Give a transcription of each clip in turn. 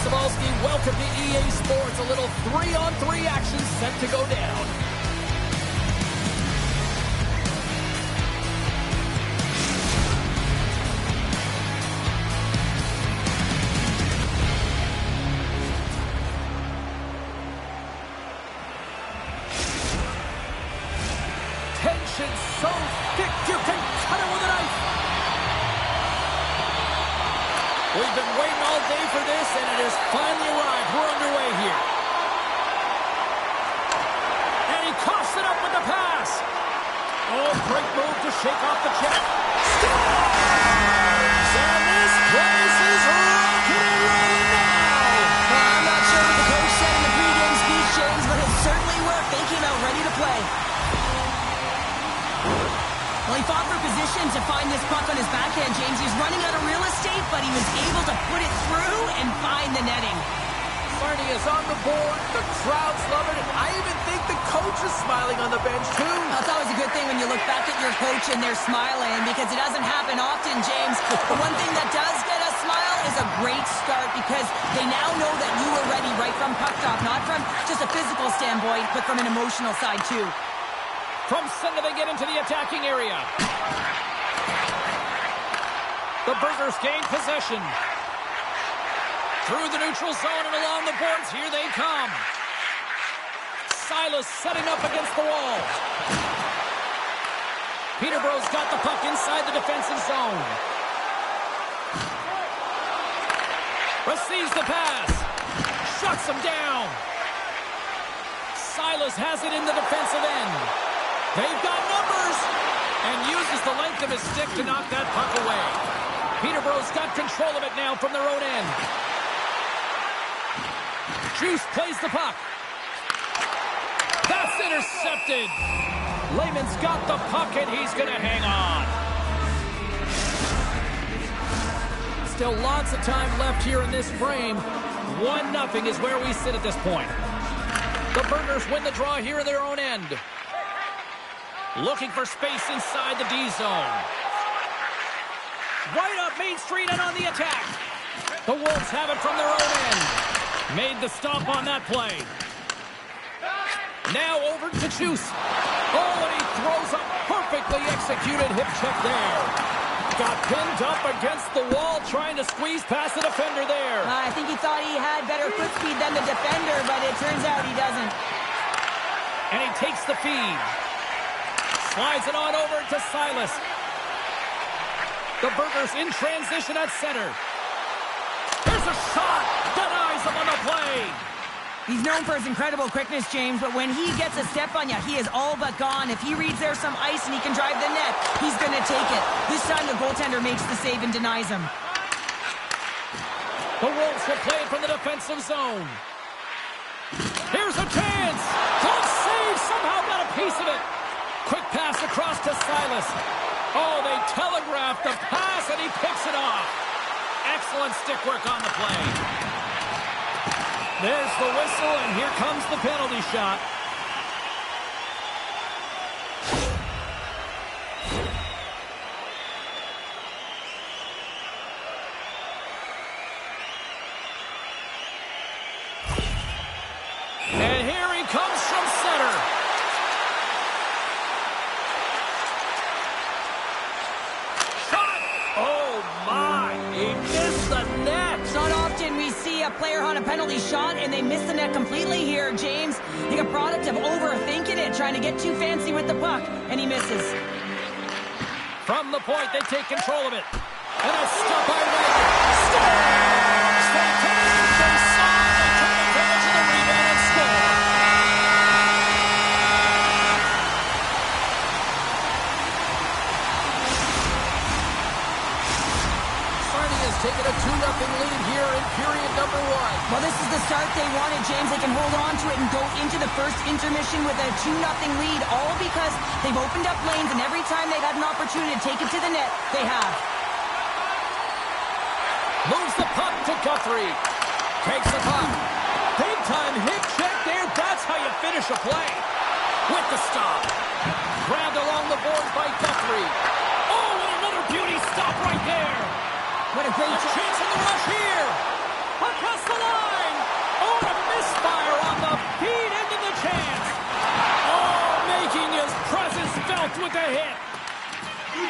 Cebulski, welcome to EA Sports. A little 3-on-3 action set to go down. Tension so thick you can cut it with a knife. We've been waiting all day for this, and it has finally arrived. We're underway here. And he coughs it up with the pass. Oh, great move to shake off the check. Scores! And this place is rocking and rolling now. Well, I'm not sure what the coach said in the pregame speech, James, but it certainly worked. They came out ready to play. Well, he fought for position to find this puck on his backhand, James. He was running out of real estate, but he was able to put it through and find the netting. Marty is on the board. The crowd's loving it. I even think the coach is smiling on the bench, too. That's always a good thing when you look back at your coach and they're smiling, because it doesn't happen often, James. The one thing that does get a smile is a great start, because they now know that you were ready right from puck drop, not from just a physical standpoint, but from an emotional side, too. From center, they get into the attacking area. The Burghers gain possession. Through the neutral zone and along the boards, here they come. Silas setting up against the wall. Peterborough's got the puck inside the defensive zone. Receives the pass. Shuts him down. Silas has it in the defensive end. They've got numbers, and uses the length of his stick to knock that puck away. Peterborough's got control of it now from their own end. Juice plays the puck. That's intercepted. Lehman's got the puck, and he's going to hang on. Still lots of time left here in this frame. 1-0 is where we sit at this point. The Burghers win the draw here in their own end. Looking for space inside the D zone. Right up Main Street and on the attack. The Wolves have it from their own end. Made the stop on that play. Now over to Juice. Oh, and he throws a perfectly executed hip check there. Got pinned up against the wall trying to squeeze past the defender there. I think he thought he had better foot speed than the defender, but it turns out he doesn't. And he takes the feed. Slides it on over to Silas. The Burghers in transition at center. Here's a shot. Denies him on the play. He's known for his incredible quickness, James, but when he gets a step on you, he is all but gone. If he reads there's some ice and he can drive the net, he's going to take it. This time the goaltender makes the save and denies him. The Wolves will play it from the defensive zone. Here's a chance. Good save. Somehow got a piece of it. Quick pass across to Silas. Oh, they telegraphed the pass, and he picks it off. Excellent stick work on the play. There's the whistle, and here comes the penalty shot. And here he comes from center. A player on a penalty shot and they miss the net completely here, James. I think a product of overthinking it, trying to get too fancy with the puck, and he misses. From the point, they take control of it. And a stop by Wagner. Scores! They take it, they saw it, they took advantage of the rebound and score. Sarnia has taken a 2-0 lead here in period number 1. Well, this is the start they wanted, James. They can hold on to it and go into the first intermission with a 2-0 lead, all because they've opened up lanes, and every time they've had an opportunity to take it to the net, they have. Moves the puck to Guthrie. Takes the puck. Big time hip check there. That's how you finish a play. With the stop. Grabbed along the boards by Guthrie. Oh, and another beauty stop right there. What a great chance in the rush here. A across the line. Oh, a misfire on the feed into the chance. Oh, making his presence felt with the hit.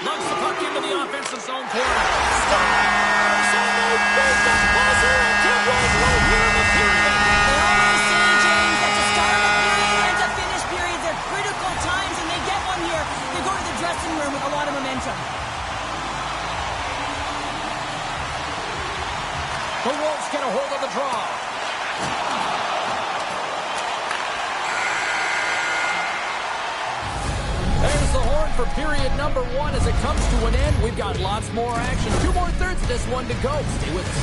Lugs the puck into the offensive zone corner. Stars! And they beat the buzzer and can run low here in the period. They always say, James, that to start a period and to finish periods are critical times, and they get one here. They go to the dressing room with a lot of momentum. The Wolves get a hold of the draw. There's the horn for period number 1 as it comes to an end. We've got lots more action. 2 more thirds of this one to go. Stay with us.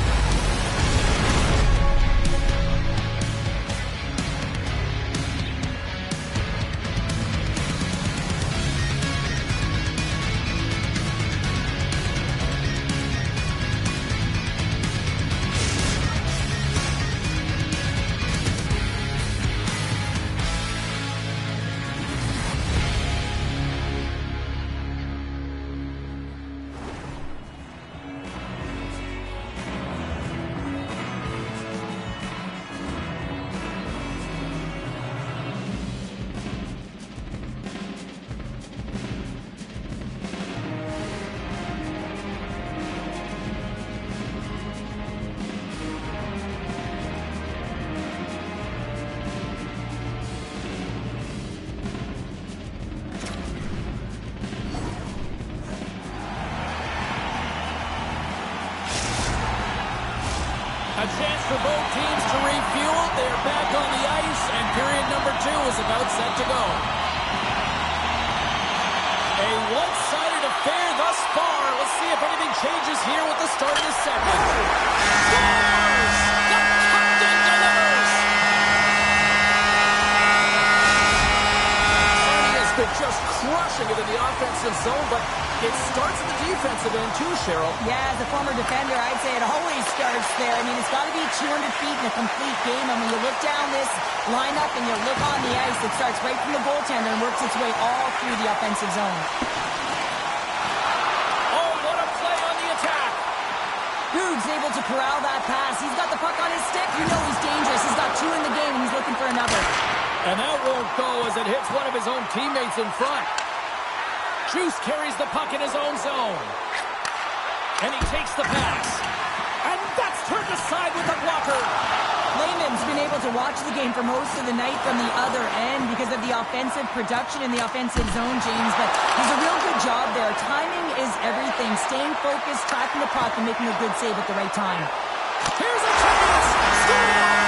A chance for both teams to refuel. They're back on the ice, and period number 2 is about set to go. A one-sided affair thus far. Let's see if anything changes here with the start of the second. Scores! The captain delivers! Sonny has been just crushing it in the offensive zone, but it starts at the defensive end too, Cheryl. Yeah, as a former defender, I'd say it always starts there. I mean, it's got to be 200 feet in a complete game. And when you look down this lineup and you look on the ice, it starts right from the goaltender and works its way all through the offensive zone. Oh, what a play on the attack. Boog's able to corral that pass. He's got the puck on his stick. You know he's dangerous. He's got 2 in the game, and he's looking for another. And that won't go as it hits one of his own teammates in front. Juice carries the puck in his own zone. And he takes the pass. And that's turned aside with a blocker. Lehman's been able to watch the game for most of the night from the other end because of the offensive production in the offensive zone, James. But he's a real good job there. Timing is everything. Staying focused, tracking the puck, and making a good save at the right time. Here's a chance. Scores!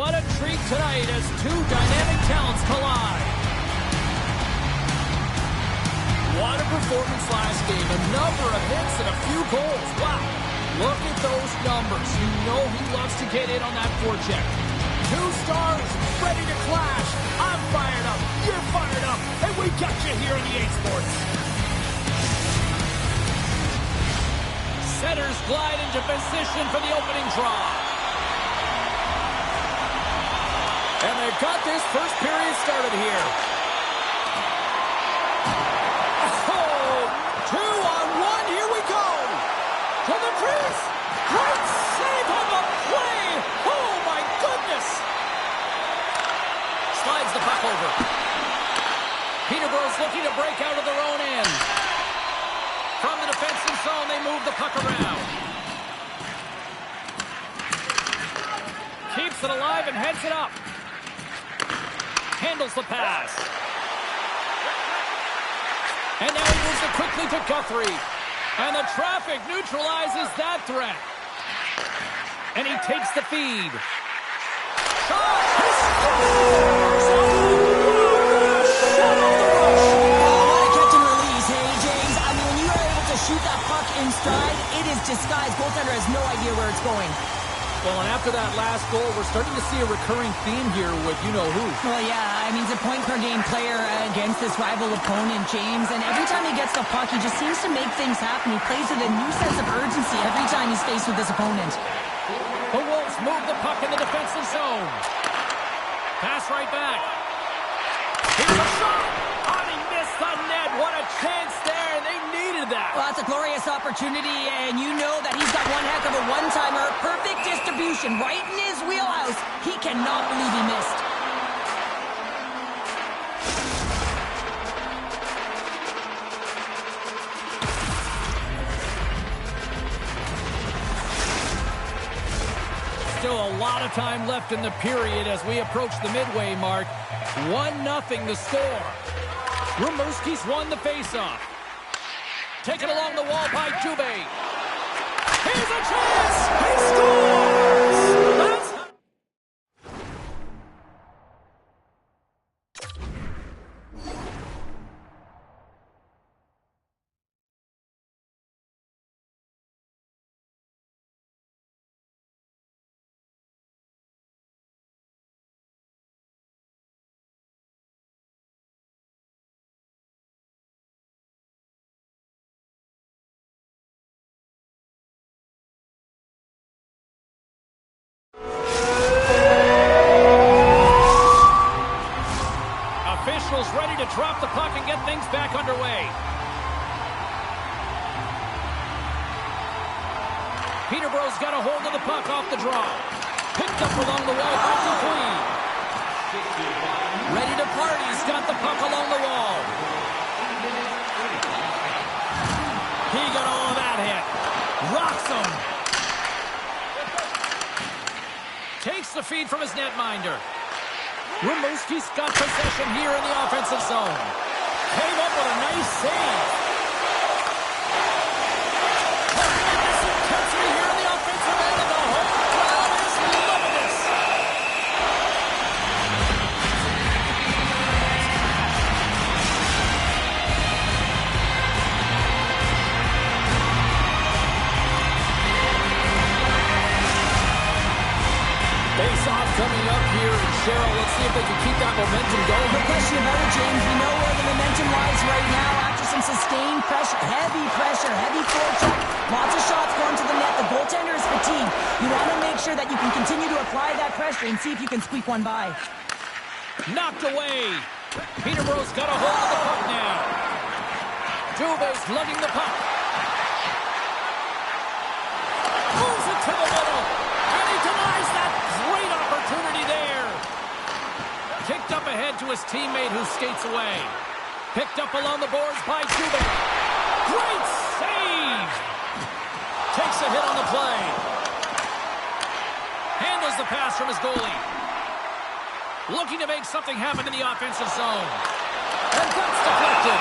What a treat tonight as two dynamic talents collide. What a performance last game. A number of hits and a few goals. Wow. Look at those numbers. You know he loves to get in on that forecheck. Two stars ready to clash. I'm fired up. You're fired up. And we got you here on the A Sports. Setters glide into position for the opening draw. And they've got this first period started here. Oh, 2-on-1. Here we go. To the crease. Great save on the play. Oh, my goodness. Slides the puck over. Peterborough's looking to break out of their own end. From the defensive zone, they move the puck around. Keeps it alive and heads it up. Handles the pass. And now he moves it quickly to Guthrie. And the traffic neutralizes that threat. And he takes the feed. Shot! He scores! Oh, what a catch and release, hey, James? I mean, when you are able to shoot that puck in stride, it is disguised. Goaltender has no idea where it's going. Well, and after that last goal, we're starting to see a recurring theme here with you-know-who. Well, yeah, I mean, he's a point-per-game player against this rival opponent, James, and every time he gets the puck, he just seems to make things happen. He plays with a new sense of urgency every time he's faced with this opponent. The Wolves move the puck in the defensive zone. Pass right back. Here's a shot! Oh, he missed the net. What a chance there, and they needed that. Well, that's a glorious opportunity, and you know that he's got one heck of a one-timer. Perfect distribution right in his wheelhouse. He cannot believe he missed. Still a lot of time left in the period as we approach the midway mark. 1-0 the score. Rimouski's won the faceoff. Taken along the wall by Dubé. Here's a chance! He scores! That's... Officials ready to drop the puck and get things back underway. Peterborough's got a hold of the puck off the draw. Picked up along the wall by Dupuis. Ready to party. He's got the puck along the wall. He got all of that hit. Rocks him. Takes the feed from his netminder. Rimouski's got possession here in the offensive zone. Came up with a nice save. Tremendous intensity here in the offensive end, and the whole crowd is loving this. Face-off coming up here, and Cheryl, let's see if they can keep that momentum going. No question about it, James. We know where the momentum lies right now after some sustained pressure, heavy forecheck. Lots of shots going to the net. The goaltender is fatigued. You want to make sure that you can continue to apply that pressure and see if you can squeak one by. Knocked away. Peterborough's got a hold of the puck now. Dubé's lugging the puck. Moves it to the middle. And he denies that great opportunity there. Kicked up ahead to his teammate who skates away. Picked up along the boards by Dubé. Great save. Takes a hit on the play. Handles the pass from his goalie. Looking to make something happen in the offensive zone. And that's deflected.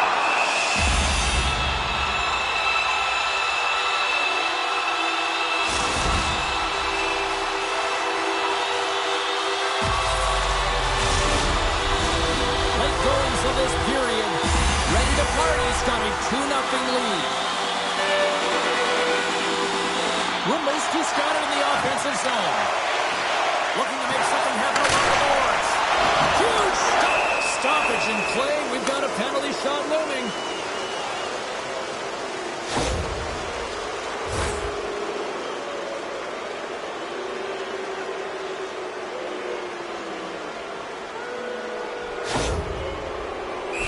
zone. Looking to make something happen along the boards. Huge stoppage in play. We've got a penalty shot looming.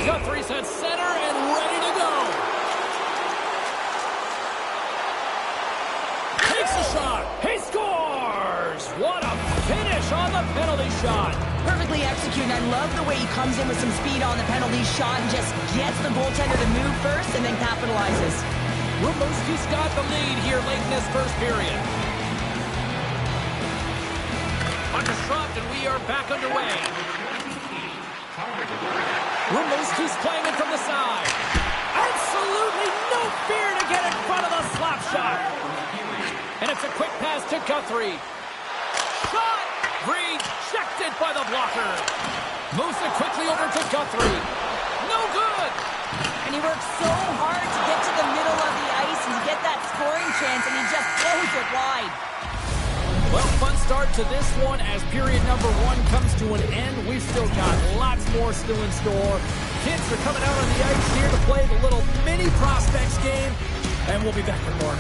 Guthrie's at center and ready to go. Takes a shot. He scores! What a finish on the penalty shot. Perfectly executed. I love the way he comes in with some speed on the penalty shot and just gets the goaltender to move first and then capitalizes. Rimouski's got the lead here late in this first period. Puck is dropped and we are back underway. Rimouski's playing it from the side. Absolutely no fear to get in front of the slap shot. And it's a quick pass to Guthrie. Shot! Rejected by the blocker. Moves it quickly over to Guthrie. No good! And he works so hard to get to the middle of the ice and to get that scoring chance, and he just throws it wide. Well, fun start to this one as period number 1 comes to an end. We've still got lots more still in store. Kids are coming out on the ice here to play the little mini prospects game, and we'll be back with more.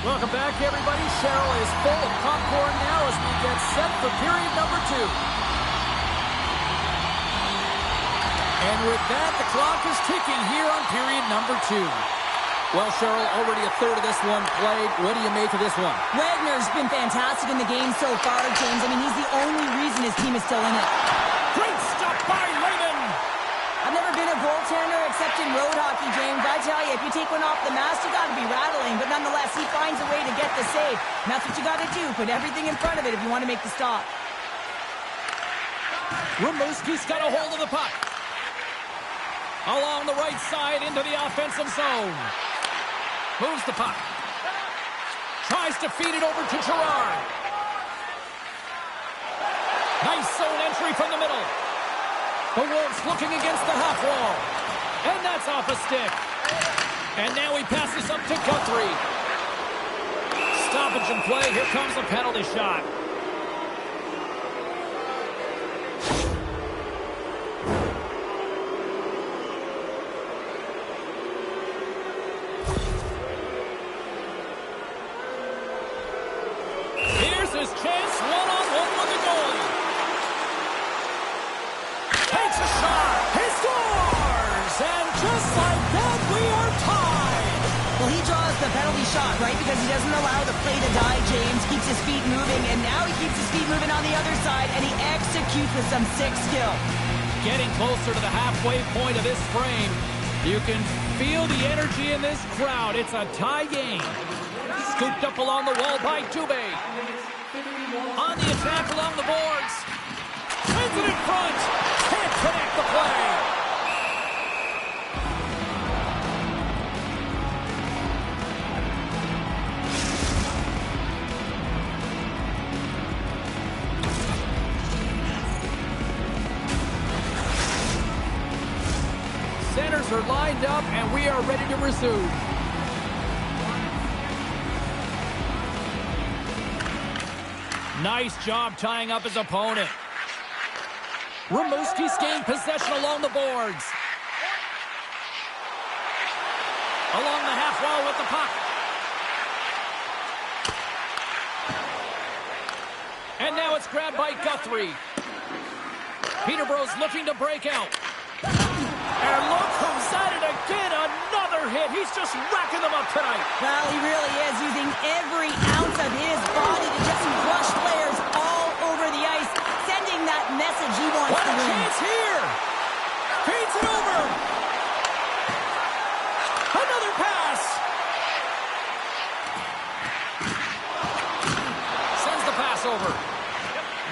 Welcome back, everybody. Cheryl is full of popcorn now as we get set for period number 2. And with that, the clock is ticking here on period number 2. Well, Cheryl, already a third of this one played. What do you make of this one? Wagner's been fantastic in the game so far, James. I mean, he's the only reason his team is still in it. Great stop by Raymond! I've never been a goaltender except in road hockey, James. I tell you, if you take one off the mast, you got to be rattling. But nonetheless, he finds a way to get the save. And that's what you got to do. Put everything in front of it if you want to make the stop. Rimouski's got a hold of the puck. Along the right side into the offensive zone. Moves the puck. Tries to feed it over to Gerard. Nice zone entry from the middle. The Wolves looking against the half wall. And that's off a stick. And now he passes up to Guthrie. Stoppage in play. Here comes a penalty shot. Here's his chance. One-on-one with the goalie. Takes a shot. He scores! And just like that, we are tied. Well, he draws the penalty shot, right? Because he doesn't allow the play to die, James. Keeps his feet moving, and now he keeps his feet moving on the other side, and he executes with some sick skill. Getting closer to the halfway point of this frame. You can feel the energy in this crowd. It's a tie game. Scooped up along the wall by Dubé. On the attack along the boards. Sends it in front. Can't connect the play. Centers are lined up, and we are ready to resume. Nice job tying up his opponent. Rimouski's gained possession along the boards. Along the half wall with the puck. And now it's grabbed by Guthrie. Peterborough's looking to break out. And look who's at it again. Another hit. He's just racking them up tonight. Well, he really is using every ounce of his body to just crush players all over the ice, sending that message he wants what to a win. chance here. Feeds it over. Another pass. Sends the pass over.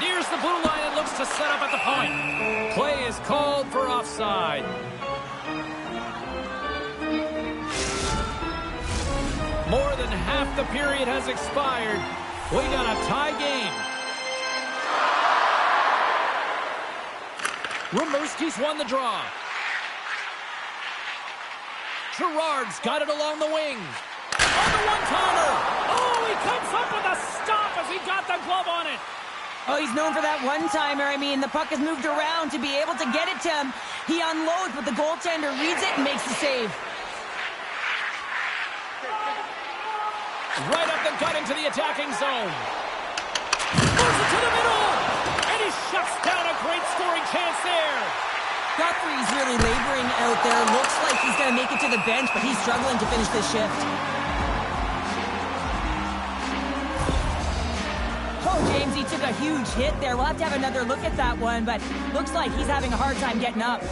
Nears the blue line and looks to set up at the point. Play is called for offside. More than half the period has expired. We got a tie game. Rimouski's won the draw. Girard's got it along the wing. On the one-timer. Oh, he comes up with a stop as he got the glove on it. Oh, he's known for that one-timer. I mean, the puck has moved around to be able to get it to him. He unloads, but the goaltender reads it and makes the save. Right up the gut into the attacking zone. Moves it to the middle. And he shuts down a great scoring chance there. Guthrie's really laboring out there. Looks like he's going to make it to the bench, but he's struggling to finish this shift. Oh, James, he took a huge hit there. We'll have to have another look at that one, but looks like he's having a hard time getting up.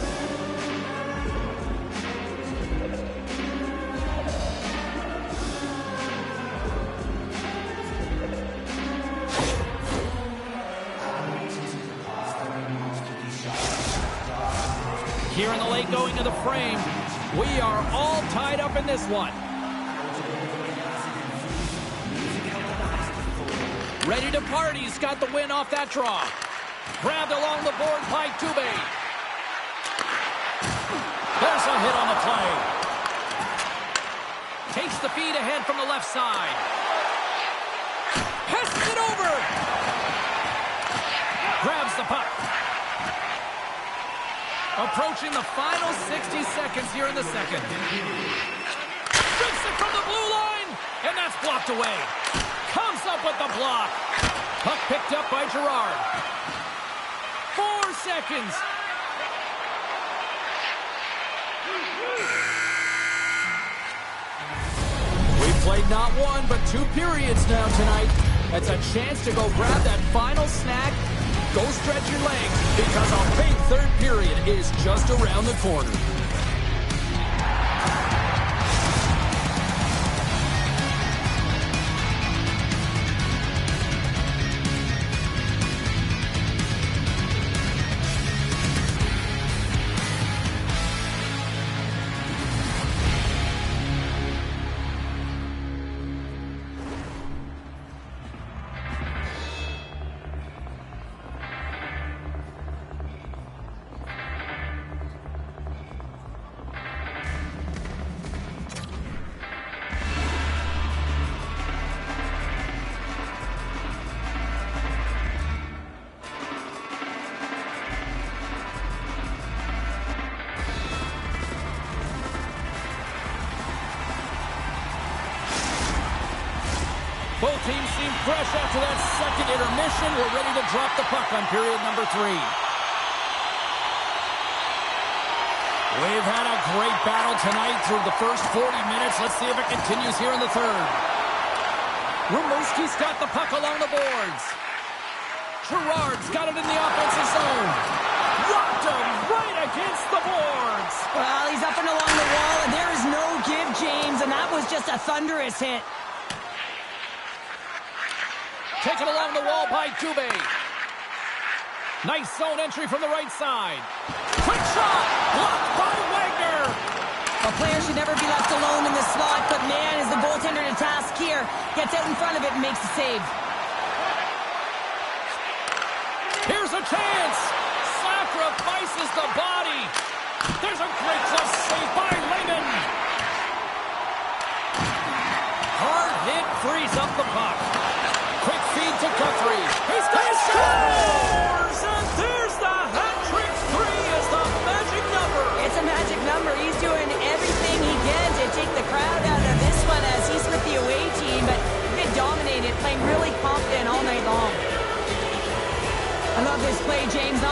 Here in the late going to the frame, we are all tied up in this one. Ready to party. He's got the win off that draw. Grabbed along the board by Dubé. There's a hit on the play. Takes the feed ahead from the left side. Passes it over. Grabs the puck. Approaching the final 60 seconds here in the second. Rips it from the blue line, and that's blocked away. Comes up with the block. Puck picked up by Girard. 4 seconds. We've played not one, but 2 periods now tonight. That's a chance to go grab that final snack. Go stretch your legs, because a big third period is just around the corner. Both teams seem fresh after that second intermission. We're ready to drop the puck on period number 3. We've had a great battle tonight through the first 40 minutes. Let's see if it continues here in the third. Rimouski's got the puck along the boards. Girard's got it in the offensive zone. Rocked him right against the boards. Well, he's up and along the wall, and there is no give, James, and that was just a thunderous hit. Taken along the wall by Dubé. Nice zone entry from the right side. Quick shot! Blocked by Wagner! A player should never be left alone in the slot, but man, is the goaltender to task here. Gets out in front of it and makes the save. Here's a chance! Sacrifices the body. There's a great glove save by Lehman. Hard hit frees up the puck. Quick feed to Guthrie. He's got a scores! And there's the hat trick. 3 is the magic number. It's a magic number. He's doing everything he can to take the crown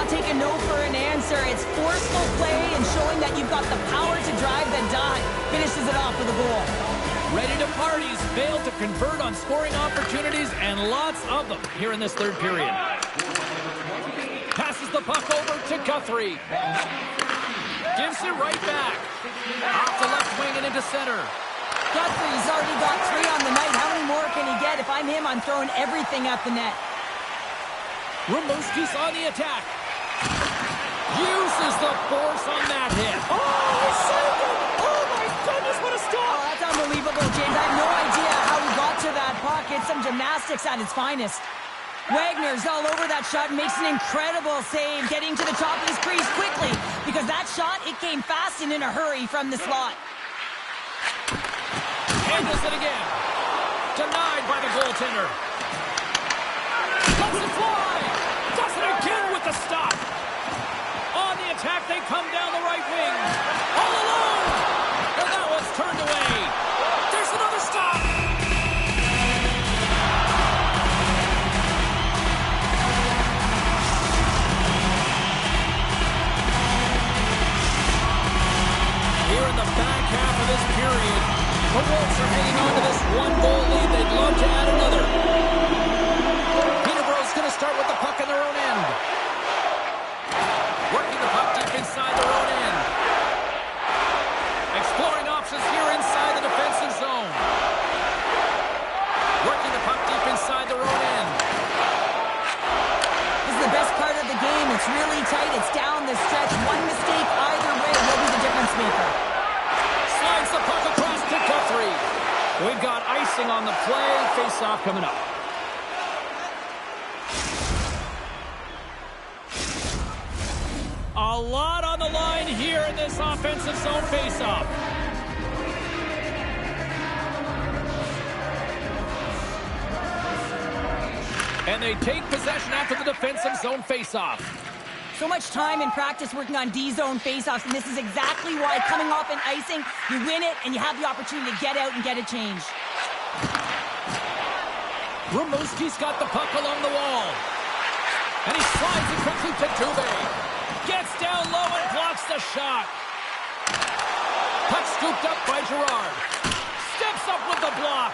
not taking no for an answer. It's forceful play and showing that you've got the power to drive the dot. Finishes it off with a goal. Ready to parties, failed to convert on scoring opportunities, and lots of them here in this third period. Passes the puck over to Guthrie. Gives it right back. Off the left wing and into center. Guthrie's already got 3 on the night. How many more can he get? If I'm him, I'm throwing everything at the net. Rimouski's on the attack. Uses the force on that hit. Oh, he saved him! Oh, my goodness, what a stop! Oh, that's unbelievable, James. I have no idea how he got to that puck. It's some gymnastics at its finest. Wagner's all over that shot and makes an incredible save, getting to the top of his crease quickly, because that shot, it came fast and in a hurry from the slot. Handles it again. Denied by the goaltender. Lets it fly. Does it again with the stop. On the attack, they come down the right wing. All alone. And that one's turned away. There's another stop. Here in the back half of this period, the Wolves are hanging on to this one-goal lead. They'd love to add another. Peterborough's going to start with the puck in their own end. Working the puck deep inside their own end. Exploring options here inside the defensive zone. Working the puck deep inside their own end. This is the best part of the game. It's really tight. It's down the stretch. One mistake either way will be the difference maker. Slides the puck across to Guthrie. We've got icing on the play. Face-off coming up. A lot on the line here in this offensive zone face-off. And they take possession after the defensive zone face-off. So much time in practice working on D-zone faceoffs, and this is exactly why coming off an icing, you win it, and you have the opportunity to get out and get a change. Rimouski's got the puck along the wall. And he slides it quickly to Dubé. Gets down low and blocks the shot. Puck scooped up by Girard. Steps up with the block.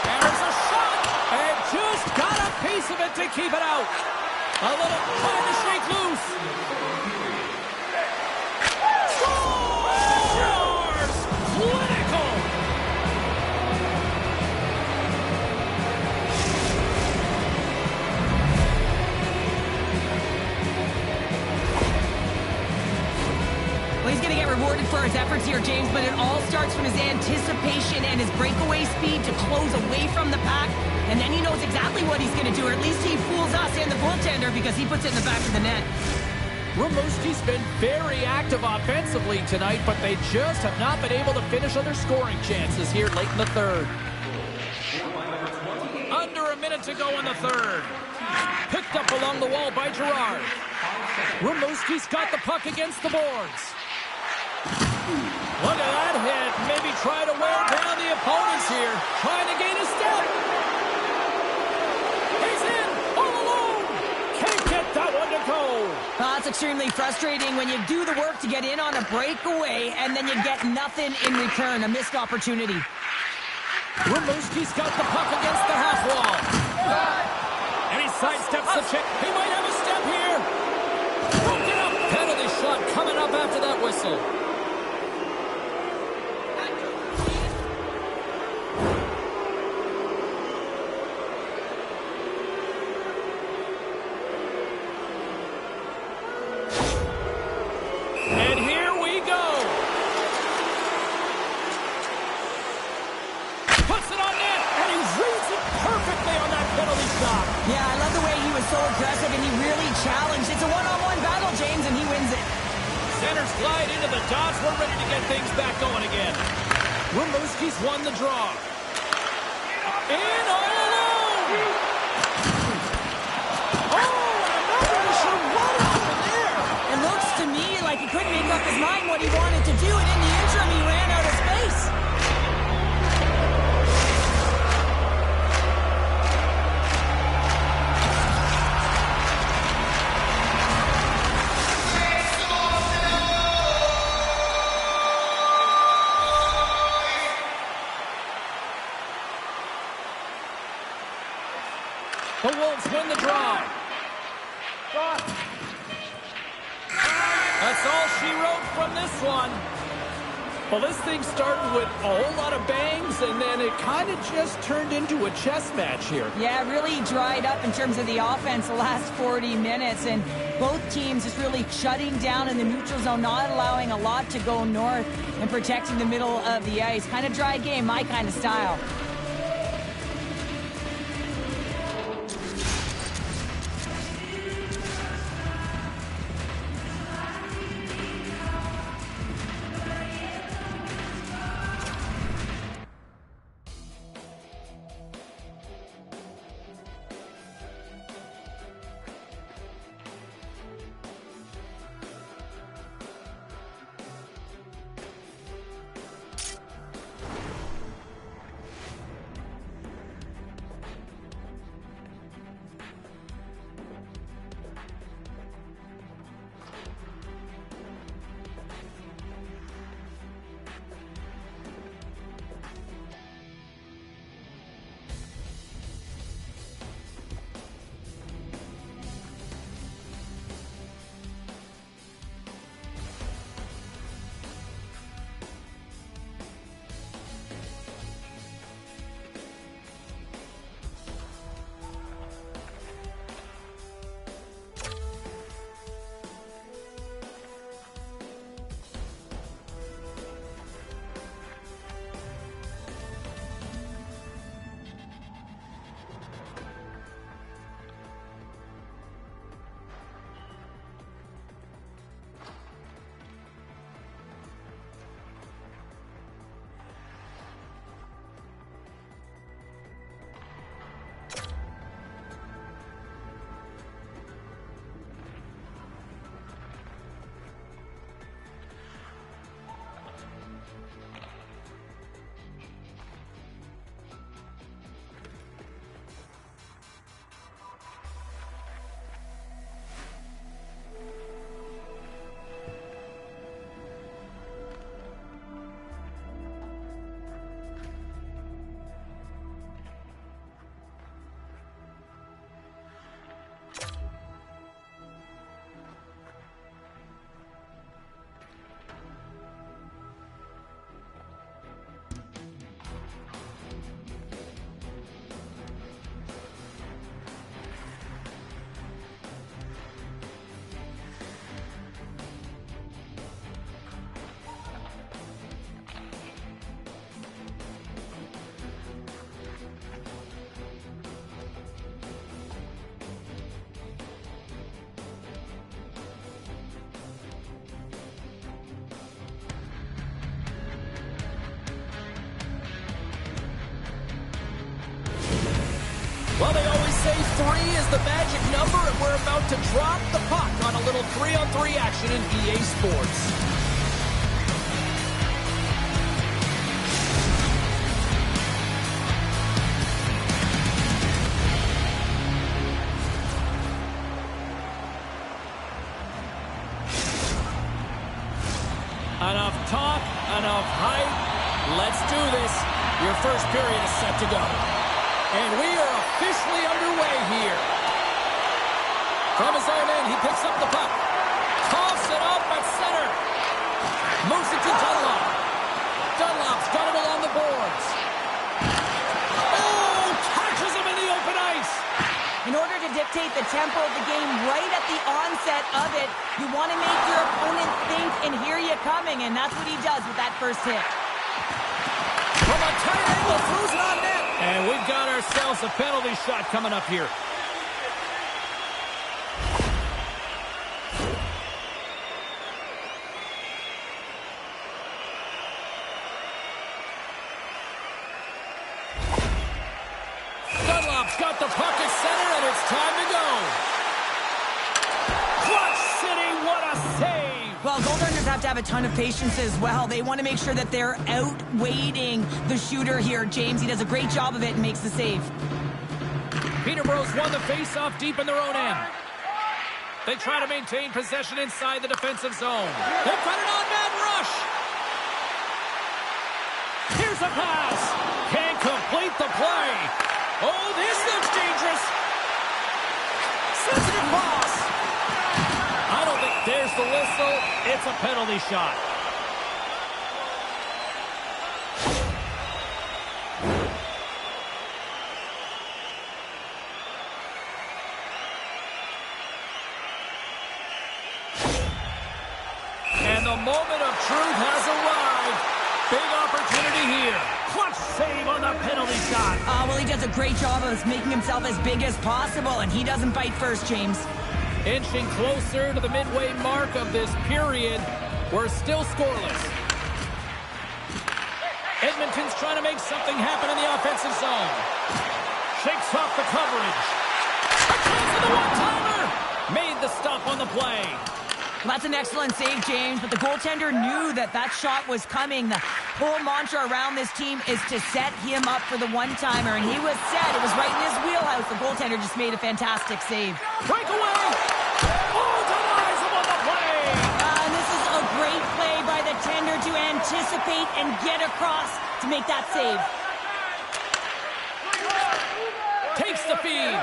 And there's a shot. And just got a piece of it to keep it out. A little trying to shake loose. Scores! Clinical! Well, he's going to get rewarded for his efforts here, James, but it all starts from his anticipation and his breakaway speed to close away from the pack. And then he knows exactly what he's going to do, or at least he fools us and the goaltender because he puts it in the back of the net. Rimouski's been very active offensively tonight, but they just have not been able to finish on their scoring chances here late in the third. Under a minute to go in the third. Picked up along the wall by Girard. Rimouski's got the puck against the boards. Look at that hit. Maybe try to wear down the opponents here. Trying to gain a step. He's in all alone. Can't get that one to go. That's extremely frustrating when you do the work to get in on a breakaway and then you get nothing in return, a missed opportunity. Rimouski's got the puck against the half wall. And he sidesteps the check. He might have a step here. Broken up. Penalty shot coming up after that whistle. And here we go. Puts it on net, and he reads it perfectly on that penalty shot. Yeah, I love the way he was so aggressive and he really challenged. It's a one-on-one battle, James, and he wins it. Centers glide into the dots. We're ready to get things back going again. Rimouski's won the draw. In all alone. It looks to me like he couldn't make up his mind what he wanted to do, and in the interim, he ran out of space. The Wolves win the draw. That's all she wrote from this one. Well, this thing started with a whole lot of bangs, and then it kind of just turned into a chess match here. Yeah, really dried up in terms of the offense the last 40 minutes, and both teams just really shutting down in the neutral zone, not allowing a lot to go north and protecting the middle of the ice. Kind of dry game, my kind of style. Well, they always say 3 is the magic number, and we're about to drop the puck on a little 3-on-3 action in EA Sports. Enough talk, enough hype. Let's do this. Your first period is set to go. And we are officially underway here. From his own end, he picks up the puck. Toss it up at center. Moves it to Dunlop. Dunlop's got it along the boards. Oh, catches him in the open ice. In order to dictate the tempo of the game right at the onset of it, you want to make your opponent think and hear you coming, and that's what he does with that first hit. From a tight angle, throws it on net. And we've got ourselves a penalty shot coming up here. Dunlop's got the puck at center, and it's time to go. Clutch City, what a save! Well, goaltenders have to have a ton of patience as well. They want to make sure that they're outweighting the shooter here. James, he does a great job of it and makes the save. Peterborough's won the face-off deep in their own end. They try to maintain possession inside the defensive zone. They've got an on-man rush. Here's a pass. Can't complete the play. Oh, this looks dangerous. Gets it across. I don't think there's the whistle. It's a penalty shot. And the moment of truth has arrived. Big opportunity here. Clutch save on the penalty shot. Well, he does a great job of making himself as big as possible, and he doesn't bite first, James. Inching closer to the midway mark of this period. We're still scoreless. Edmonton's trying to make something happen in the offensive zone. Shakes off the coverage. A chance for the one-timer. Made the stop on the play. Well, that's an excellent save, James, but the goaltender knew that that shot was coming. The whole mantra around this team is to set him up for the one-timer, and he was set. It was right in his wheelhouse. The goaltender just made a fantastic save. Breakaway. Oh, denies him on the play. And this is a great play by the tender to anticipate and get across to make that save. Takes the feed.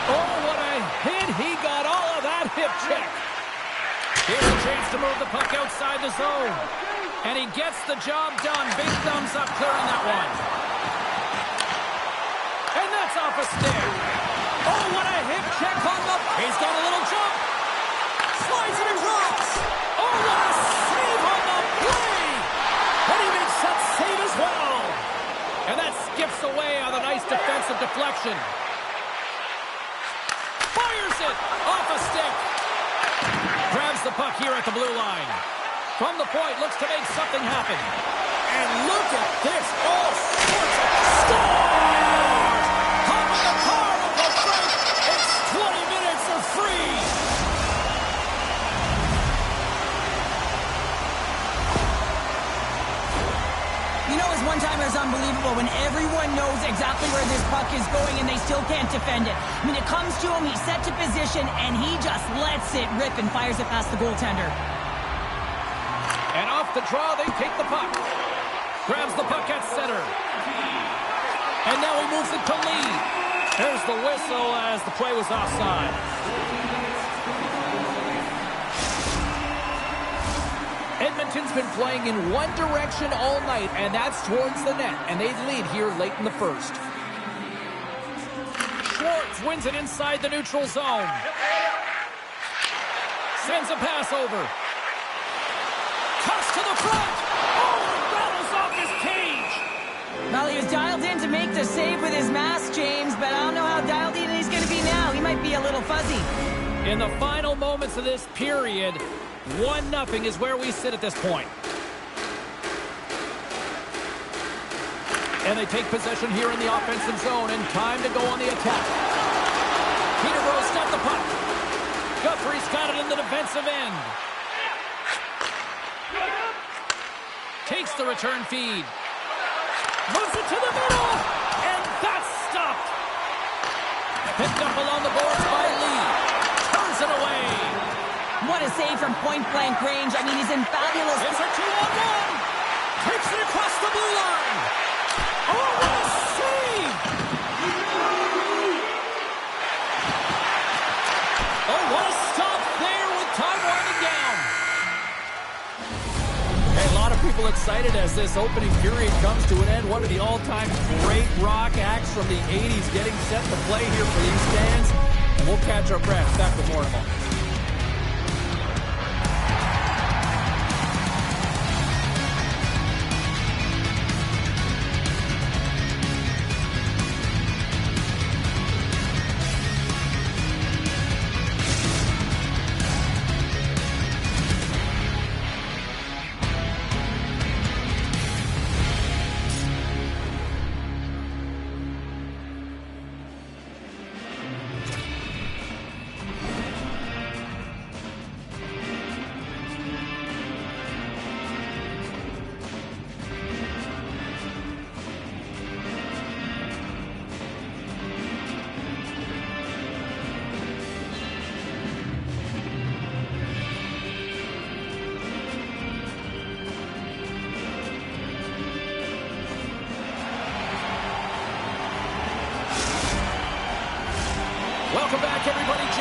Oh, what a hit. He got all of that hip check. Here's a chance to move the puck outside the zone. And he gets the job done. Big thumbs up clearing that one. And that's off a stick. Oh, what a hip check on the... He's got a little jump. Slides it across. Oh, what a save on the play. And he makes that save as well. And that skips away on a nice defensive deflection. Fires it off a stick. Grabs the puck here at the blue line. From the point, looks to make something happen. And look at this. All sorts of scores. Hop in the car, Uncle Frank. It's 20 minutes of free. You know, his one-timer is unbelievable when everyone knows exactly where this puck is going and they still can't defend it. I mean, it comes to him, he's set to position, and he just lets it rip and fires it past the goaltender. And off the draw, they take the puck. Grabs the puck at center. And now he moves it to Lee. There's the whistle as the play was offside. Edmonton's been playing in one direction all night, and that's towards the net. And they lead here late in the first. Schwartz wins it inside the neutral zone. Sends a pass over. Toss to the front. Oh, it rattles off his cage. Well, he was dialed in to make the save with his mask, James, but I don't know how dialed in he's going to be now. He might be a little fuzzy. In the final moments of this period, 1-0 is where we sit at this point. And they take possession here in the offensive zone, and time to go on the attack. Peterborough's got the puck. Guthrie's got it in the defensive end. Takes the return feed. Moves it to the middle, and that's stopped. Picked up along the boards by Lee. Turns it away. What a save from point-blank range. I mean, he's in fabulous... It's a 2-on-1. Takes it across the blue line. Oh, what a save! Oh, what a stop there with time winding down. Hey, a lot of people excited as this opening period comes to an end. One of the all-time great rock acts from the 80s getting set to play here for these fans. And we'll catch our breath. Back with more in a moment.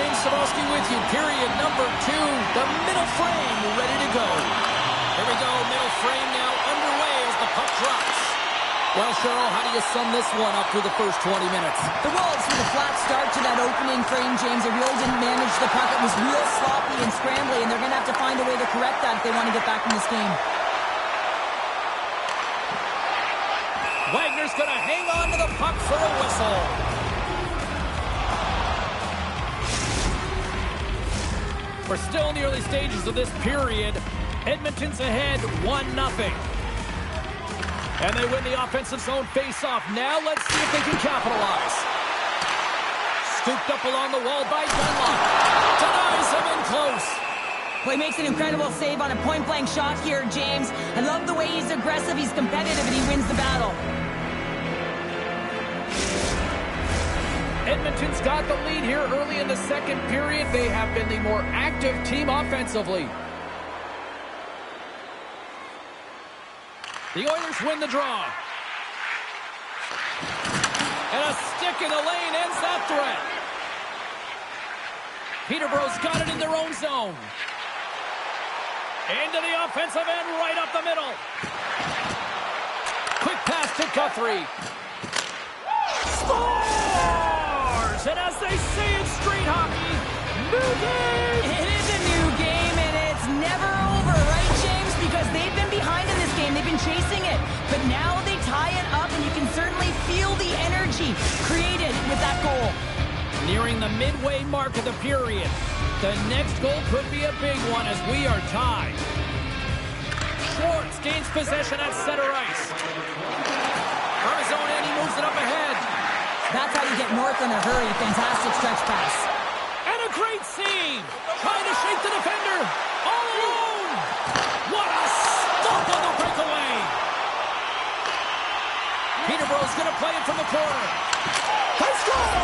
James Cebulski with you. Period number 2. The middle frame ready to go. Here we go. Middle frame now underway as the puck drops. Well, Cheryl, how do you sum this one up through the first 20 minutes? The Wolves with a flat start to that opening frame, James. They really didn't manage the puck. It was real sloppy and scrambly, and they're going to have to find a way to correct that if they want to get back in this game. Wagner's going to hang on to the puck for a whistle. We're still in the early stages of this period. Edmonton's ahead 1-0. And they win the offensive zone face-off. Now let's see if they can capitalize. Scooped up along the wall by Dunlop. Denies him in close. Well, he makes an incredible save on a point-blank shot here, James. I love the way he's aggressive, he's competitive, and he wins the battle. Edmonton's got the lead here early in the second period. They have been the more active team offensively. The Oilers win the draw. And a stick in the lane ends that threat. Peterborough's got it in their own zone. Into the offensive end, right up the middle. Quick pass to Guthrie. Scores! And as they say in street hockey, new game! It is a new game, and it's never over, right, James? Because they've been behind in this game. They've been chasing it. But now they tie it up, and you can certainly feel the energy created with that goal. Nearing the midway mark of the period. The next goal could be a big one as we are tied. Schwartz gains possession at center ice. From his own end, he moves it up ahead. That's how you get north in a hurry. Fantastic stretch pass. And a great save. Trying to shake the defender. All alone. What a stop on the breakaway. Peterborough's going to play it from the corner. They score!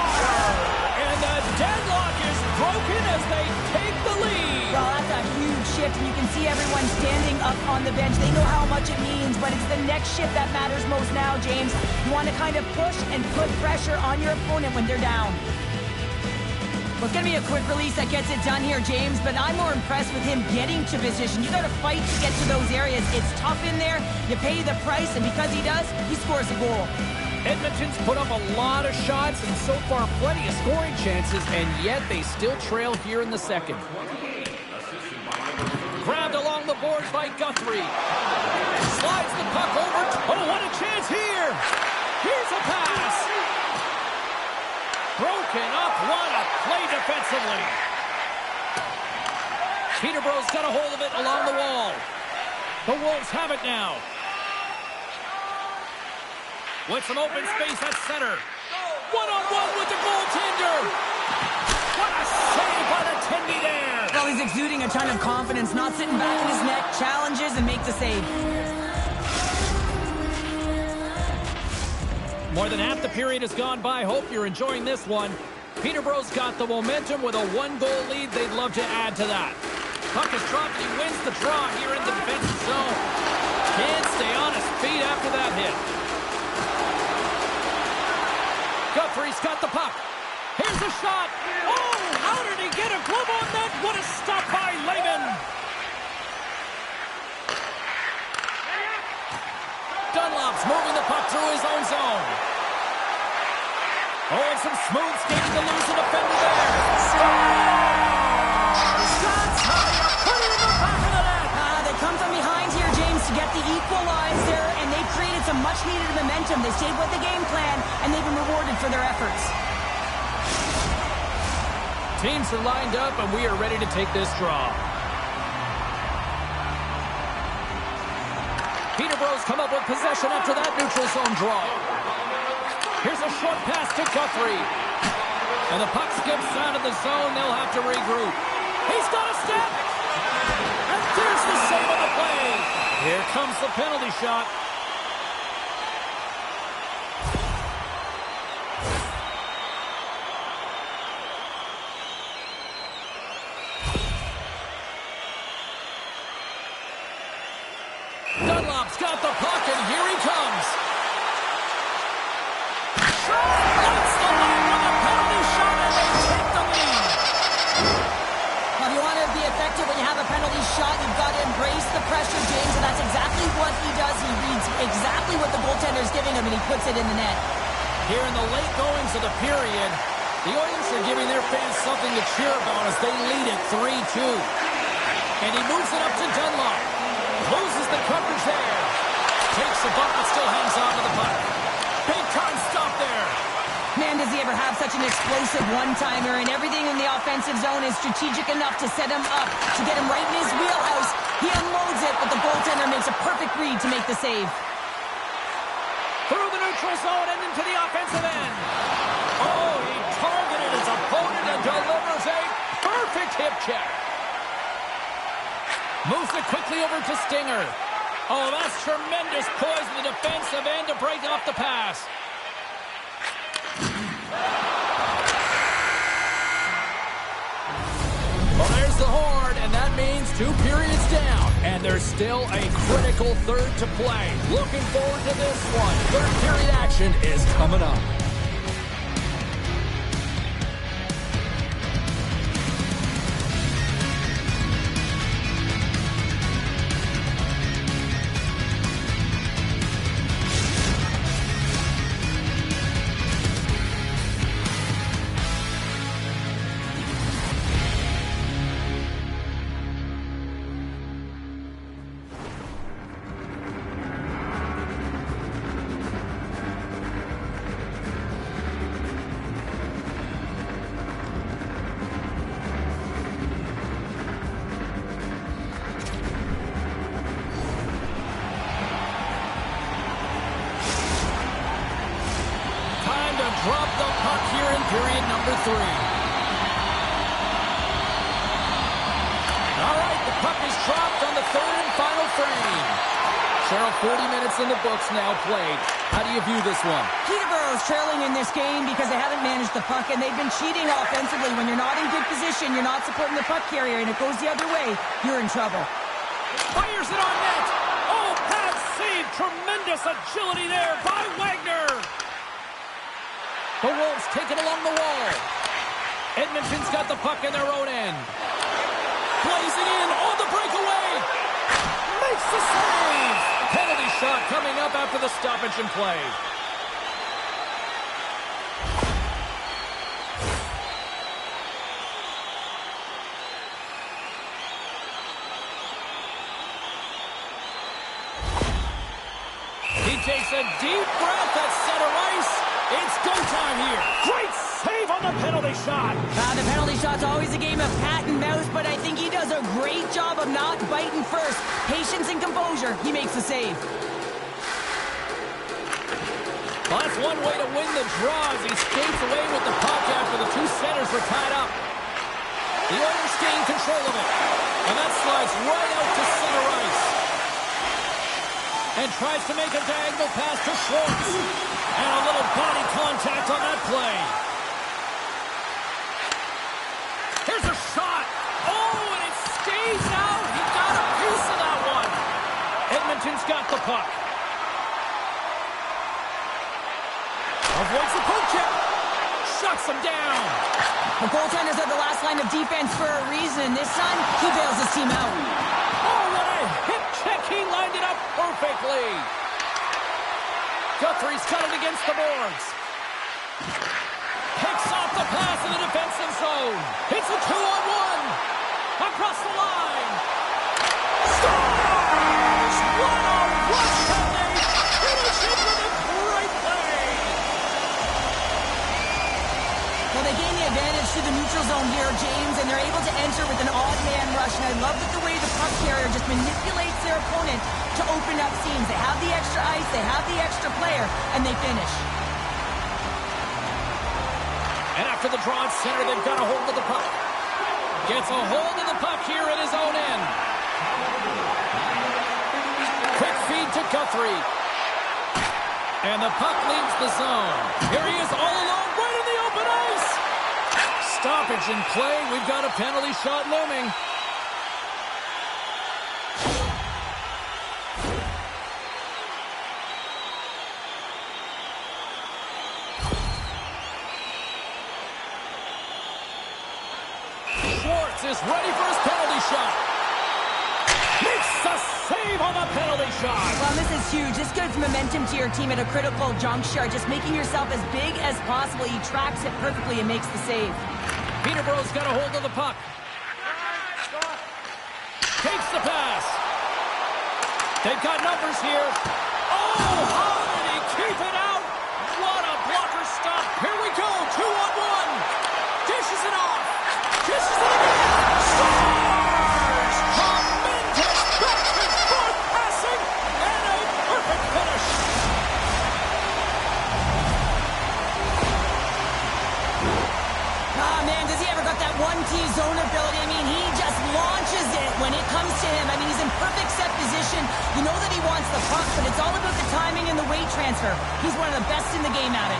And the deadlock is broken as they take the lead. Well, that's a huge shift, and you can see everyone standing up on the bench. They know how much it means, but it's the next shift that matters most now, James. You want to kind of push and put pressure on your opponent when they're down. Well, it's going to be a quick release that gets it done here, James, but I'm more impressed with him getting to position. You got to fight to get to those areas. It's tough in there. You pay the price, and because he does, he scores a goal. Edmonton's put up a lot of shots and so far plenty of scoring chances, and yet they still trail here in the second. Grabbed along the boards by Guthrie. Slides the puck over. Oh, what a chance here. Here's a pass. Broken up. What a play defensively. Peterborough's got a hold of it along the wall. The Wolves have it now. With some open space at center. One-on-one with the goaltender. What a save by the Tendy there. Well, he's exuding a ton of confidence, not sitting back in his net, challenges and makes a save. More than half the period has gone by. Hope you're enjoying this one. Peterborough's got the momentum with a one-goal lead. They'd love to add to that. Puck is dropped. He wins the draw here in the defensive zone. Can't stay on his feet after that hit. Guthrie's got the puck. Here's a shot. Oh, how did he get a glove on that? What a stop by Lehman. Dunlop's moving the puck through his own zone. Oh, and some smooth skating to lose the defender there. Scores! That's how you put it in the back of the net. They come from behind here, James, to get the equalizer, and they created some much-needed momentum. They stayed with the game plan, and they've been rewarded for their efforts. Teams are lined up, and we are ready to take this draw. Peterborough's come up with possession after that neutral zone draw. Here's a short pass to Guthrie. And the puck skips out of the zone. They'll have to regroup. He's got a step. And there's the save on the play. Here comes the penalty shot. Dunlop's got the puck, and here he comes. That's the line on the penalty shot, and they take the lead. effective when you have a penalty shot. You've got to embrace the pressure, James, and that's exactly what he does. He reads exactly what the goaltender's giving him, and he puts it in the net. Here in the late goings of the period, the Oilers are giving their fans something to cheer about as they lead it 3-2. And he moves it up to Dunlop. Loses the coverage there. Takes the bump, but still hangs on to the puck. Big time stop there. Man, does he ever have such an explosive one-timer, and everything in the offensive zone is strategic enough to set him up, to get him right in his wheelhouse. He unloads it, but the goaltender makes a perfect read to make the save. Through the neutral zone and into the offensive end. Oh, he targeted his opponent and delivers a perfect hip check. Moves it quickly over to Stinger. Oh, that's tremendous poise in the defensive end to break off the pass. Well, there's the horn, and that means 2 periods down. And there's still a critical third to play. Looking forward to this one. Third period action is coming up. Drop the puck here in period number 3. All right, the puck is dropped on the third and final frame. Cheryl, 40 minutes in the books now played. How do you view this one? Peterborough's trailing in this game because they haven't managed the puck, and they've been cheating offensively. When you're not in good position, you're not supporting the puck carrier, and it goes the other way, you're in trouble. Fires it on net. Oh, pass save. Tremendous agility there by Wagner. The Wolves take it along the wall. Edmonton's got the puck in their own end. Blazing in on the breakaway. Makes the save. Penalty shot coming up after the stoppage in play. He takes a deep breath at center ice. It's go time here. Great save on the penalty shot. The penalty shot's always a game of cat and mouse, but I think he does a great job of not biting first. Patience and composure. He makes the save. Well, that's one way to win the draw as he skates away with the puck after the 2 centers were tied up. The Oilers gain control of it. And that slides right out to center ice. And tries to make a diagonal pass to Schwartz. And a little body contact on that play. Here's a shot. Oh, and it stays out. He got a piece of that one. Edmonton's got the puck. Avoids the poke check. Shuts him down. The goaltenders are the last line of defense for a reason. This time, he bails his team out. Oh, what a hip check. He lined it up perfectly. Guthrie's got it against the boards. Picks off the pass in the defensive zone. It's a 2-on-1. Across the line. Scores! What a rush! And they finish it with a great play. Well, they gain the advantage to the neutral zone here, James, and they're able to enter with an odd man rush. And I love the way the puck carrier just manipulates their opponent to open up seams. They have the extra ice, they have the extra player, and they finish. And after the draw at center, they've got a hold of the puck. Gets a hold of the puck here at his own end. Quick feed to Guthrie. And the puck leaves the zone. Here he is all alone, right in the open ice. Stoppage in play. We've got a penalty shot looming. Schwartz is ready for his penalty shot. Well, this is huge. This gives momentum to your team at a critical juncture. Just making yourself as big as possible. He tracks it perfectly and makes the save. Peterborough's got a hold of the puck. Takes the pass. They've got numbers here. Oh, how did he keep it out? What a blocker stop. Here we go, 2-on-1. Dishes it off. Dishes it again. Scores! Tremendous back and forth passing and a perfect finish. Ah, man, does he ever got that 1T zone ability? I mean, he just launches it when it comes to him. I mean, he's in perfect set position. You know that he wants the puck, but it's all about the timing and the weight transfer. He's one of the best in the game at it.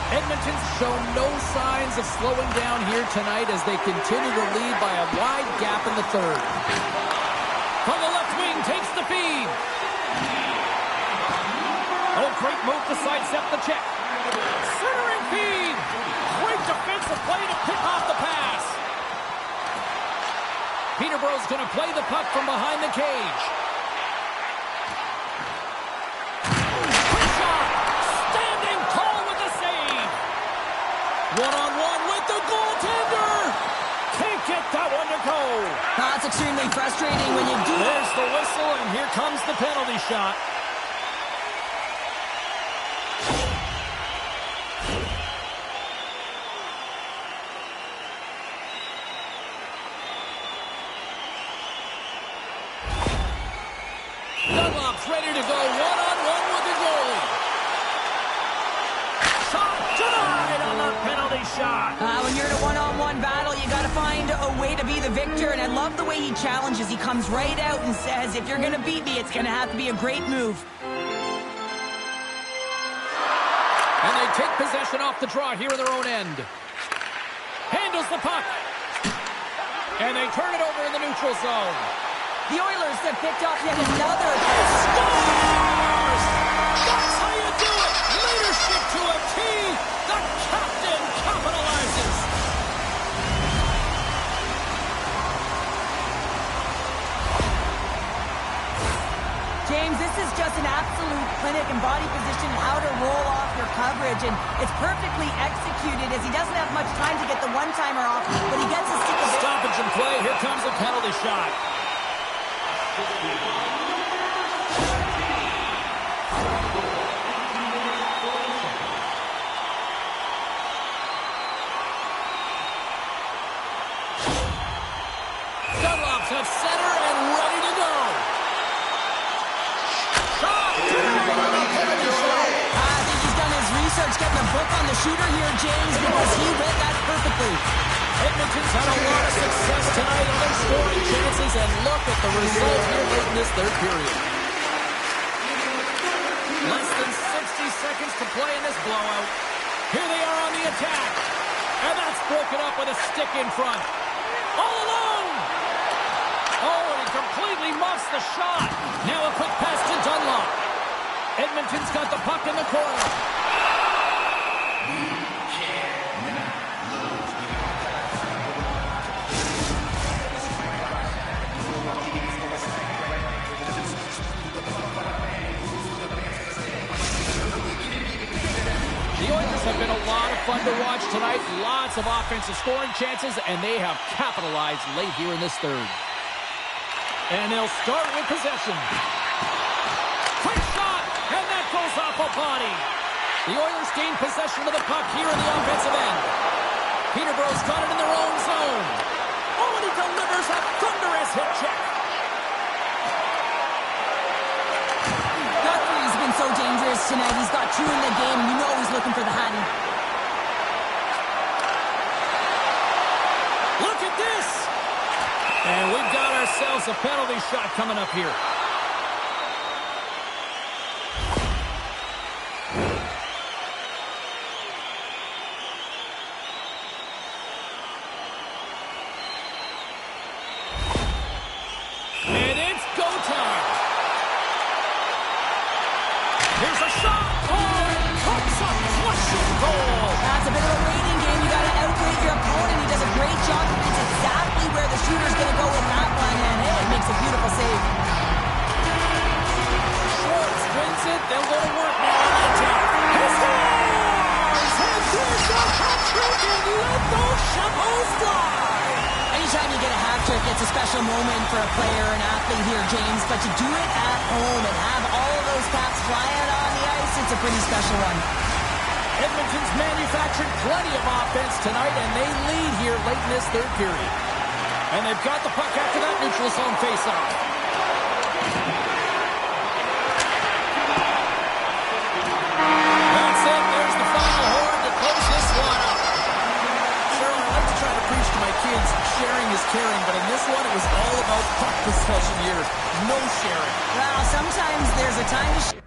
Edmonton's shown no signs of slowing down here tonight as they continue to lead by a wide gap in the third. From the left wing, takes the feed. Oh, great move to sidestep the check. Centering feed. Great defensive play to pick off the pass. Peterborough's going to play the puck from behind the cage. One-on-one with the goaltender. Can't get that one to go. That's extremely frustrating when you do. There's the whistle, and here comes the penalty shot. Dunlop's ready to go one-on-one with the goalie. Shot denied on the penalty shot. When you're in a one-on-one battle, you got to find a way to be the victor, and I love the way he challenges. He comes right out and says, if you're going to beat me, it's going to have to be a great move. And they take possession off the draw here in their own end. Handles the puck. And they turn it over in the neutral zone. The Oilers have picked off yet another. Scores! That's how you do it! Leadership to a T! The captain capitalizes! James, this is just an absolute clinic in body position and how to roll off your coverage, and it's perfectly executed as he doesn't have much time to get the one-timer off, but he gets a stick of it. Stoppage in play. Here comes a penalty shot. Dunlops at center and ready to go. Shot! I think he's done his research, getting a book on the shooter here, James, because he read that perfectly. Edmonton's had a lot of success tonight on their scoring chances, and look at the result here late in this third period. Less than 60 seconds to play in this blowout. Here they are on the attack. And that's broken up with a stick in front. All alone! Oh, and he completely muffs the shot. Now a quick pass to Dunlop. Edmonton's got the puck in the corner. The Oilers have been a lot of fun to watch tonight. Lots of offensive scoring chances, and they have capitalized late here in this third. And they'll start with possession. Quick shot, and that goes off a body. The Oilers gain possession of the puck here in the offensive end. Peterborough's got it in their own zone. Oh, and he delivers a thunderous hit check. Guthrie's been so dangerous tonight. He's got two in the game, and you know he's looking for the Hattie. Look at this! And we've got ourselves a penalty shot coming up here. And it's go time. Here's a shot. Oh, it comes up flushing goal. That's a bit of a waiting game. You got to outweight your opponent. He does a great job. He reads exactly where the shooter's going to go with that one, and hey, it makes a beautiful save. it's a special moment for a player, an athlete here, James, but to do it at home and have all of those caps flying on the ice, it's a pretty special one. Edmonton's manufactured plenty of offense tonight, and they lead here late in this third period. And they've got the puck after that neutral zone faceoff. That's it. There's the final horn to close this one up. Sure, I like to try to preach to my kids, sharing is caring, but in this one, it was all about puck possession here. No sharing. Well, sometimes there's a time to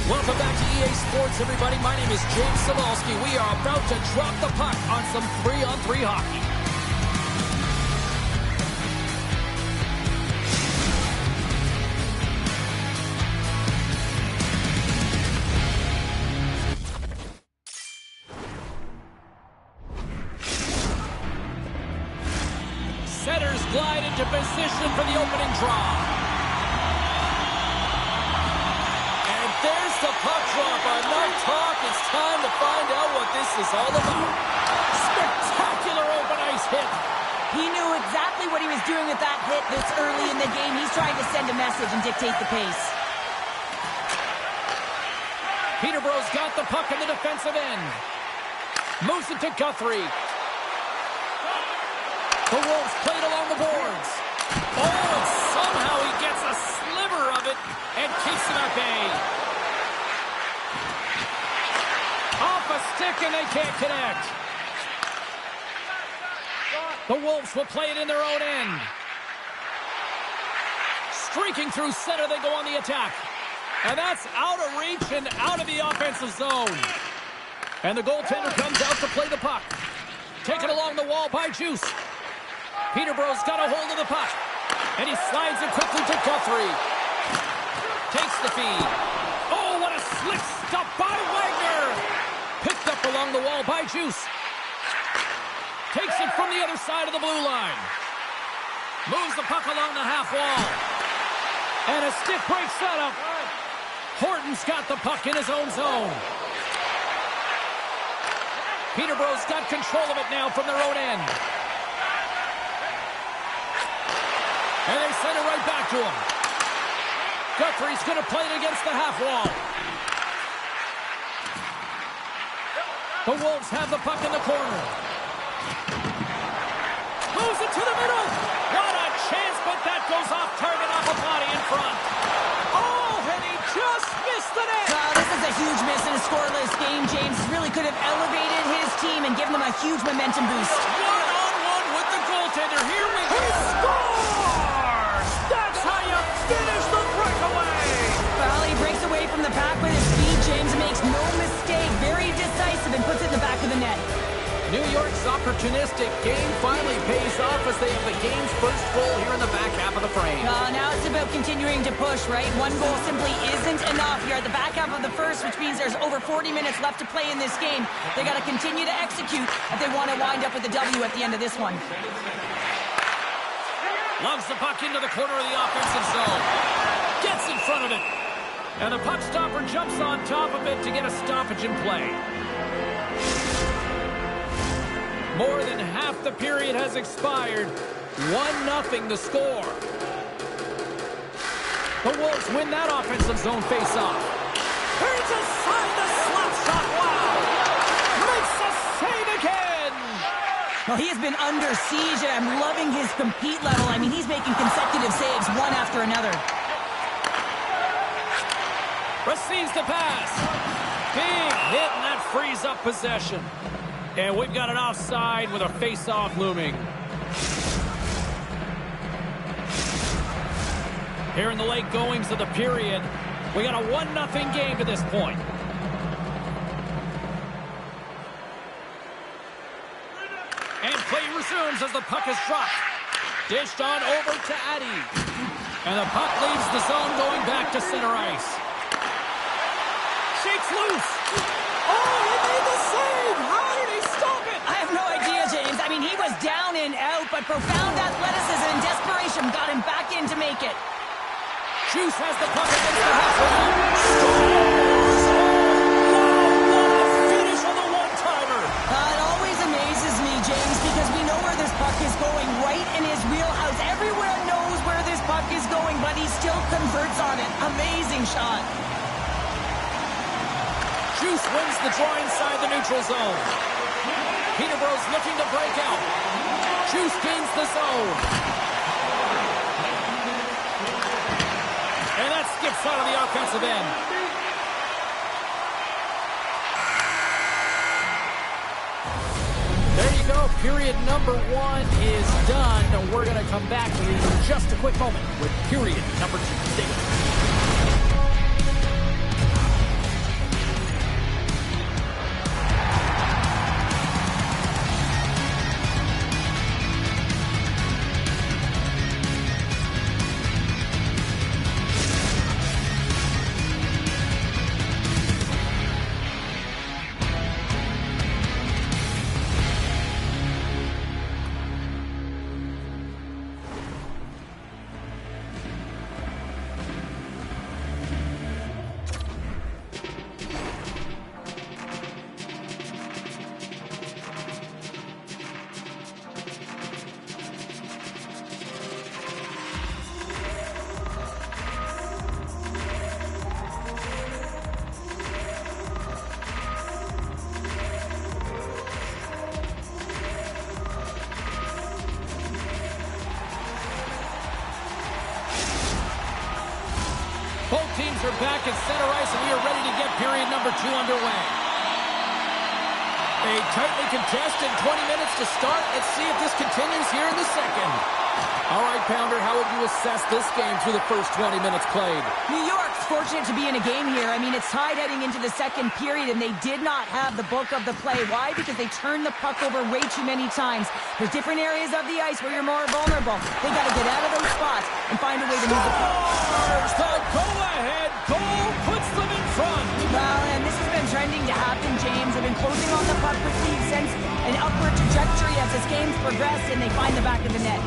Welcome back to EA Sports, everybody. My name is James Cebulski. We are about to drop the puck on some 3-on-3 hockey. Setters glide into position for the opening draw. There's the puck drop. Enough talk. It's time to find out what this is all about. Spectacular open ice hit. He knew exactly what he was doing with that hit this early in the game. He's trying to send a message and dictate the pace. Peterborough's got the puck in the defensive end. Moves it to Guthrie. The Wolves played along the boards. Oh, and somehow he gets a sliver of it and keeps him at bay. Off a stick and they can't connect. The Wolves will play it in their own end. Streaking through center, they go on the attack. And that's out of reach and out of the offensive zone. And the goaltender comes out to play the puck. Taken along the wall by Juice. Peterborough's got a hold of the puck. And he slides it quickly to Guthrie. Takes the feed. Oh, what a slick stop by Wagner. Picked up along the wall by Juice. Takes it from the other side of the blue line. Moves the puck along the half wall. And a stick break setup. Horton's got the puck in his own zone. Peterborough's got control of it now from their own end. And they send it right back to him. Guthrie's going to play it against the half wall. The Wolves have the puck in the corner. Moves it to the middle. What a chance, but that goes off target off a body in front. Oh, and he just missed the net. This is a huge miss in a scoreless game. James really could have elevated his team and given them a huge momentum boost. One-on-one with the goaltender. Here we go. He scores! That's how you finish the breakaway. Well, he breaks away from the pack with his speed. James makes no mistake. Very decisive and puts it in the back of the net. New York's opportunistic game finally pays off as they have the game's first goal here in the back half of the frame. Now it's about continuing to push, right? One goal simply isn't enough. You're at the back half of the first, which means there's over 40 minutes left to play in this game. They got to continue to execute if they want to wind up with a W at the end of this one. Loves the puck into the corner of the offensive zone. Gets in front of it. And the puck stopper jumps on top of it to get a stoppage in play. More than half the period has expired. 1-0 the score. The Wolves win that offensive zone face-off. Here's a side the slap shot. Wow! Makes a save again! Well, he has been under siege, and I'm loving his compete level. I mean, he's making consecutive saves one after another. Receives the pass. Big hit, and that frees up possession. And we've got an offside with a face-off looming. Here in the late goings of the period, we got a 1-0 game to this point. And play resumes as the puck is dropped. Dished on over to Addy. And the puck leaves the zone going back to center ice. Shakes loose. Oh, he made the save. How did he stop it? I have no idea, James. I mean, he was down and out, but profound athleticism and desperation got him back in to make it. Juice has the puck against the half wall. Scores! Wow, what a finish on the one-timer. It always amazes me, James, because we know where this puck is going, right in his wheelhouse. Everyone knows where this puck is going, but he still converts on it. Amazing shot. Juice wins the draw inside the neutral zone. Peterborough's looking to break out. Juice gains the zone. And that skips out of the offensive end. There you go. Period number 1 is done. We're going to come back in just a quick moment with period number 2. Stay with us. teams are back at center ice, and we are ready to get period number 2 underway. A tightly contested 20 minutes to start. Let's see if this continues here in the second. All right, Pounder, how would you assess this game through the first 20 minutes played? New York's fortunate to be in a game here. I mean, it's tied heading into the second period, and they did not have the bulk of the play. Why? Because they turned the puck over way too many times. There's different areas of the ice where you're more vulnerable. They got to get out of those spots and find a way to move the puck. The go-ahead goal puts them in front. Well, and this has been trending to happen, James. They've been closing on the puck with Steve since an upward trajectory as this game's progressed, and they find the back of the net.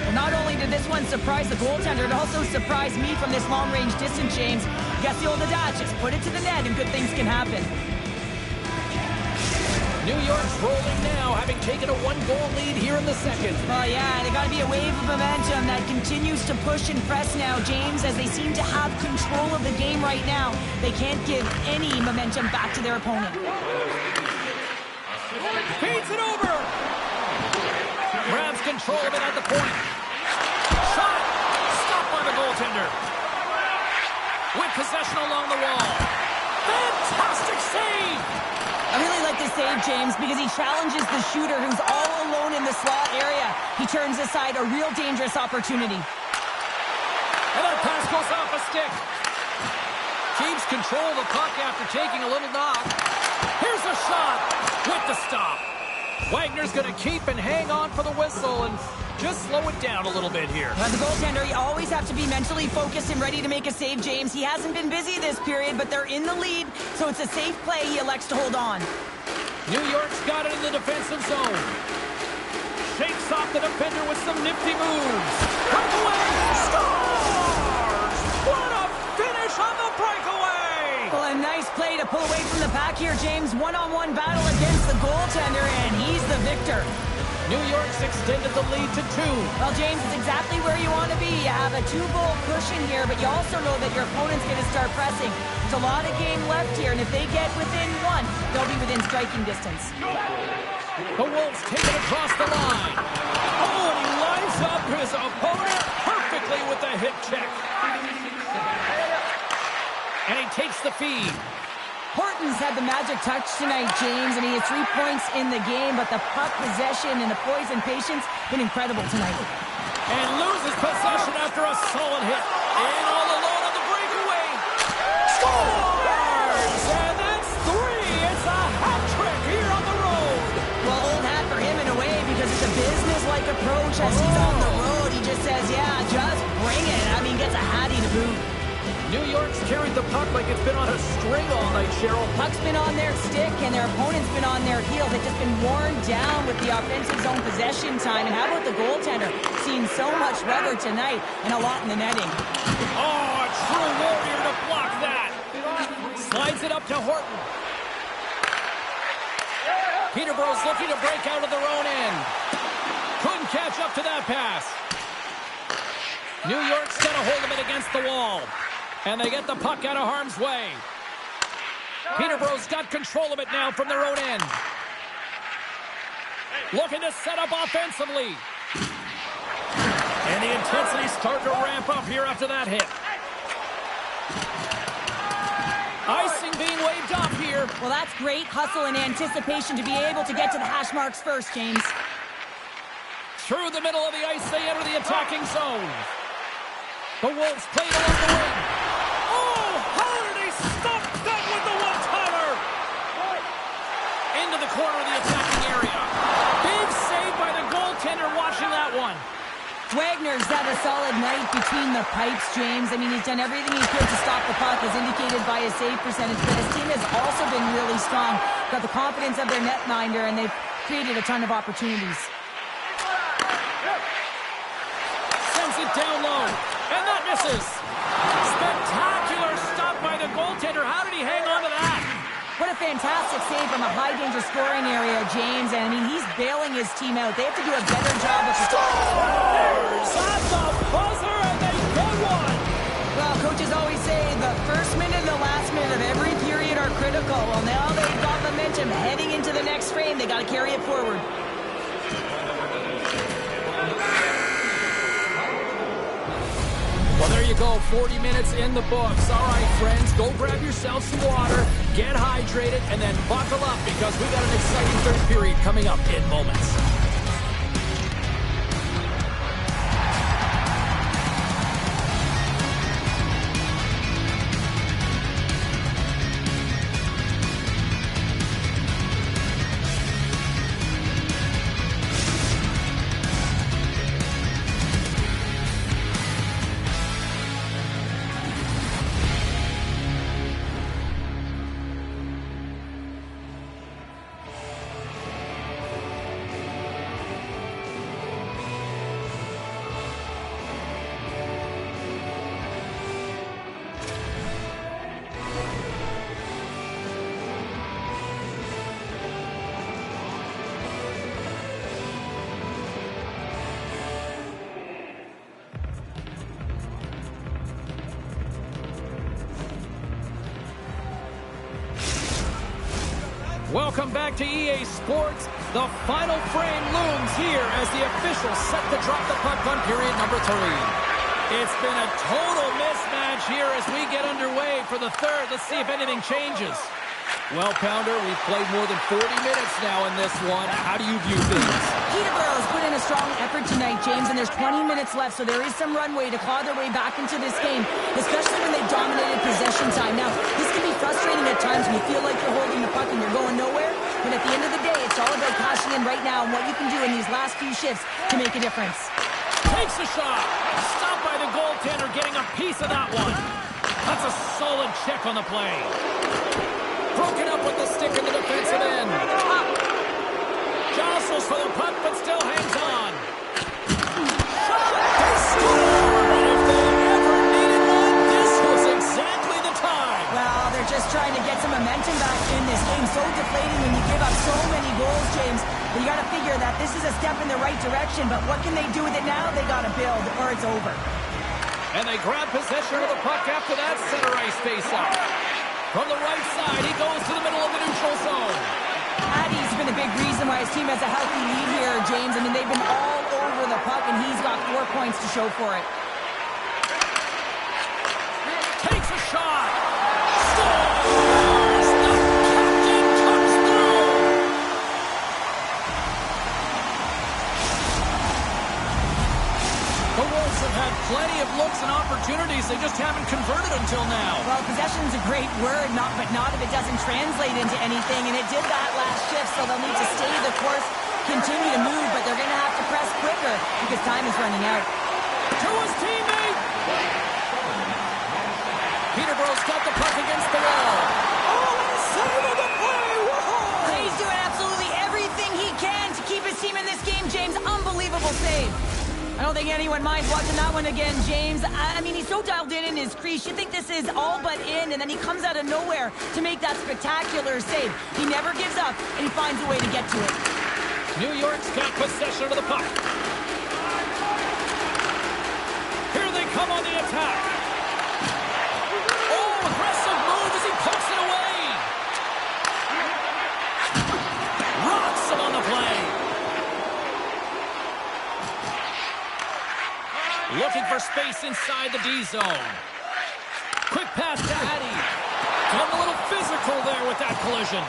Well, not only did this one surprise the goaltender, it also surprised me from this long-range distance, James. Guess the old adage, just put it to the net and good things can happen. New York's rolling now, having taken a 1-goal lead here in the second. Oh, yeah, they got to be a wave of momentum that continues to push and press now, James, as they seem to have control of the game right now. They can't give any momentum back to their opponent. Feeds it over. Grabs control of it at the point. Shot. Stopped by the goaltender. With possession along the wall. Fantastic save. I really like this save, James, because he challenges the shooter who's all alone in the slot area. He turns aside a real dangerous opportunity. And that pass goes off a stick. Keeps control of the puck after taking a little knock. Here's a shot with the stop. Wagner's going to keep and hang on for the whistle and just slow it down a little bit here. As a goaltender, you always have to be mentally focused and ready to make a save, James. He hasn't been busy this period, but they're in the lead, so it's a safe play he elects to hold on. New York's got it in the defensive zone. Shakes off the defender with some nifty moves. Breakaway! Scores! What a finish on the breakaway! Well, a nice play to pull away from the pack here, James. One-on-one battle against the goaltender, and he's the victor. New York's extended the lead to 2. Well, James, it's exactly where you want to be. You have a 2-goal cushion here, but you also know that your opponent's going to start pressing. There's a lot of game left here, and if they get within 1, they'll be within striking distance. The Wolves take it across the line. Oh, and he lines up his opponent perfectly with the hip check. And he takes the feed. Horton's had the magic touch tonight, James, and he had 3 points in the game, but the puck possession and the poise and patience been incredible tonight. And loses possession after a solid hit. And all alone on the breakaway. Scores! And that's 3. It's a hat trick here on the road. Well, old hat for him in a way because it's a business-like approach as he's on the road. He just says, yeah, just bring it. I mean, gets a hattie to boot. New York's carried the puck like it's been on a string all night, Cheryl. Puck's been on their stick, and their opponent's been on their heels. They've just been worn down with the offensive zone possession time. And how about the goaltender? Seeing so much rubber tonight and a lot in the netting. Oh, a true warrior to block that. Slides it up to Horton. Peterborough's looking to break out of their own end. Couldn't catch up to that pass. New York's got a hold of it against the wall. And they get the puck out of harm's way. Peterborough's got control of it now from their own end. Looking to set up offensively. And the intensity's starting to ramp up here after that hit. Icing being waved off here. Well, that's great hustle and anticipation to be able to get to the hash marks first, James. Through the middle of the ice, they enter the attacking zone. The Wolves played along the wing. Oh, how did he stop that with the one-timer? Into the corner of the attacking area. Big save by the goaltender watching that one. Wagner's had a solid night between the pipes, James. I mean, he's done everything he could to stop the puck, as indicated by his save percentage. But his team has also been really strong. Got the confidence of their netminder, and they've created a ton of opportunities. Sends it down low, and that misses. Spectacular stop by the goaltender. How did he hang on to that? What a fantastic save from a high-danger scoring area, James. And, I mean, he's bailing his team out. They have to do a better job of... Scores at the buzzer, and they get one. Well, coaches always say the first minute and the last minute of every period are critical. Well, now they've got momentum heading into the next frame. They got to carry it forward. Well, there you go. 40 minutes in the books. All right, friends, go grab yourself some water, get hydrated, and then buckle up because we got an exciting third period coming up in moments. Welcome back to EA Sports. The final frame looms here as the officials set to drop the puck on period number 3. It's been a total mismatch here as we get underway for the third. Let's see if anything changes. Well, Pounder, we've played more than 40 minutes now in this one. How do you view things? Peterborough's put in a strong effort tonight, James, and there's 20 minutes left, so there is some runway to claw their way back into this game, especially when they've dominated possession time. Now, this can be frustrating at times when you feel like you're holding the puck and you're going nowhere, but at the end of the day, it's all about cashing in right now and what you can do in these last few shifts to make a difference. Takes a shot. Stopped by the goaltender, getting a piece of that one. That's a solid check on the play. Broken up with the stick in the defensive end. Jostles for the puck, but still hangs on. They score! If they ever needed one, this was exactly the time. Well, they're just trying to get some momentum back in this game. So deflating when you give up so many goals, James. But you got to figure that this is a step in the right direction. But what can they do with it now? They got to build, or it's over. And they grab possession of the puck after that center ice face-off. From the right side, he goes to the middle of the neutral zone. Addy's been a big reason why his team has a healthy lead here, James. I mean, they've been all over the puck, and he's got 4 points to show for it. Takes a shot. Scores! The captain comes through. The Wolves have had plenty of looks and opportunities. They just haven't converted until now. Well, possession's a great word, but not if it doesn't translate into anything, and it did that last shift, so they'll need to stay the course, continue to move, but they're going to have to press quicker because time is running out. To his teammate. Peterborough's got the puck against the wall. Oh, and a save of the play. Whoa. He's doing absolutely everything he can to keep his team in this game, James. Unbelievable save. I don't think anyone minds watching that one again, James. I mean, he's so dialed in his crease. You think this is all but in, and then he comes out of nowhere to make that spectacular save. He never gives up, and he finds a way to get to it. New York's got possession of the puck. Here they come on the attack. Oh, aggressive move as he pokes it away. Rocks him on the play. Looking for space inside the D zone. Quick pass to Addy. Getting a little physical there with that collision.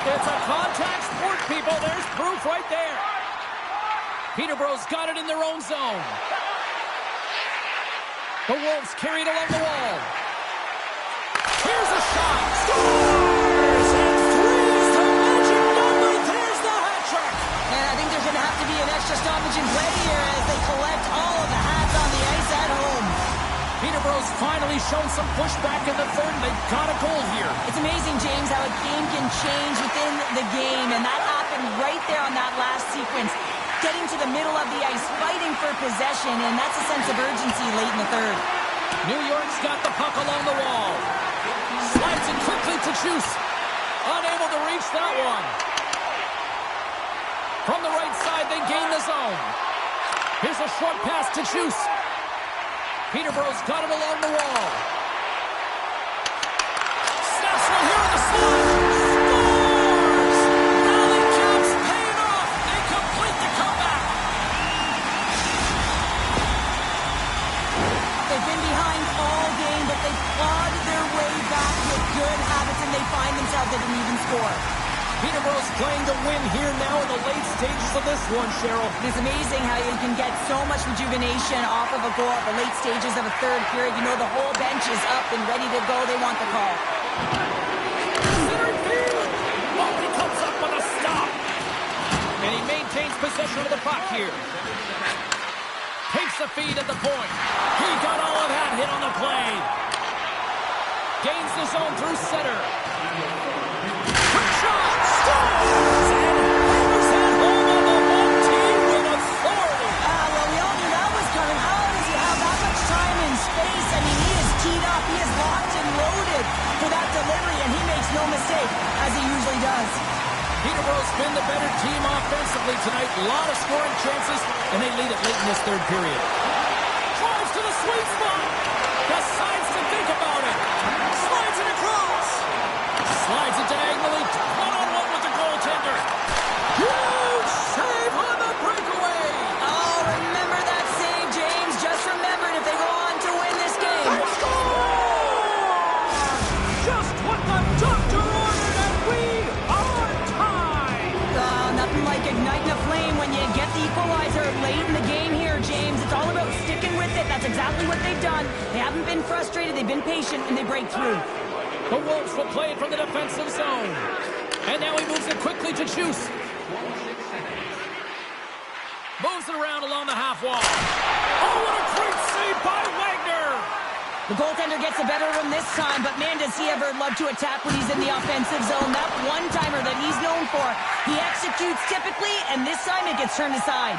It's a contact sport, people. There's proof right there. Peterborough's got it in their own zone. The Wolves carried along the wall. Here's a shot. Scores! And three's the magic number. There's the hat trick. And I think there's going to have to be an extra stoppage in play here as they collect all of the hats on the ice at home. Peterborough's finally shown some pushback in the third, and they've got a goal here. It's amazing, James, how a game can change within the game, and that happened right there on that last sequence. Getting to the middle of the ice, fighting for possession, and that's a sense of urgency late in the third. New York's got the puck along the wall. Slides it quickly to Juice. Unable to reach that one. From the right side, they gain the zone. Here's a short pass to Juice. Peterborough's got it along the wall. Snaps one here in the slot. Scores! Rally counts paying off. They complete the comeback. good habits and they find themselves at an even score. Peterborough's playing to win here now in the late stages of this one, Cheryl. It's amazing how you can get so much rejuvenation off of a goal at the late stages of a third period. You know the whole bench is up and ready to go. They want the call. Centering field. Oh, he comes up with a stop. And he maintains possession of the puck here. Takes the feed at the point. He got all of that hit on the play. Gains the zone through center. Quick shot. Scores! And hammers that home on the home team with authority. Well, we all knew that was coming. How does he have that much time and space? I mean, he is teed up. He is locked and loaded for that delivery, and he makes no mistake, as he usually does. Peterborough's been the better team offensively tonight. A lot of scoring chances, and they lead it late in this third period. Drives to the sweet spot. Decides to think about it. Slides it across. Slides it diagonally. One-on-one with the goaltender. Huge save on the breakaway. Oh, remember that save, James. Just remember it if they go on to win this game. They score! Just what the doctor ordered, and we are tied. Nothing like igniting a flame when you get the equalizer late in the game here, James. It's all about sticking with it. That's exactly what they've done. They haven't been frustrated. They've been patient, and they break through. The Wolves will play it from the defensive zone. And now he moves it quickly to Juice. Moves it around along the half wall. Oh, what a great save by Wagner! The goaltender gets the better of him this time, but man, does he ever love to attack when he's in the offensive zone. That one-timer that he's known for, he executes typically, and this time it gets turned aside.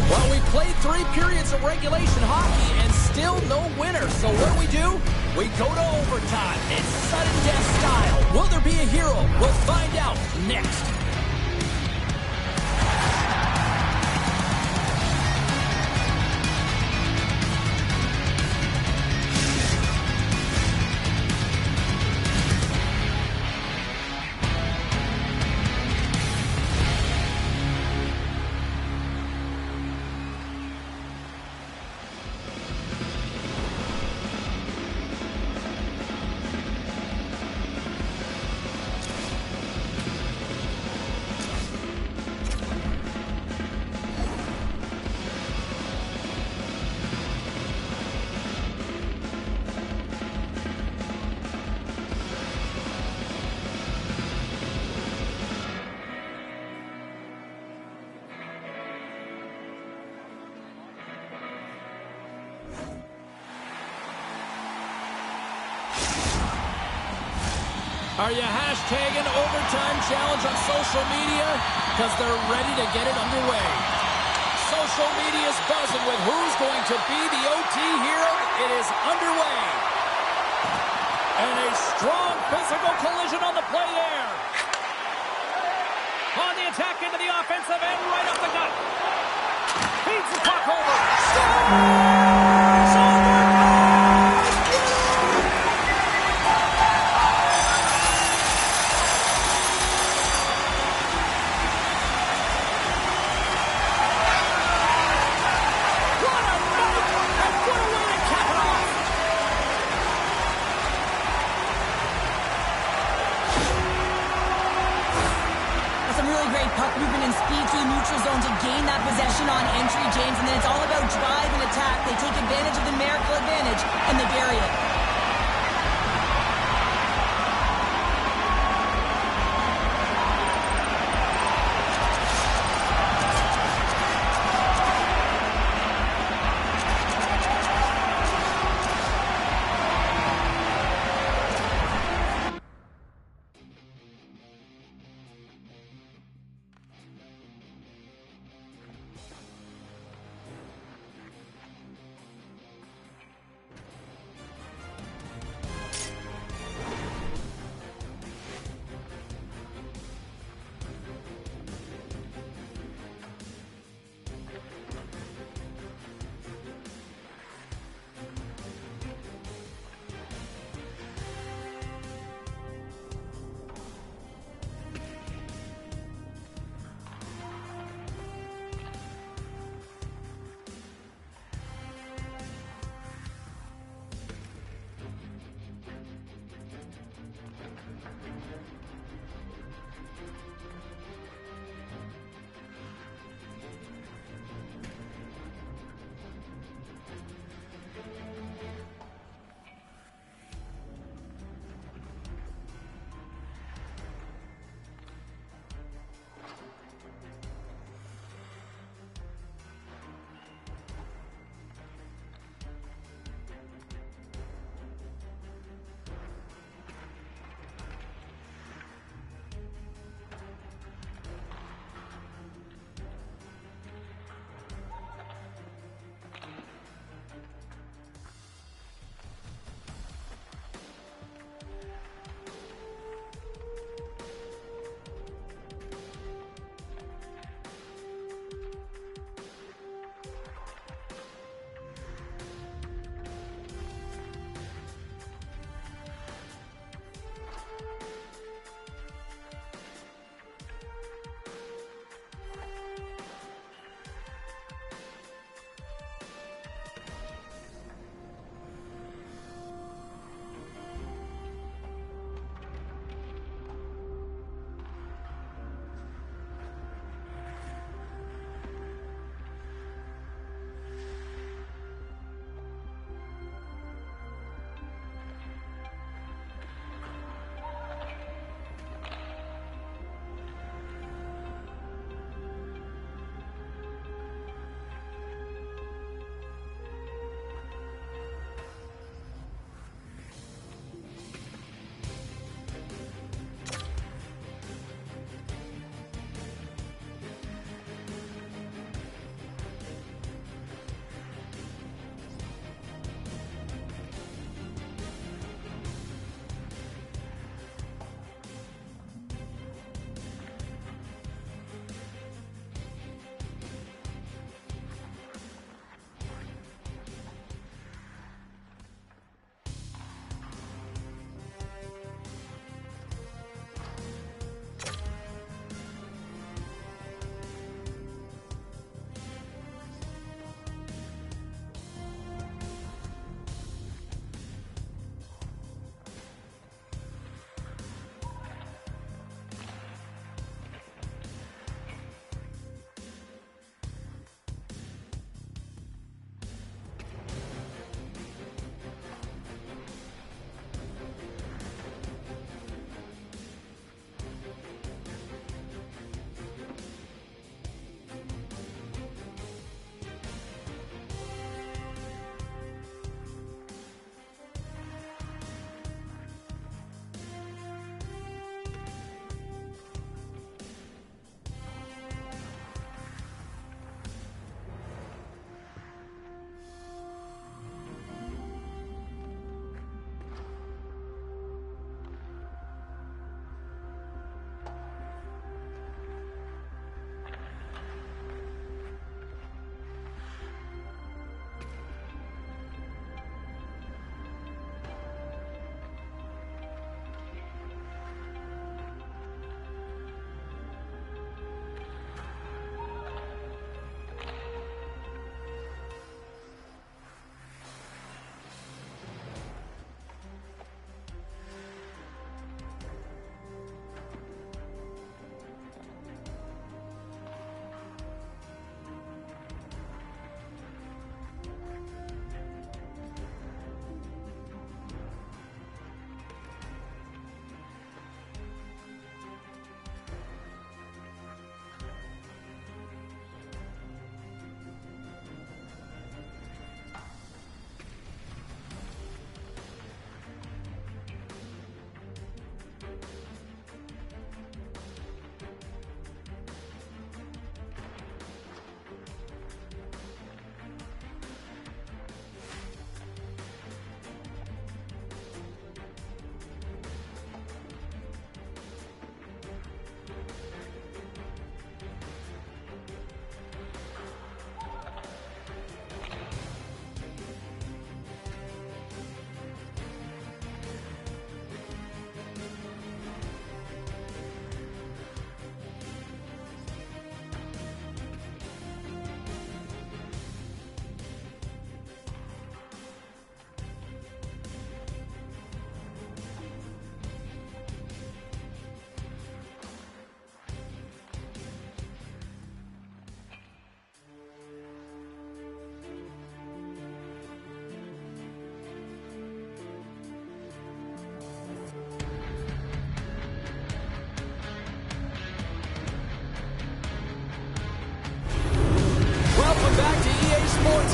Well, we played 3 periods of regulation hockey and still no winner. So what do? We go to overtime. It's sudden death style. Will there be a hero? We'll find out next. Are you hashtagging Overtime Challenge on social media? Because they're ready to get it underway. Social media's buzzing with who's going to be the OT hero. It is underway. And a strong physical collision on the play there. On the attack into the offensive end, right off the gut. Feeds the puck over. Scores! Puck movement and speed through the neutral zone to gain that possession on entry, James, and then it's all about drive and attack. They take advantage of the numerical advantage, and they bury it.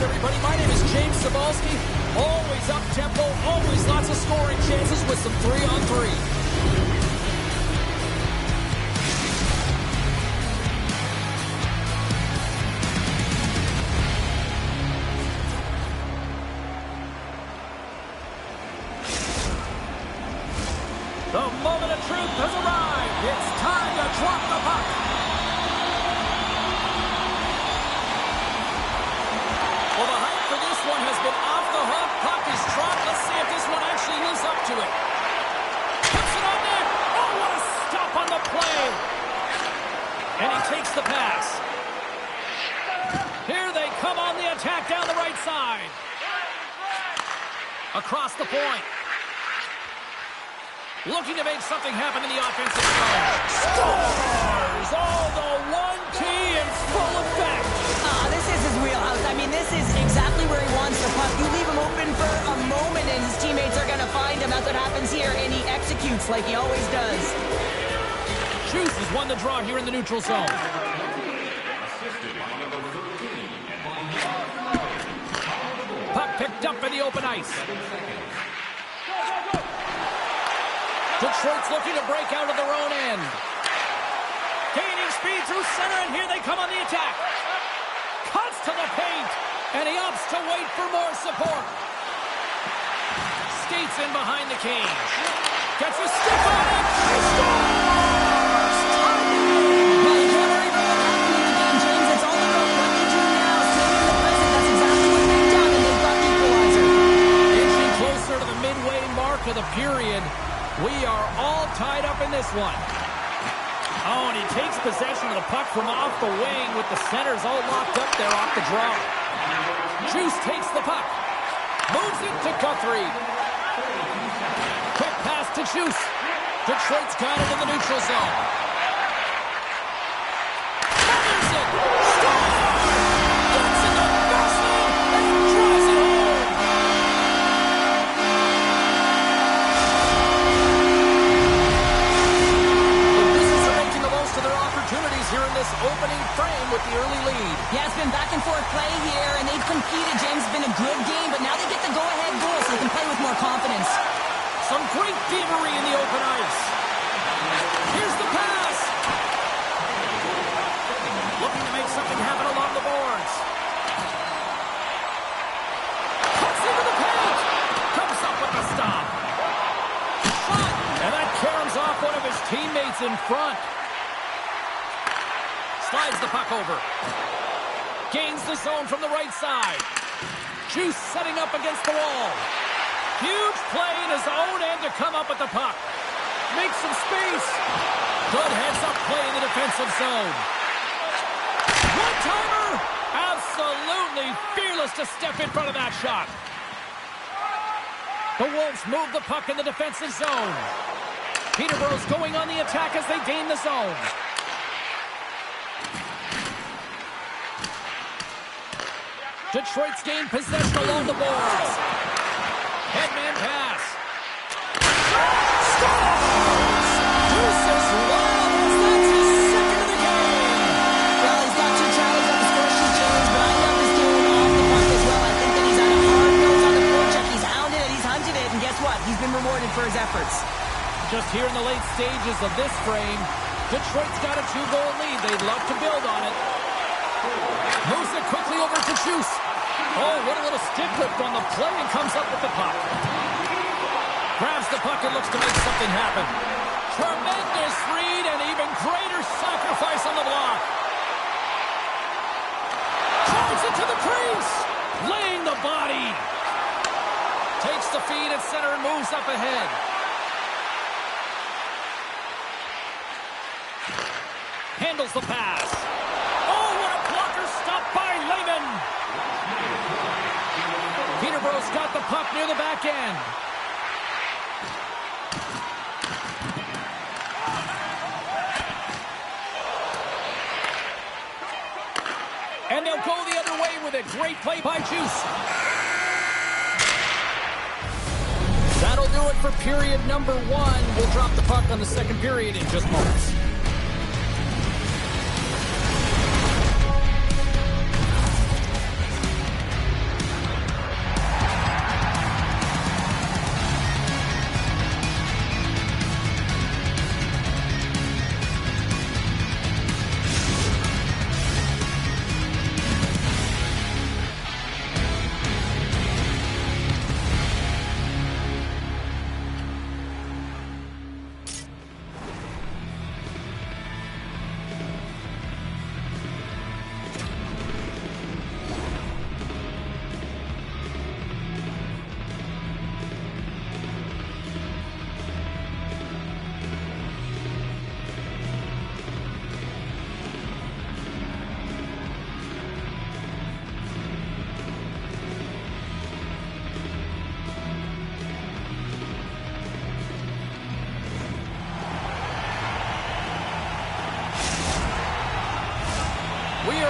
everybody. My name is James Cebulski. Always up-tempo, always lots of scoring chances with some 3-on-3. The moment of truth has arrived. It's time to drop the puck. Well, the hype for this one has been off the hook. Puck is dropped. Let's see if this one actually lives up to it. Puts it on net. Oh, what a stop on the play. And he takes the pass. Here they come on the attack down the right side. Across the point. Looking to make something happen in the offensive zone. Scores! Oh, the 1T in full effect. This is his wheelhouse. I mean, this is exactly where he wants the puck. You leave him open for a moment, and his teammates are going to find him. That's what happens here, and he executes like he always does. Juice has won the draw here in the neutral zone. Puck picked up in the open ice. Detroit's looking to break out of their own end. Gaining speed through center, and here they come on the attack. Cuts to the paint, and he opts to wait for more support. Skates in behind the cage. Gets a stick on it. He scores! Well, you can't worry about what happened in the game, James. It's all about what they do now. Staying in the present, that's exactly what they've done, and they've got the equalizer. Inching closer to the midway mark of the period. We are all tied up in this one. Oh, and he takes possession of the puck from off the wing with the centers all locked up there off the draw. Juice takes the puck. Moves it to Guthrie. Quick pass to Juice. Detroit's got it in the neutral zone. Fires it. Scores! Gets in the basket and drives it home. Opportunities here in this opening frame with the early lead. Yeah, it's been back and forth play here, and they've competed. James, it's been a good game, but now they get the go-ahead goal, so they can play with more confidence. Some great thievery in the open ice. Here's the pass. Looking to make something happen along the boards. Cuts into the paint. Comes up with the stop. Shot. And that caroms off one of his teammates in front. Slides the puck over. Gains the zone from the right side. Juice setting up against the wall. Huge play in his own end to come up with the puck. Makes some space. Good heads-up play in the defensive zone. One-timer! Absolutely fearless to step in front of that shot. The Wolves move the puck in the defensive zone. Peterborough's going on the attack as they gain the zone. Detroit's gained possession along the boards. Headman pass. Scores! Juice is wild as that's his second of the game. Well, he's got 2 tries on the score sheet, James, but I love his game off the puck as well. I think that he's had a hard nose on the forecheck. He's hounded it, he's hunted it, and guess what? He's been rewarded for his efforts. Just here in the late stages of this frame, Detroit's got a 2-goal lead. They'd love to build on it. Moves it quickly over to Juice. Oh, what a little stick lift on the play, and comes up with the puck. Grabs the puck and looks to make something happen. Tremendous read and even greater sacrifice on the block. Drives it to the crease. Laying the body. Takes the feed at center and moves up ahead. Handles the pass. Oh, what a blocker stop by Lehman. Peterborough's got the puck near the back end. And they'll go the other way with it. Great play by Juice. That'll do it for period number 1. We'll drop the puck on the second period in just moments.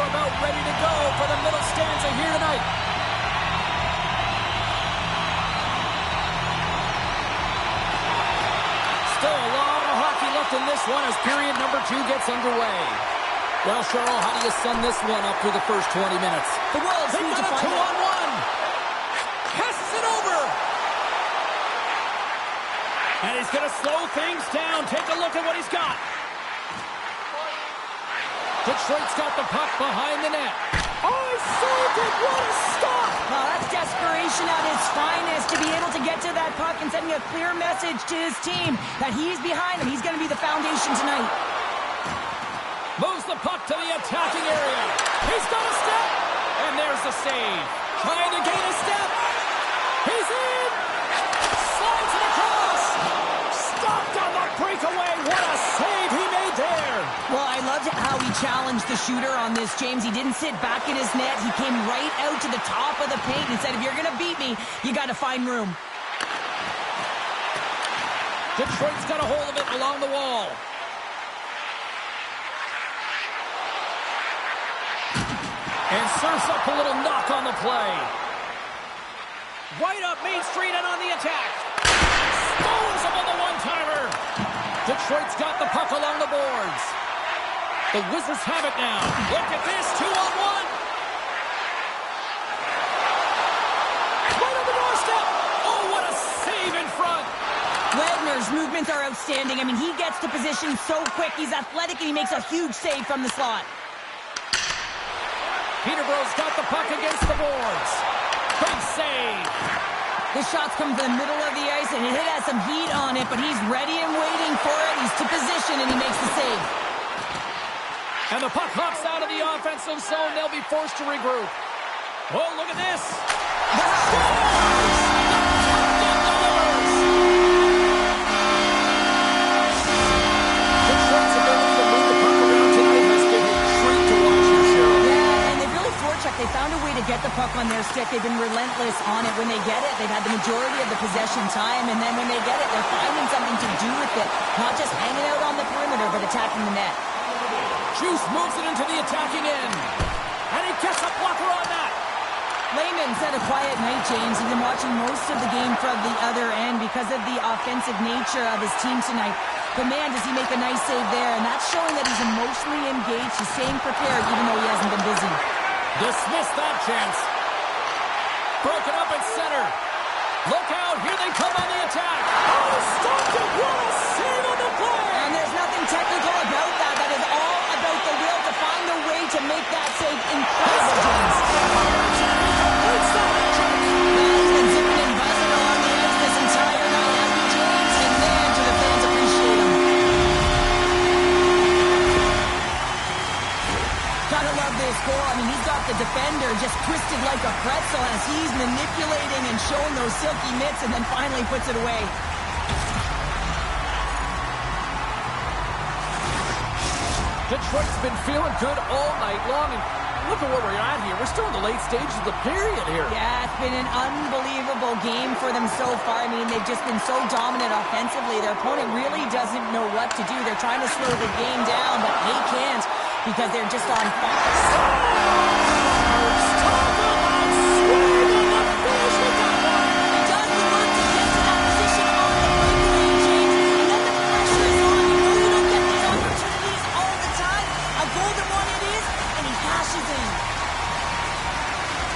are about ready to go for the middle stanza here tonight. Still a lot of hockey left in this one as period number 2 gets underway. Well, Cheryl, how do you sum this one up through the first 20 minutes? The Wolves They need got to a find 2-on-1. Passes it over. And he's going to slow things down. Take a look at what he's got. Detroit's got the puck behind the net. Oh, he saved it. What a stop. Well, that's desperation at its finest to be able to get to that puck and sending a clear message to his team that he's behind him. He's going to be the foundation tonight. Moves the puck to the attacking area. He's got a step. And there's the save. Trying to gain a step. He's in. Slides it across. Stopped on the breakaway. What a save he made there. Well, I loved how he challenged the shooter on this, James. He didn't sit back in his net. He came right out to the top of the paint and said, if you're going to beat me, you got to find room. Detroit's got a hold of it along the wall. And serves up a little knock on the play. Right up Main Street and on the attack. Stones him on the one-timer. Detroit's got the puck along the boards. The Wizards have it now. Look at this, 2-on-1. Right on the doorstep. Oh, what a save in front. Wagner's movements are outstanding. I mean, he gets to position so quick. He's athletic, and he makes a huge save from the slot. Peterborough's got the puck against the boards. Big save. The shot's come from the middle of the ice, and it has some heat on it, but he's ready and waiting for it. He's to position, and he makes the save. And the puck hops out of the offensive zone. They'll be forced to regroup. Oh, look at this. Detroit's ability to move the puck around tonight has been a treat to watch here, Cheryl. Yeah, and they really forechecked. They found a way to get the puck on their stick. They've been relentless on it. When they get it, they've had the majority of the possession time, and then when they get it, they're finding something to do with it. Not just hanging out on the perimeter, but attacking the net. Juice moves it into the attacking end. And he gets a blocker on that. Layman's had a quiet night, James. He's been watching most of the game from the other end because of the offensive nature of his team tonight. But man, does he make a nice save there. And that's showing that he's emotionally engaged. He's staying prepared even though he hasn't been busy. Dismissed that chance. Broken up at center. Look out. Here they come on the attack. Oh, stopped it. What a save on the play. And there's nothing technical about that. That is all about the will to find a way to make that save incredible, James. It's the hat trick. He's been zipping and buzzing along the edge this entire night, hasn't he, James? And man, do the fans appreciate him. Gotta love this goal. I mean, he's got the defender just twisted like a pretzel as he's manipulating and showing those silky mitts and then finally puts it away. Detroit's been feeling good all night long, and look at where we're at here. We're still in the late stages of the period here. Yeah, it's been an unbelievable game for them so far. I mean, they've just been so dominant offensively. Their opponent really doesn't know what to do. They're trying to slow the game down, but they can't because they're just on fire.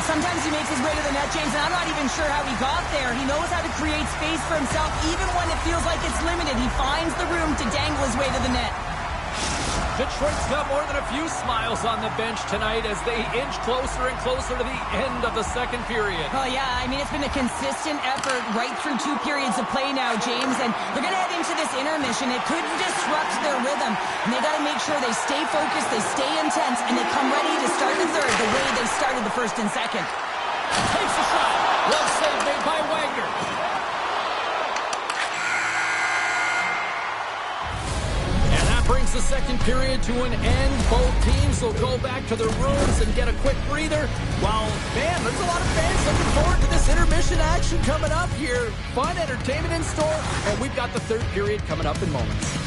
Sometimes he makes his way to the net, James, and I'm not even sure how he got there. He knows how to create space for himself, even when it feels like it's limited. He finds the room to dangle his way to the net. Detroit's got more than a few smiles on the bench tonight as they inch closer and closer to the end of the second period. Oh, yeah, I mean, it's been a consistent effort right through 2 periods of play now, James, and they're going to head into this intermission. It could disrupt their rhythm, and they got to make sure they stay focused, they stay intense, and they come ready to start the third the way they started the first and second. Takes a shot. Well save made by Wagner. Brings the second period to an end. Both teams will go back to their rooms and get a quick breather. While, man, there's a lot of fans looking forward to this intermission action coming up here. Fun entertainment in store, and we've got the third period coming up in moments.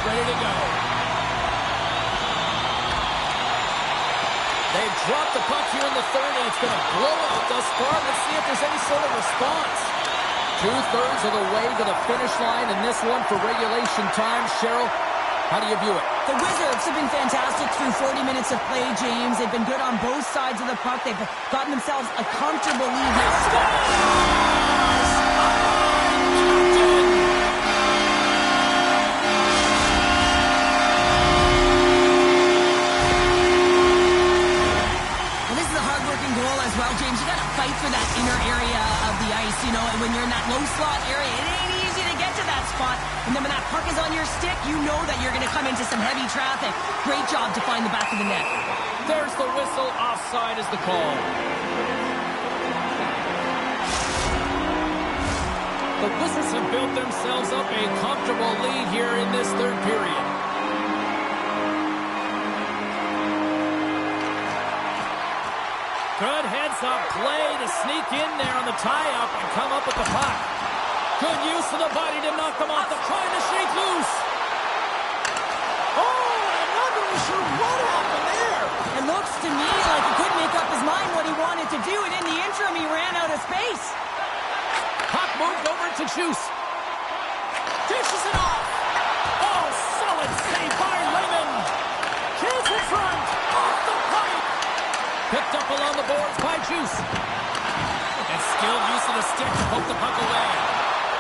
ready to go. They've dropped the puck here in the third, and it's been a blowout thus far. Let's see if there's any sort of response. 2/3 of the way to the finish line in this one for regulation time. Cheryl, how do you view it? The Wizards have been fantastic through 40 minutes of play, James. They've been good on both sides of the puck. They've gotten themselves a comfortable lead. Goal as well, James. You got to fight for that inner area of the ice, you know, and when you're in that low slot area, it ain't easy to get to that spot. And then when that puck is on your stick, you know that you're going to come into some heavy traffic. Great job to find the back of the net. There's the whistle. Offside is the call. The Wizards have built themselves up a comfortable lead here in this third period. Good heads-up play to sneak in there on the tie-up and come up with the puck. Good use of the body to knock them off. They're trying to shake loose. Oh, I'm not really sure what happened there. It looks to me like he couldn't make up his mind what he wanted to do, and in the interim, he ran out of space. Puck moved over to Juice. Dishes it off. Oh, solid save by Raymond. Chance in front. Off the pipe. Picked up along the boards by Juice. And skilled use of the stick to poke the puck away.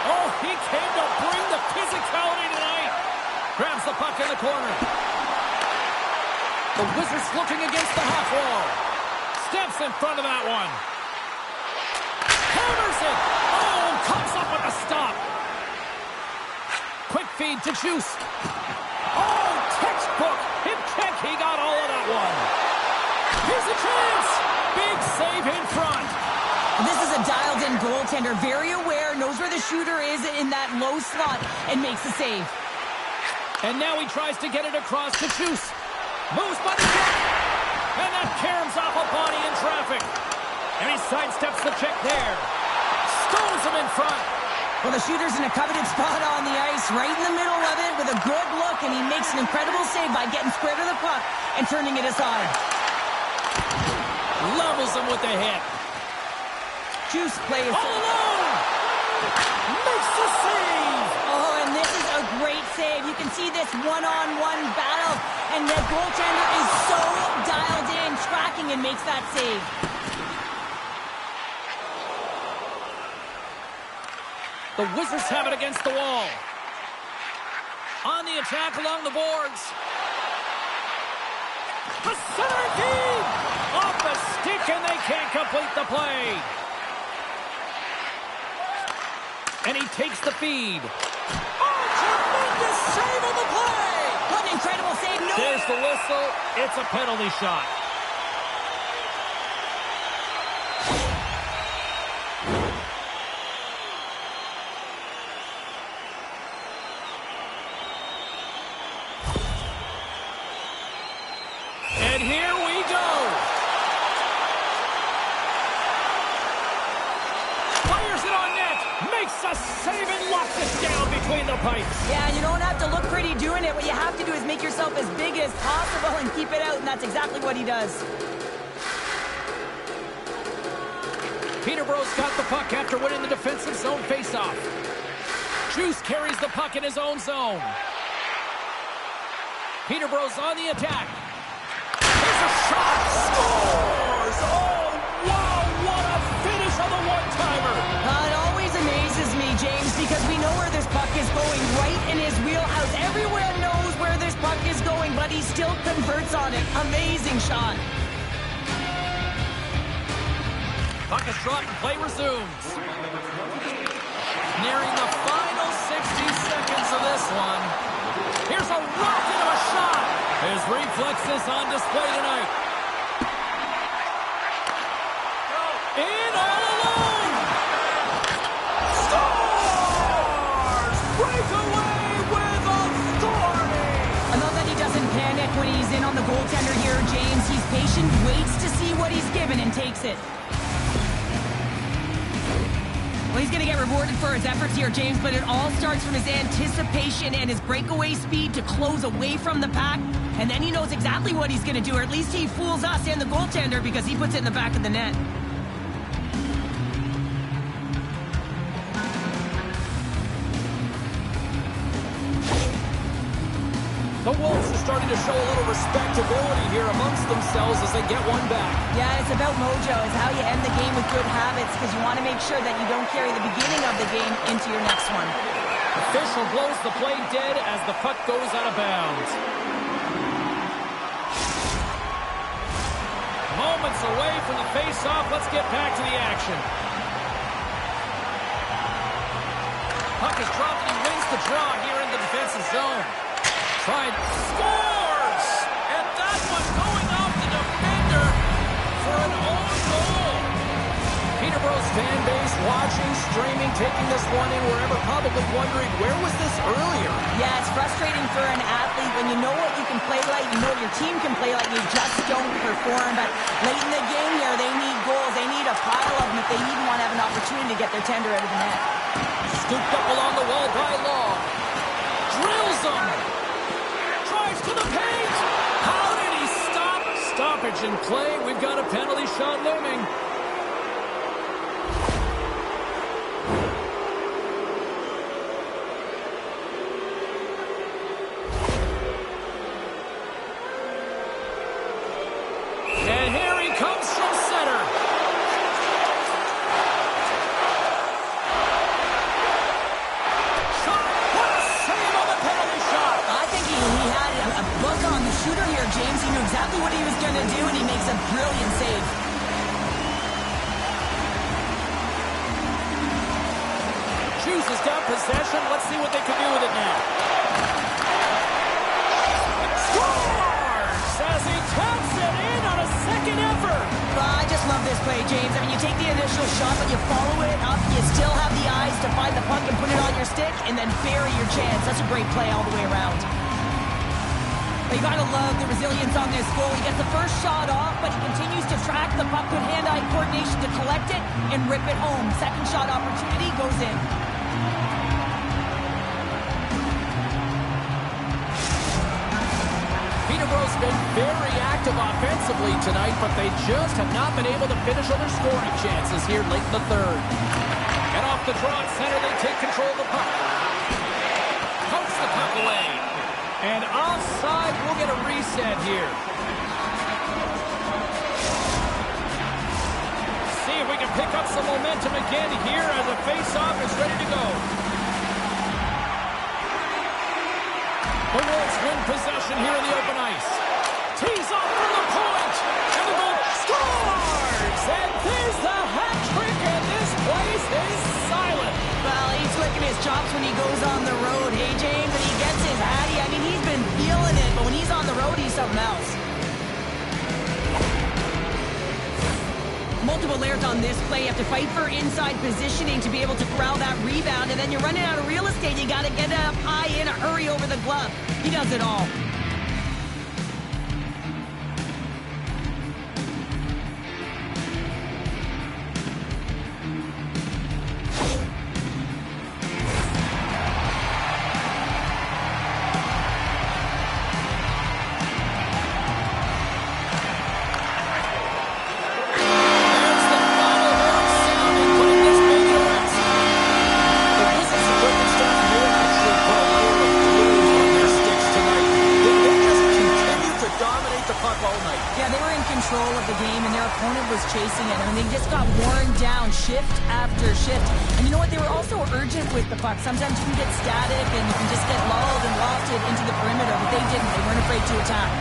Oh, he came to bring the physicality tonight. Grabs the puck in the corner. The Wizards looking against the half wall. Steps in front of that one. Hammers it. Oh, comes up with a stop. Quick feed to Juice. Oh, textbook. Hip check. He got all of that one. Here's a chance! Big save in front. This is a dialed-in goaltender, very aware, knows where the shooter is in that low slot, and makes the save. And now he tries to get it across to Juice. Moves by the check. And that caroms off a body in traffic. And he sidesteps the check there. Stones him in front. Well, the shooter's in a coveted spot on the ice, right in the middle of it, with a good look, and he makes an incredible save by getting square to the puck and turning it aside. Levels him with the hit. Juice plays all alone. Makes the save. Oh, and this is a great save. You can see this one-on-one battle, and the goaltender is so dialed in, tracking, and makes that save. The Wizards have it against the wall. On the attack along the boards. The center feed! Off the stick, and they can't complete the play. And he takes the feed. Oh, tremendous save on the play! What an incredible save. No. There's the whistle. It's a penalty shot. And here we go. Fires it on net. Makes a save and locks it down between the pipes. Yeah, you don't have to look pretty doing it. What you have to do is make yourself as big as possible and keep it out, and that's exactly what he does. Peterborough's got the puck after winning the defensive zone faceoff. Juice carries the puck in his own zone. Peterborough's on the attack. There's a shot. Scores! Oh, wow, what a finish on the one-timer. It always amazes me, James, because we know where this puck is going, right in his wheelhouse. Everyone knows where this puck is going, but he still converts on it. Amazing shot. Puck is dropped and play resumes. Nearing the final 60 seconds of this one. Here's a rocket of a shot. His reflexes on display tonight. In all alone. Scores! Breakaway with authority. I love that he doesn't panic when he's in on the goaltender here, James. He's patient, waits to see what he's given, and takes it. Well, he's going to get rewarded for his efforts here, James, but it all starts from his anticipation and his breakaway speed to close away from the pack. And then he knows exactly what he's going to do, or at least he fools us and the goaltender because he puts it in the back of the net. The Wolves are starting to show a little respectability here amongst themselves as they get one back. Yeah, it's about mojo. It's how you end the game with good habits because you want to make sure that you don't carry the beginning of the game into your next one. Official blows the play dead as the puck goes out of bounds. Moments away from the face-off. Let's get back to the action. Puck is dropped and he wins the draw here in the defensive zone. Tried, scores! And that one going off the defender for an own goal. Peterborough's fan base watching, streaming, taking this one in wherever, probably wondering, where was this earlier? Yeah, it's frustrating for an athlete when you know what you can play like, you know your team can play like, you just don't perform. But late in the game here, they need goals. They need a pile of them if they even want to have an opportunity to get their tender out of the net. Scooped up along the wall by Long. Drills them. To the paint! How did he stop? Stoppage in play. We've got a penalty shot looming. And here he comes from center. Shot! What a save on the penalty shot! I think he had a look on the shooter here, James. He knew exactly what he was going to do, and he makes a brilliant save. Hughes has got possession. Let's see what they can do with it now. Scores! As he taps it in on a second effort. I just love this play, James. I mean, you take the initial shot, but you follow it up. You still have the eyes to find the puck and put it on your stick, and then bury your chance. That's a great play all the way around. But you gotta love the resilience on this goal. He gets the first shot off, but he continues to track the puck with hand-eye coordination to collect it and rip it home. Second shot opportunity goes in. Peterborough's been very active offensively tonight, but they just have not been able to finish on their scoring chances here late in the third. And off the draw at center, they take control of the puck. Pokes the puck away. And offside, we'll get a reset here. See if we can pick up some momentum again here as the face-off is ready to go. The Wolves win possession here in the open ice. Tees off from the point. And the goal scores! And there's the hat trick, and this place is silent. Well, he's licking his chops when he goes on the road. Hey, James, and he gets his hattie. I mean, he's been feeling it, but when he's on the road, he's something else. Multiple layers on this play. You have to fight for inside positioning to be able to corral that rebound, and then you're running out of real estate. You got to get up high in a hurry over the glove. He does it all. Chasing it, and they just got worn down shift after shift. And you know what? They were also urgent with the puck. Sometimes you can get static and you can just get lulled and lofted into the perimeter, but they didn't. They weren't afraid to attack.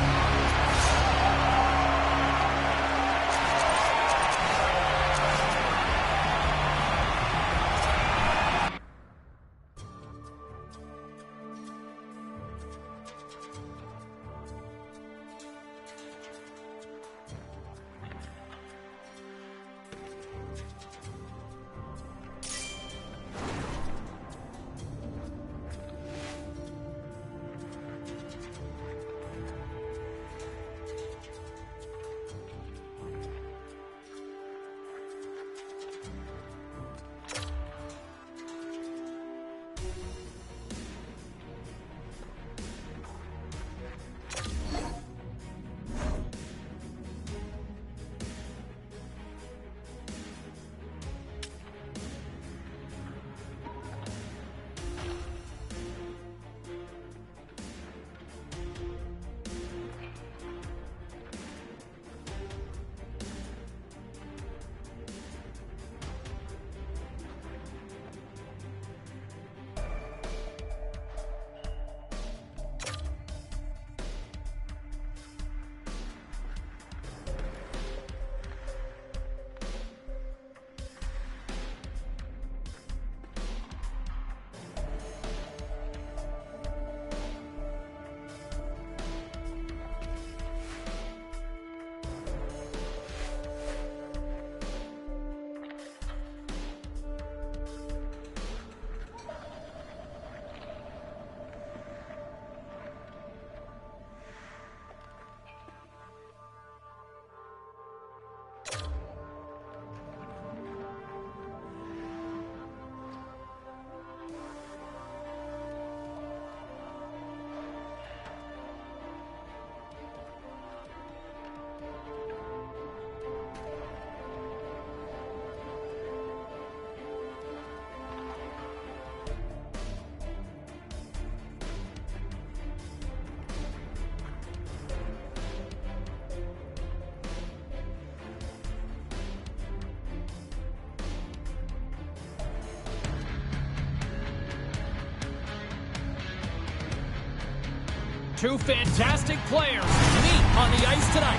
two fantastic players meet on the ice tonight.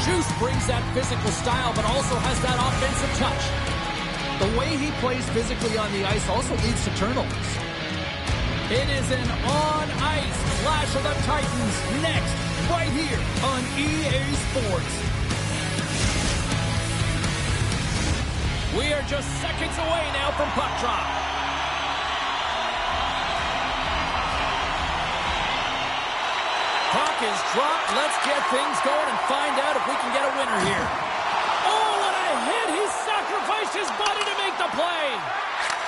Juice brings that physical style, but also has that offensive touch. The way he plays physically on the ice also leads to turnovers. It is an on-ice Clash of the Titans next, right here on EA Sports. We are just seconds away now from puck drop. Puck is dropped. Let's get things going and find out if we can get a winner here. Oh, what a hit! He sacrificed his body to make the play.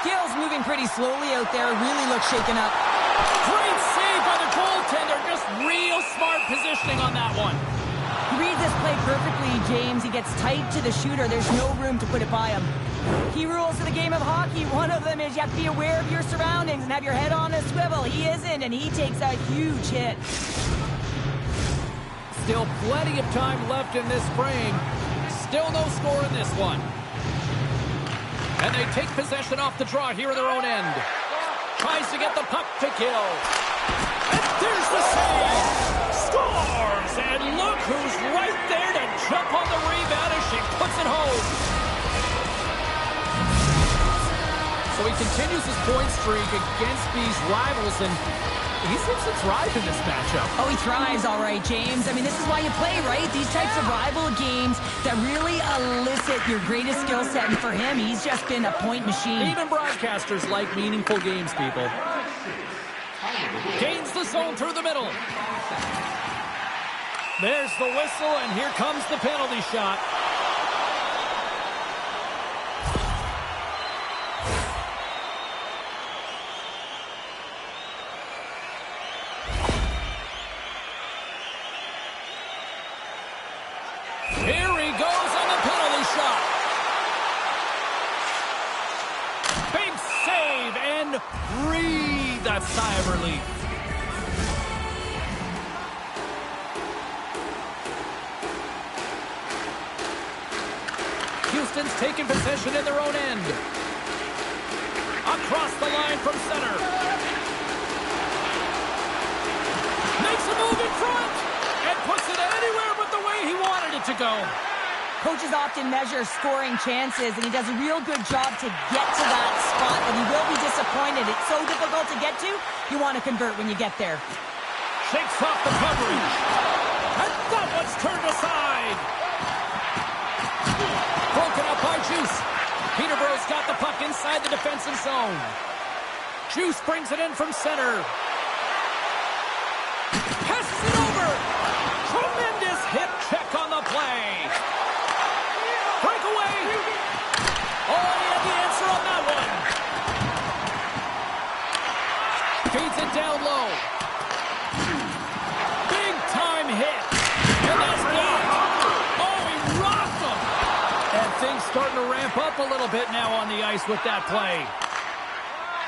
Gill's moving pretty slowly out there. Really looks shaken up. Great save by the goaltender. Just real smart positioning on that one. He reads this play perfectly, James. He gets tight to the shooter. There's no room to put it by him. Key rules of the game of hockey. One of them is you have to be aware of your surroundings and have your head on a swivel. He isn't, and he takes a huge hit. Still plenty of time left in this frame. Still no score in this one. And they take possession off the draw here in their own end. Tries to get the puck to kill. And there's the save. Scores! And look who's right there to jump on the rebound as she puts it home. So he continues his point streak against these rivals, and he seems to thrive in this matchup. Oh, he thrives, all right, James. I mean, this is why you play, right? These types of rival games that really elicit your greatest skill set. And for him, he's just been a point machine. Even broadcasters like meaningful games, people. Gains the zone through the middle. There's the whistle, and here comes the penalty shot. Here he goes on the penalty shot. Big save, and breathe that sigh of relief. Houston's taking possession in their own end. Across the line from center. Makes a move in front and puts it anywhere but the way he wanted it to go. Coaches often measure scoring chances, and he does a real good job to get to that spot, but he will be disappointed. It's so difficult to get to, you want to convert when you get there. Shakes off the coverage. And that one's turned aside. Broken up by Juice. Peterborough's got the puck inside the defensive zone. Juice brings it in from center. Passes it over. Tremendous hip check on the play. Breakaway. Oh, he had the answer on that one. Feeds it down low. Big time hit. And that's blocked. Oh, he rocked him. And things starting to ramp up a little bit now on the ice with that play.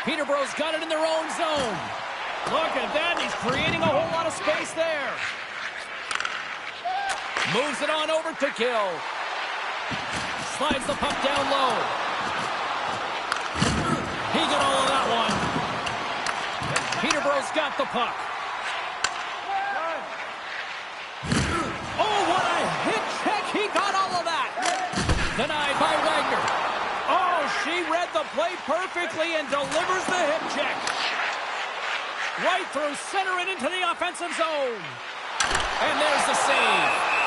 Peterborough's got it in their own zone. Look at that. He's creating a whole lot of space there. Moves it on over to Gill. Slides the puck down low. He got all of that one. Peterborough's got the puck. Oh, what a hit check. He got all of that. Denied by Wagner. Oh, she read the play perfectly and delivers the hip check. Right through center and into the offensive zone. And there's the save.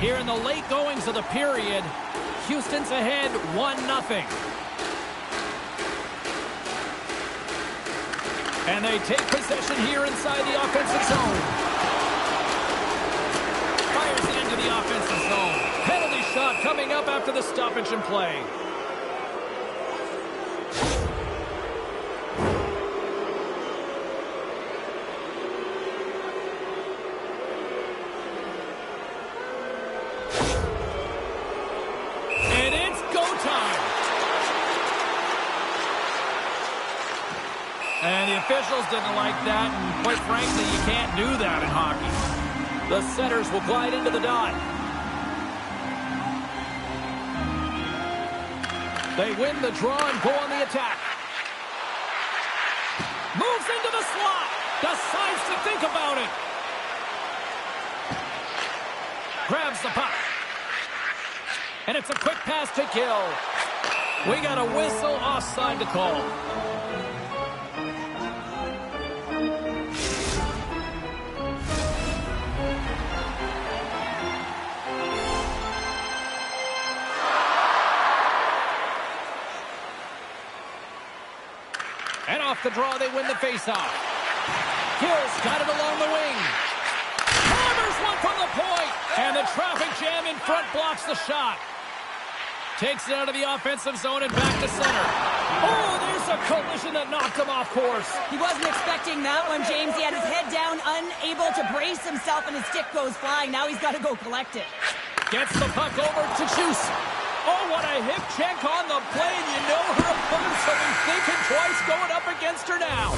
Here in the late goings of the period, Houston's ahead 1-0. And they take possession here inside the offensive zone. Fires it into the offensive zone. Penalty shot coming up after the stoppage in play. And the officials didn't like that, and quite frankly, you can't do that in hockey. The centers will glide into the dot. They win the draw and go on the attack. Moves into the slot. Decides to think about it. Grabs the puck. And it's a quick pass to Gill. We got a whistle offside to call. And off the draw, they win the faceoff. Gill's got it along the wing. Hammers one from the point. And the traffic jam in front blocks the shot. Takes it out of the offensive zone and back to center. Oh, there's a collision that knocked him off course. He wasn't expecting that one, James. He had his head down, unable to brace himself, and his stick goes flying. Now he's got to go collect it. Gets the puck over to Juice. Oh, what a hip check on the play, and you know her opponents will be thinking twice going up against her now.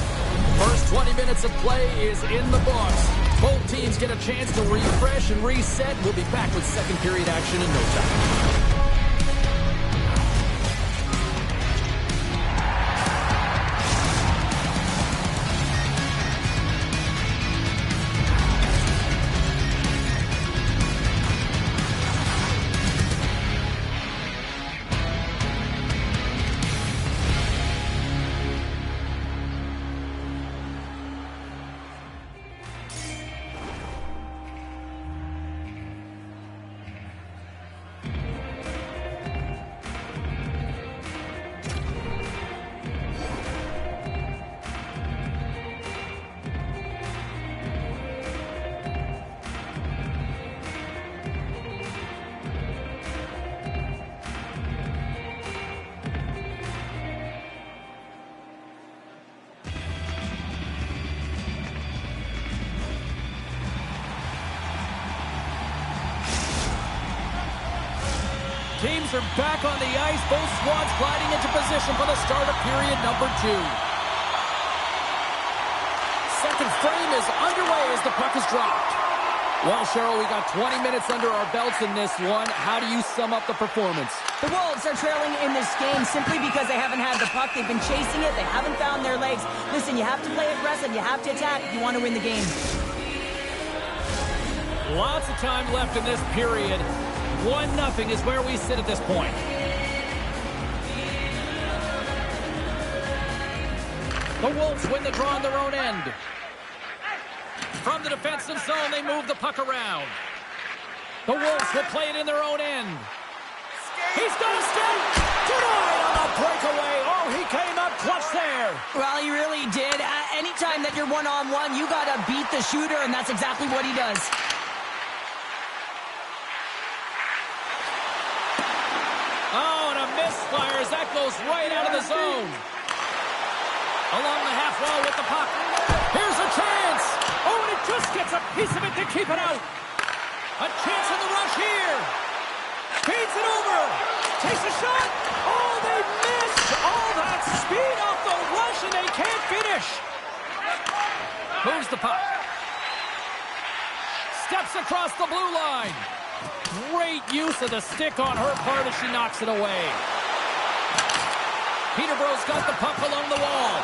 First 20 minutes of play is in the books. Both teams get a chance to refresh and reset. We'll be back with second period action in no time. Teams are back on the ice. Both squads gliding into position for the start of period number 2. Second frame is underway as the puck is dropped. Well, Cheryl, we got 20 minutes under our belts in this one. How do you sum up the performance? The Wolves are trailing in this game simply because they haven't had the puck. They've been chasing it. They haven't found their legs. Listen, you have to play aggressive. You have to attack if you want to win the game. Lots of time left in this period. 1-0 is where we sit at this point. The Wolves win the draw on their own end. From the defensive zone, they move the puck around. The Wolves will play it in their own end. He's going to skate. Denied on the breakaway. Oh, he came up clutch there. Well, he really did. Anytime that you're one-on-one, you got to beat the shooter, and that's exactly what he does. Oh, and a misfires. That goes right out of the zone. Along the half wall with the puck. Here's a chance. Oh, and it just gets a piece of it to keep it out. A chance in the rush here. Feeds it over. Takes a shot. Oh, they missed. All that speed off the rush, and they can't finish. Moves the puck. Steps across the blue line. Great use of the stick on her part as she knocks it away. Peterborough's got the puck along the wall.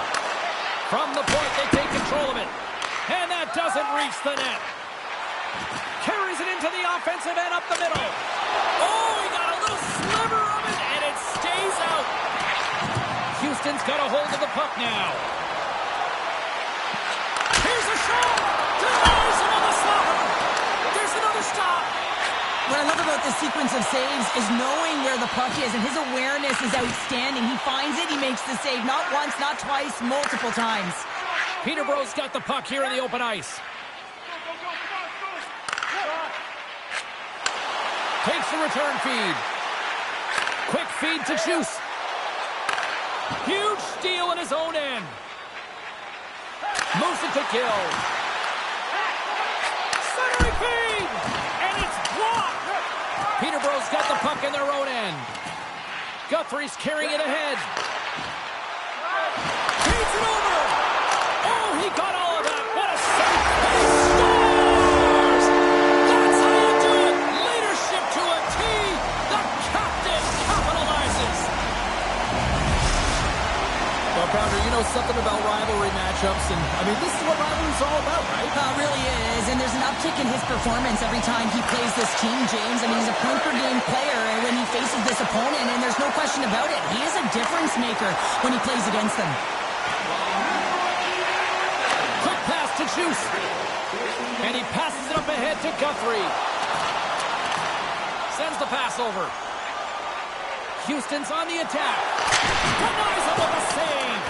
From the point, they take control of it. And that doesn't reach the net. Carries it into the offensive end up the middle. Oh, he got a little sliver of it, and it stays out. Houston's got a hold of the puck now. Here's a shot. Denies him on the slapper. There's another stop. What I love about this sequence of saves is knowing where the puck is, and his awareness is outstanding. He finds it, he makes the save, not once, not twice, multiple times. Peterborough's got the puck here in the open ice. Takes the return feed. Quick feed to Juice. Huge steal in his own end. Moves it to Gill. Centering feed! And it's blocked! Peterborough's got the puck in their own end. Guthrie's carrying it ahead. Feeds it over! Oh, he got all of that! What a save! He scores! That's how you do it! Leadership to a T! The captain capitalizes! something about rivalry matchups, and, I mean, this is what rivalry's all about, right? It really is, and there's an uptick in his performance every time he plays this team, James. I mean, he's a point-per-game player when he faces this opponent, and there's no question about it. He is a difference maker when he plays against them. Quick pass to Juice. And he passes it up ahead to Guthrie. Sends the pass over. Houston's on the attack. Denies him with a save.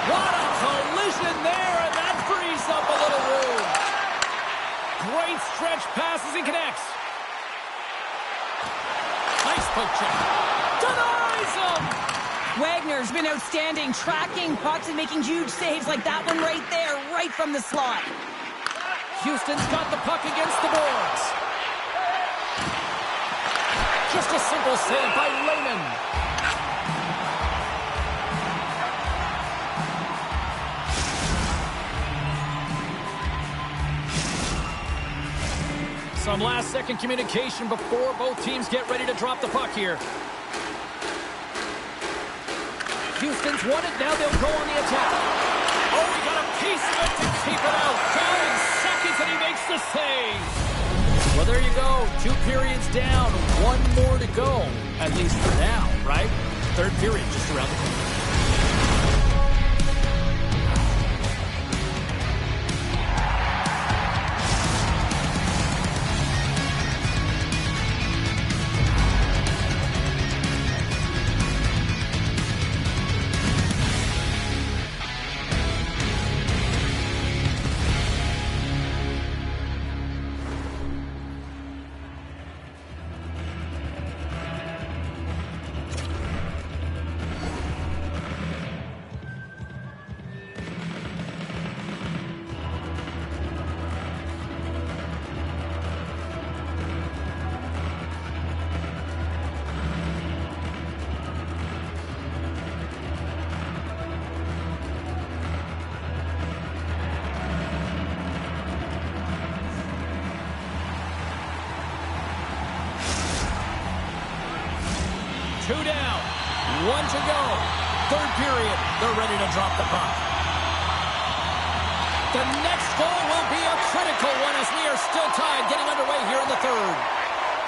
What a collision there, and that frees up a little room. Great stretch passes and connects. Nice poke check. Denies him. Wagner's been outstanding, tracking pucks and making huge saves like that one right there, right from the slot. Houston's got the puck against the boards. Just a simple save by Lehman. Some last-second communication before both teams get ready to drop the puck here. Houston's won it. Now they'll go on the attack. Oh, he got a piece of it to keep it out. 9 seconds, and he makes the save. Well, there you go. 2 periods down. 1 more to go. At least for now, right? Third period just around the corner. Two down, 1 to go. Third period, they're ready to drop the puck. The next goal will be a critical one as we are still tied, getting underway here in the third.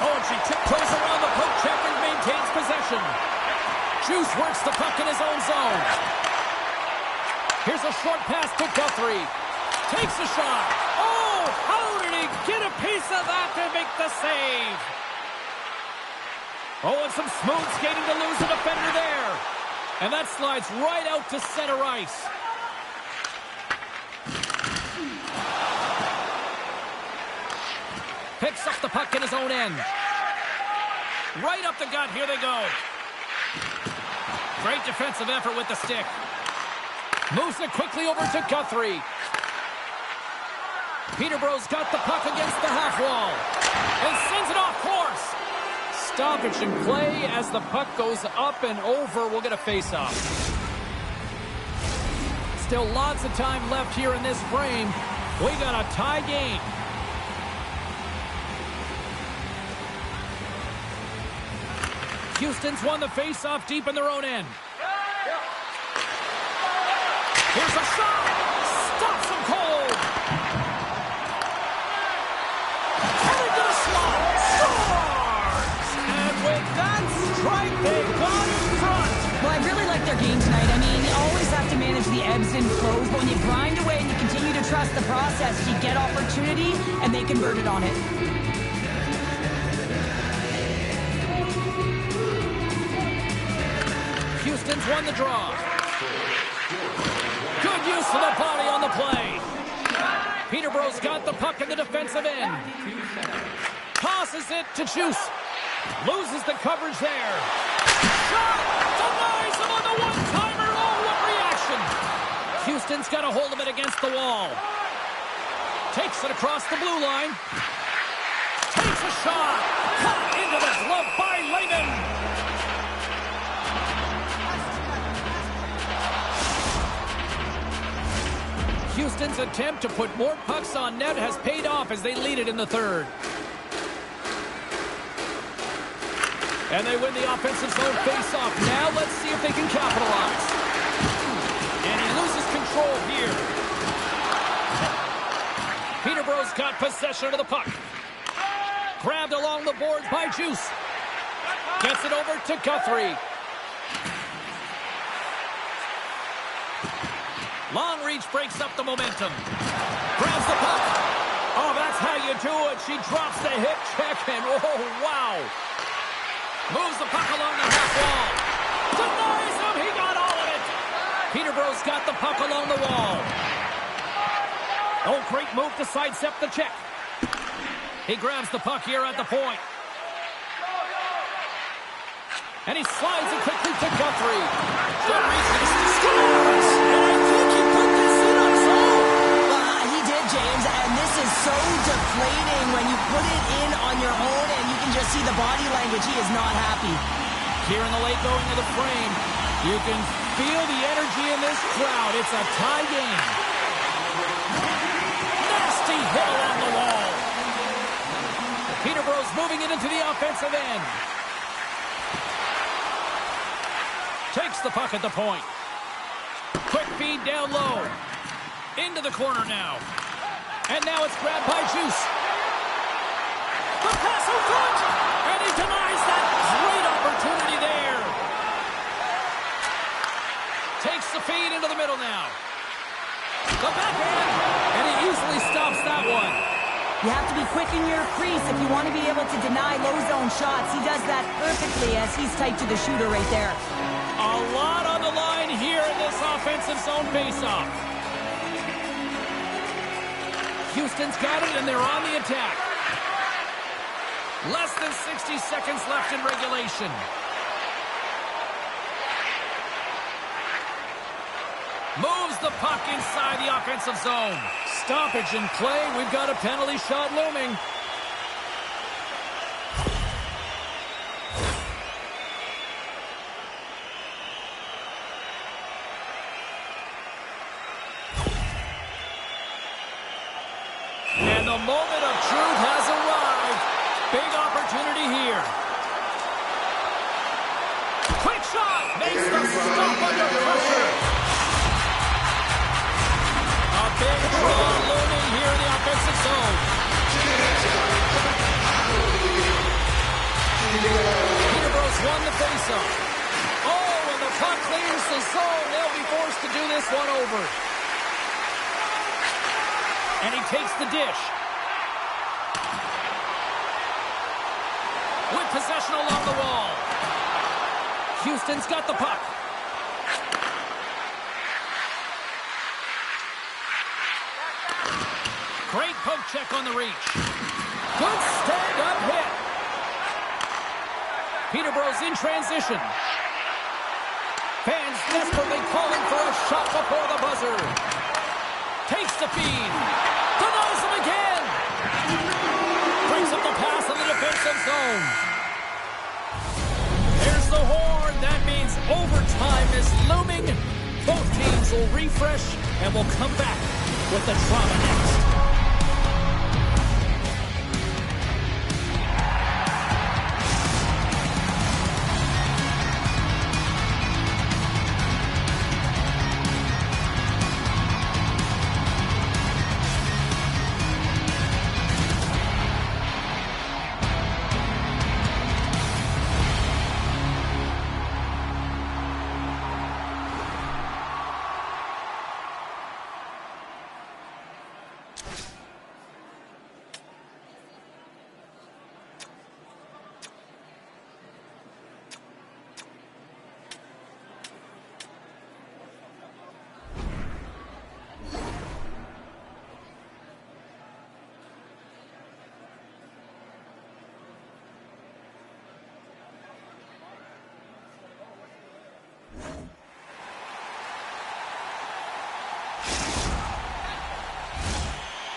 Oh, and she tiptoes around the poke check and maintains possession. Juice works the puck in his own zone. Here's a short pass to Guthrie. Takes a shot. Oh, how did he get a piece of that to make the save? Oh, and some smooth skating to lose the defender there. And that slides right out to center ice. Picks up the puck in his own end. Right up the gut. Here they go. Great defensive effort with the stick. Moves it quickly over to Guthrie. Peterborough's got the puck against the half wall. And sends it off course. Stoppage in play as the puck goes up and over. We'll get a face-off. Still lots of time left here in this frame. We got a tie game. Houston's won the face-off deep in their own end. Here's a shot. Stops him cold. Headed to the slot. Scores! And with that strike, they got in front. Well, I really like their game tonight. I mean, you always have to manage the ebbs and flows, but when you grind away and you continue to trust the process, you get opportunity, and they converted on it. Houston's won the draw. Good use of the body on the play. Peterborough's got the puck in the defensive end. Tosses it to Juice. Loses the coverage there. Shot! Denies him on the one-timer. Oh, what reaction! Houston's got a hold of it against the wall. Takes it across the blue line. Takes a shot. Caught into the glove by Lehman. Houston's attempt to put more pucks on net has paid off as they lead it in the third. And they win the offensive zone face-off. Now let's see if they can capitalize. And he control here. Peterborough's got possession of the puck. Grabbed along the boards by Juice. Gets it over to Guthrie. Long reach breaks up the momentum. Grabs the puck. Oh, that's how you do it. She drops the hip check and, oh, wow. Moves the puck along the half wall. Denies him. He got all of it. Peterborough's got the puck along the wall. Oh, great move to sidestep the check. He grabs the puck here at the point. And he slides it quickly to Guthrie. Good reach. Scores! And I think he put this in on his own. He did, James, and this is so deflating when you put it in on your own and you can just see the body language. He is not happy. Here in the late going of the frame, you can feel the energy in this crowd. It's a tie game. Nasty hit along the wall. Peterborough's moving it into the offensive end. Takes the puck at the point. Quick feed down low. Into the corner now. And now it's grabbed by Juice. The pass in front! And he denies that great opportunity there. Takes the feed into the middle now. The backhand! And he easily stops that one. You have to be quick in your crease if you want to be able to deny low zone shots. He does that perfectly as he's tight to the shooter right there. A lot on the line here in this offensive zone faceoff. Houston's got it, and they're on the attack. Less than 60 seconds left in regulation. Moves the puck inside the offensive zone. Stoppage in play. We've got a penalty shot looming. And the moment of truth has arrived. Big opportunity here. Quick shot. Makes the stop under pressure. A big draw looming here in the offensive zone. Peterborough's won the faceoff. Oh, and the puck clears the zone. They'll be forced to do this one over. And he takes the dish. With possession along the wall. Houston's got the puck. Great poke check on the reach. Good stand-up hit. Peterborough's in transition. Fans desperately calling for a shot before the buzzer. Takes the feed. Denies him again. Brings up the pass in the defensive zone. There's the horn. That means overtime is looming. Both teams will refresh and will come back with the drama next.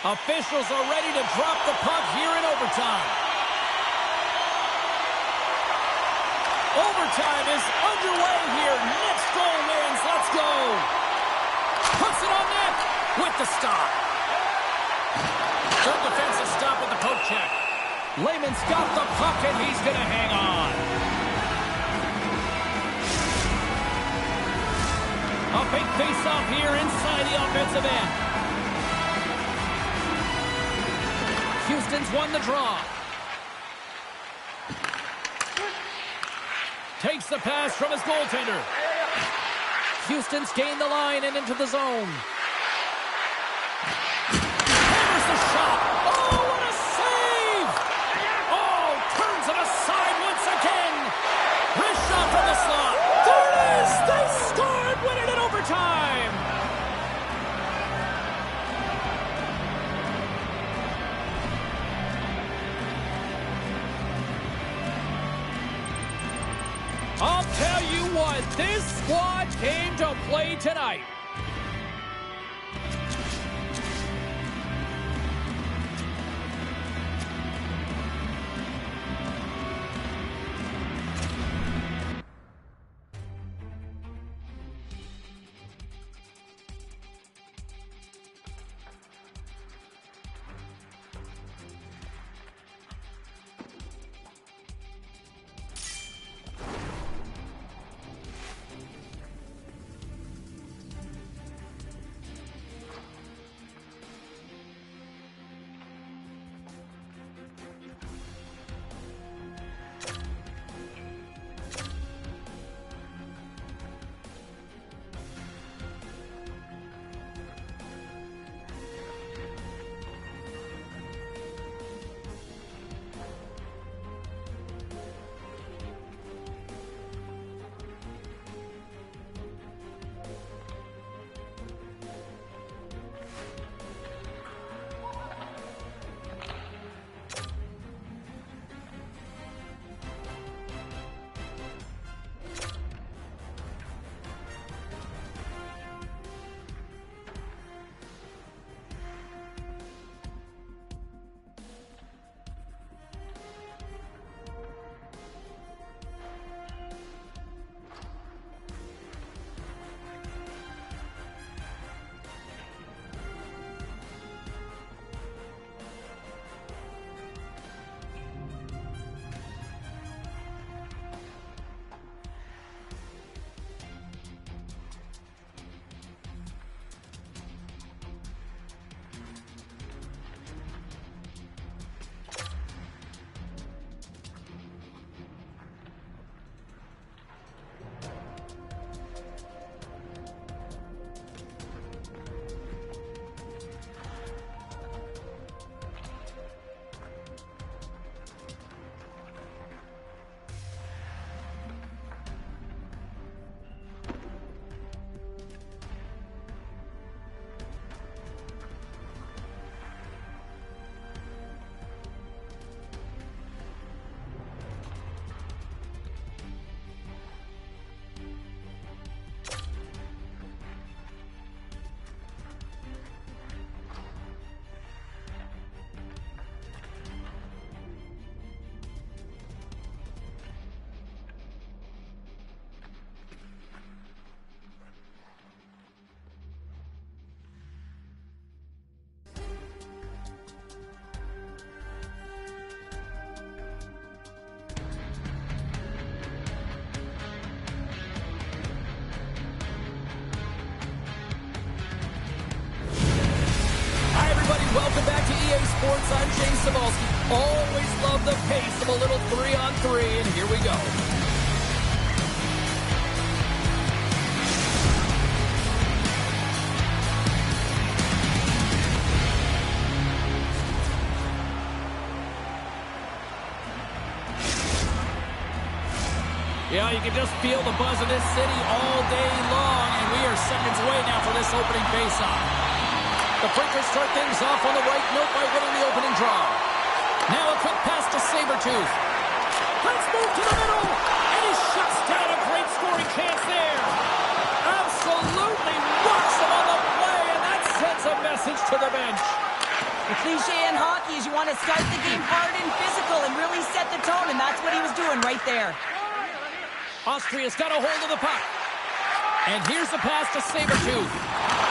Officials are ready to drop the puck here in overtime. Overtime is underway here. Next goal wins. Let's go. Puts it on net with the stop. Good defensive stop with the poke check. Lehman's got the puck and he's going to hang on. A Big face-off here inside the offensive end. Houston's won the draw. Takes the pass from his goaltender. Houston's gained the line and into the zone. Hammers the shot. Oh, what a save! Oh, turns it aside once again. Wrist shot from the slot. There it is! They scored, winning in overtime! I'll tell you what, this squad came to play tonight. Welcome back to EA Sports. I'm James Cebulski. Always love the pace of a little 3-on-3, and here we go. Yeah, you can just feel the buzz of this city all day long, and we are seconds away now for this opening faceoff. The Breakers start things off on the right note by winning the opening draw. Now a quick pass to Sabretooth. Let's move to the middle, and he shuts down a great scoring chance there. Absolutely rocks him on the play, and that sends a message to the bench. The cliche in hockey is you want to start the game hard and physical and really set the tone, and that's what he was doing right there. Austria's got a hold of the puck. And here's the pass to Sabretooth.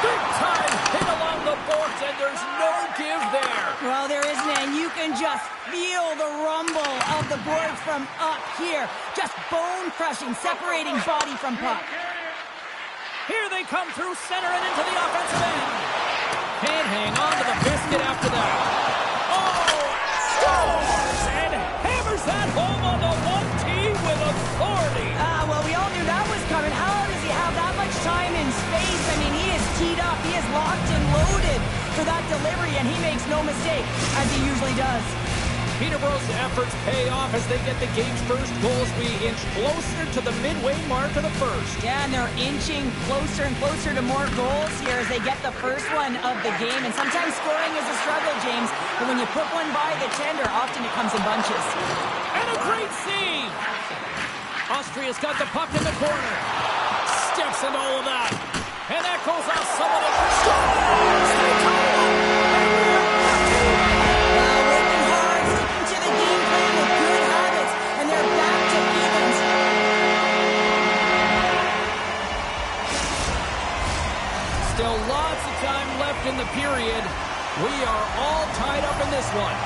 Big time hit along the boards, and there's no give there. Well, there isn't, and you can just feel the rumble of the boards from up here. Just bone-crushing, separating body from puck. Here they come through center and into the offensive end. Can't hang on to the biscuit after that. Oh, scores! And hammers that home on the one team with authority. Well, we all knew that was coming. How does he have that much time and space? I mean, he is teed up. He is locked and loaded for that delivery, and he makes no mistake, as he usually does. Peterborough's efforts pay off as they get the game's first goals. We inch closer to the midway mark of the first. Yeah, and they're inching closer and closer to more goals here as they get the first one of the game. And sometimes scoring is a struggle, James. But when you put one by the tender, often it comes in bunches. And a great save! Austria's got the puck in the corner. Steps into all of that. And that goes off someone of the scores! They tie it up! Working hard, sticking to the game plan with good habits, and they're back to evens. Still lots of time left in the period. We are all tied up in this one.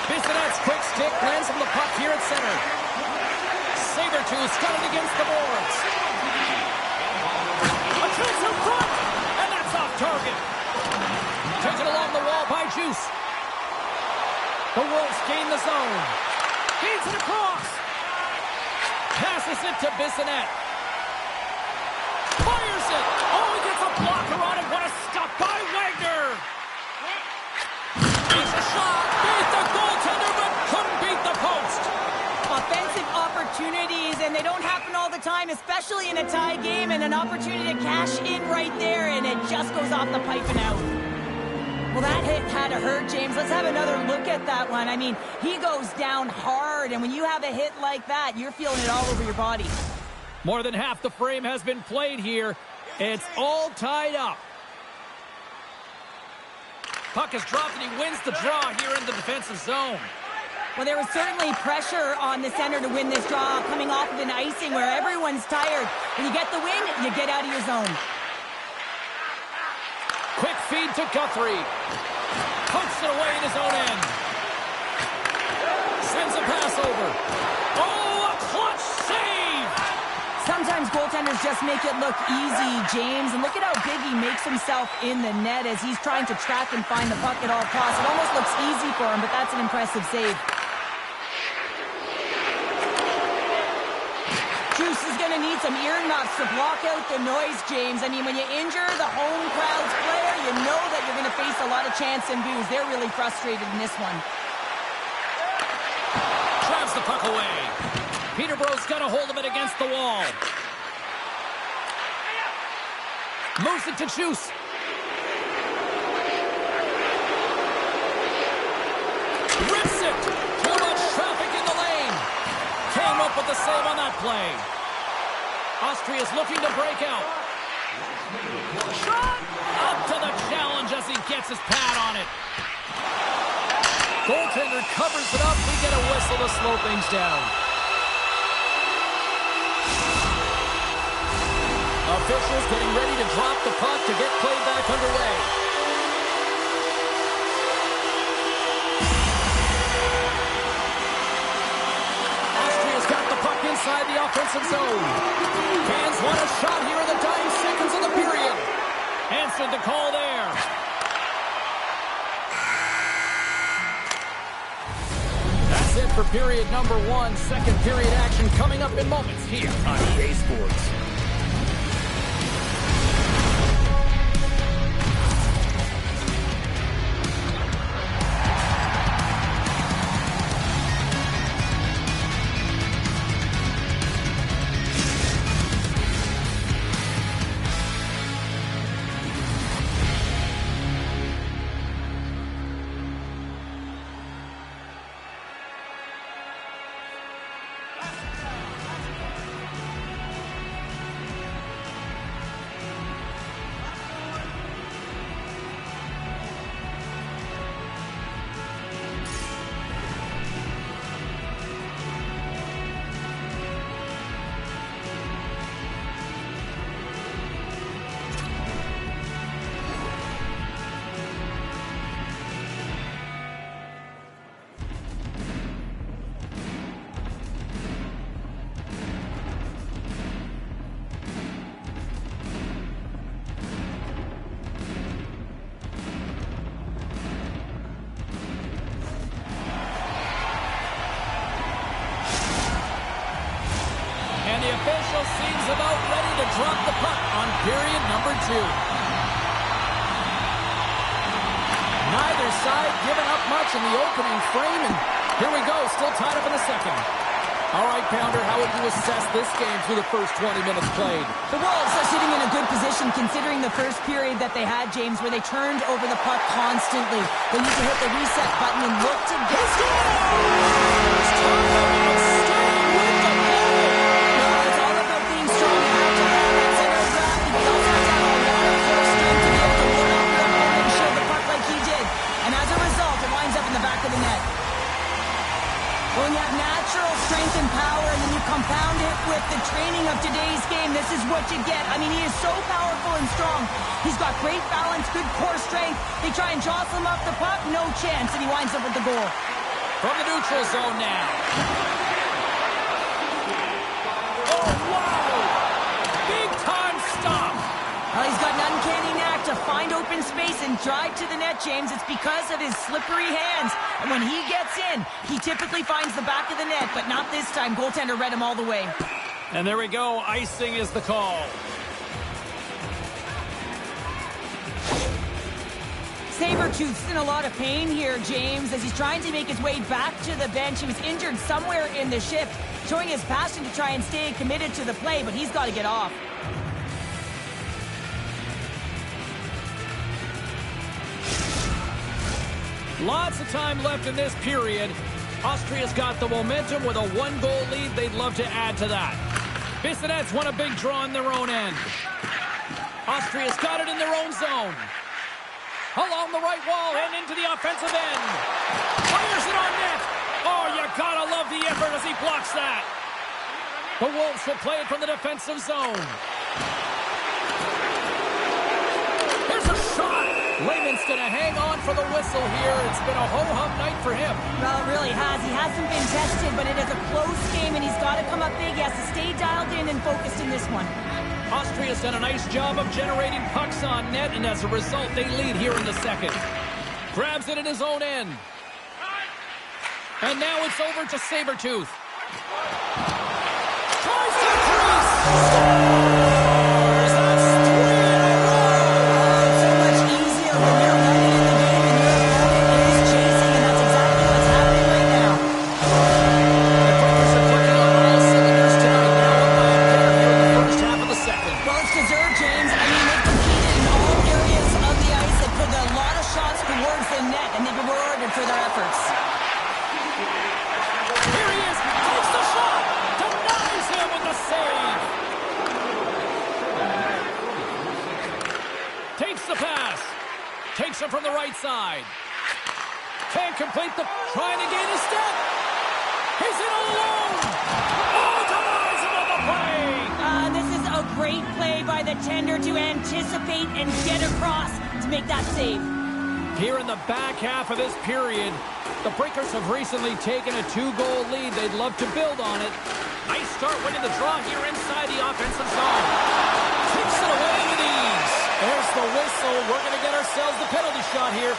Bissonnette's quick stick lands from the puck here at center. Sabertooth's got it against the boards. A chance in front, and that's off target. Taken along the wall by Juice. The Wolves gain the zone. Feeds it across. Passes it to Bissonnette. Fires it. Oh, he gets a blocker on it. What a stop by Wagner. Takes a shot. Beat the goaltender, but couldn't beat the post. Offensive opportunities, and they don't happen all the time, especially in a tie game, and an opportunity to cash in right there, and it just goes off the pipe and out. Well, that hit had to hurt, James. Let's have another look at that one. I mean, he goes down hard, and when you have a hit like that, you're feeling it all over your body. More than half the frame has been played here. It's all tied up. Puck is dropped, and he wins the draw here in the defensive zone. Well, there was certainly pressure on the center to win this draw, coming off of an icing where everyone's tired. When you get the win, you get out of your zone. Quick feed to Guthrie. Pokes it away in his own end. Sends a pass over. Oh, a clutch save! Sometimes goaltenders just make it look easy, James. And look at how big he makes himself in the net as he's trying to track and find the puck at all costs. It almost looks easy for him, but that's an impressive save. Juice is going to need some earmuffs to block out the noise, James. I mean, when you injure the home crowd's player, you know that you're going to face a lot of chance and boos. They're really frustrated in this one. Drives the puck away. Peterborough's got a hold of it against the wall. Moves it to Juice. Rips it. Too much traffic in the lane. Came up with the save on that play. Austria's looking to break out. Shot! Up to the challenge as he gets his pad on it. Goaltender covers it up. We get a whistle to slow things down. Officials getting ready to drop the puck to get play back underway. Austria's got the puck inside the offensive zone. Fans want a shot here in the dying seconds of the period. Answered the call there. That's it for period number one. Second period action coming up in moments here on EA Sports. official seems about ready to drop the puck on period number 2. Neither side giving up much in the opening frame, and here we go, still tied up in the second. All right, Pounder, how would you assess this game through the first 20 minutes played? The Wolves are sitting in a good position considering the first period that they had, James, where they turned over the puck constantly. They need to hit the reset button and look to get... It's time about staying with the play. No, it's all about being strong. You have to have that center of gravity. You also have to have a lot of core strength to be able to load up your opponent and share the puck like he did. And as a result, it winds up in the back of the net. When you have natural strength and power, and then you compound it with the training of today's game, this is what you get. I mean, he is so powerful and strong. He's got great balance, good core strength. They try and jostle him off the puck, no chance, and he winds up with the goal. From the neutral zone now. Oh, wow! Big time stop. Well, he's got an uncanny knack to find open space and drive to the net, James. It's because of his slippery hands. And when he gets in, he typically finds the back of the net, but not this time. Goaltender read him all the way. And there we go. Icing is the call. Sabretooth's in a lot of pain here, James, as he's trying to make his way back to the bench. He was injured somewhere in the shift, showing his passion to try and stay committed to the play, but he's got to get off. Lots of time left in this period. Austria's got the momentum with a 1-goal lead. They'd love to add to that. Bissonets won a big draw in their own end. Austria's got it in their own zone. Along the right wall and into the offensive end. Fires it on net. Oh, you gotta love the effort as he blocks that. The Wolves will play it from the defensive zone. Here's a shot. Lehman's going to hang on for the whistle here. It's been a ho-hum night for him. Well, it really has. He hasn't been tested, but it is a close game, and he's got to come up big. He has to stay dialed in and focused in this one. Austria's done a nice job of generating pucks on net, and as a result, they lead here in the second. Grabs it in his own end. And now it's over to Sabretooth. Tries to crease. Takes it from the right side. Can't complete the... Trying to gain a step. He's in all alone. Oh, dies him on the play. This is a great play by the tender to anticipate and get across to make that save. Here in the back half of this period, the Breakers have recently taken a 2-goal lead. They'd love to build on it. Nice start winning the draw here inside the offensive zone. Takes it away with ease. There's the whistle. We're going to get ourselves the penalty shot here.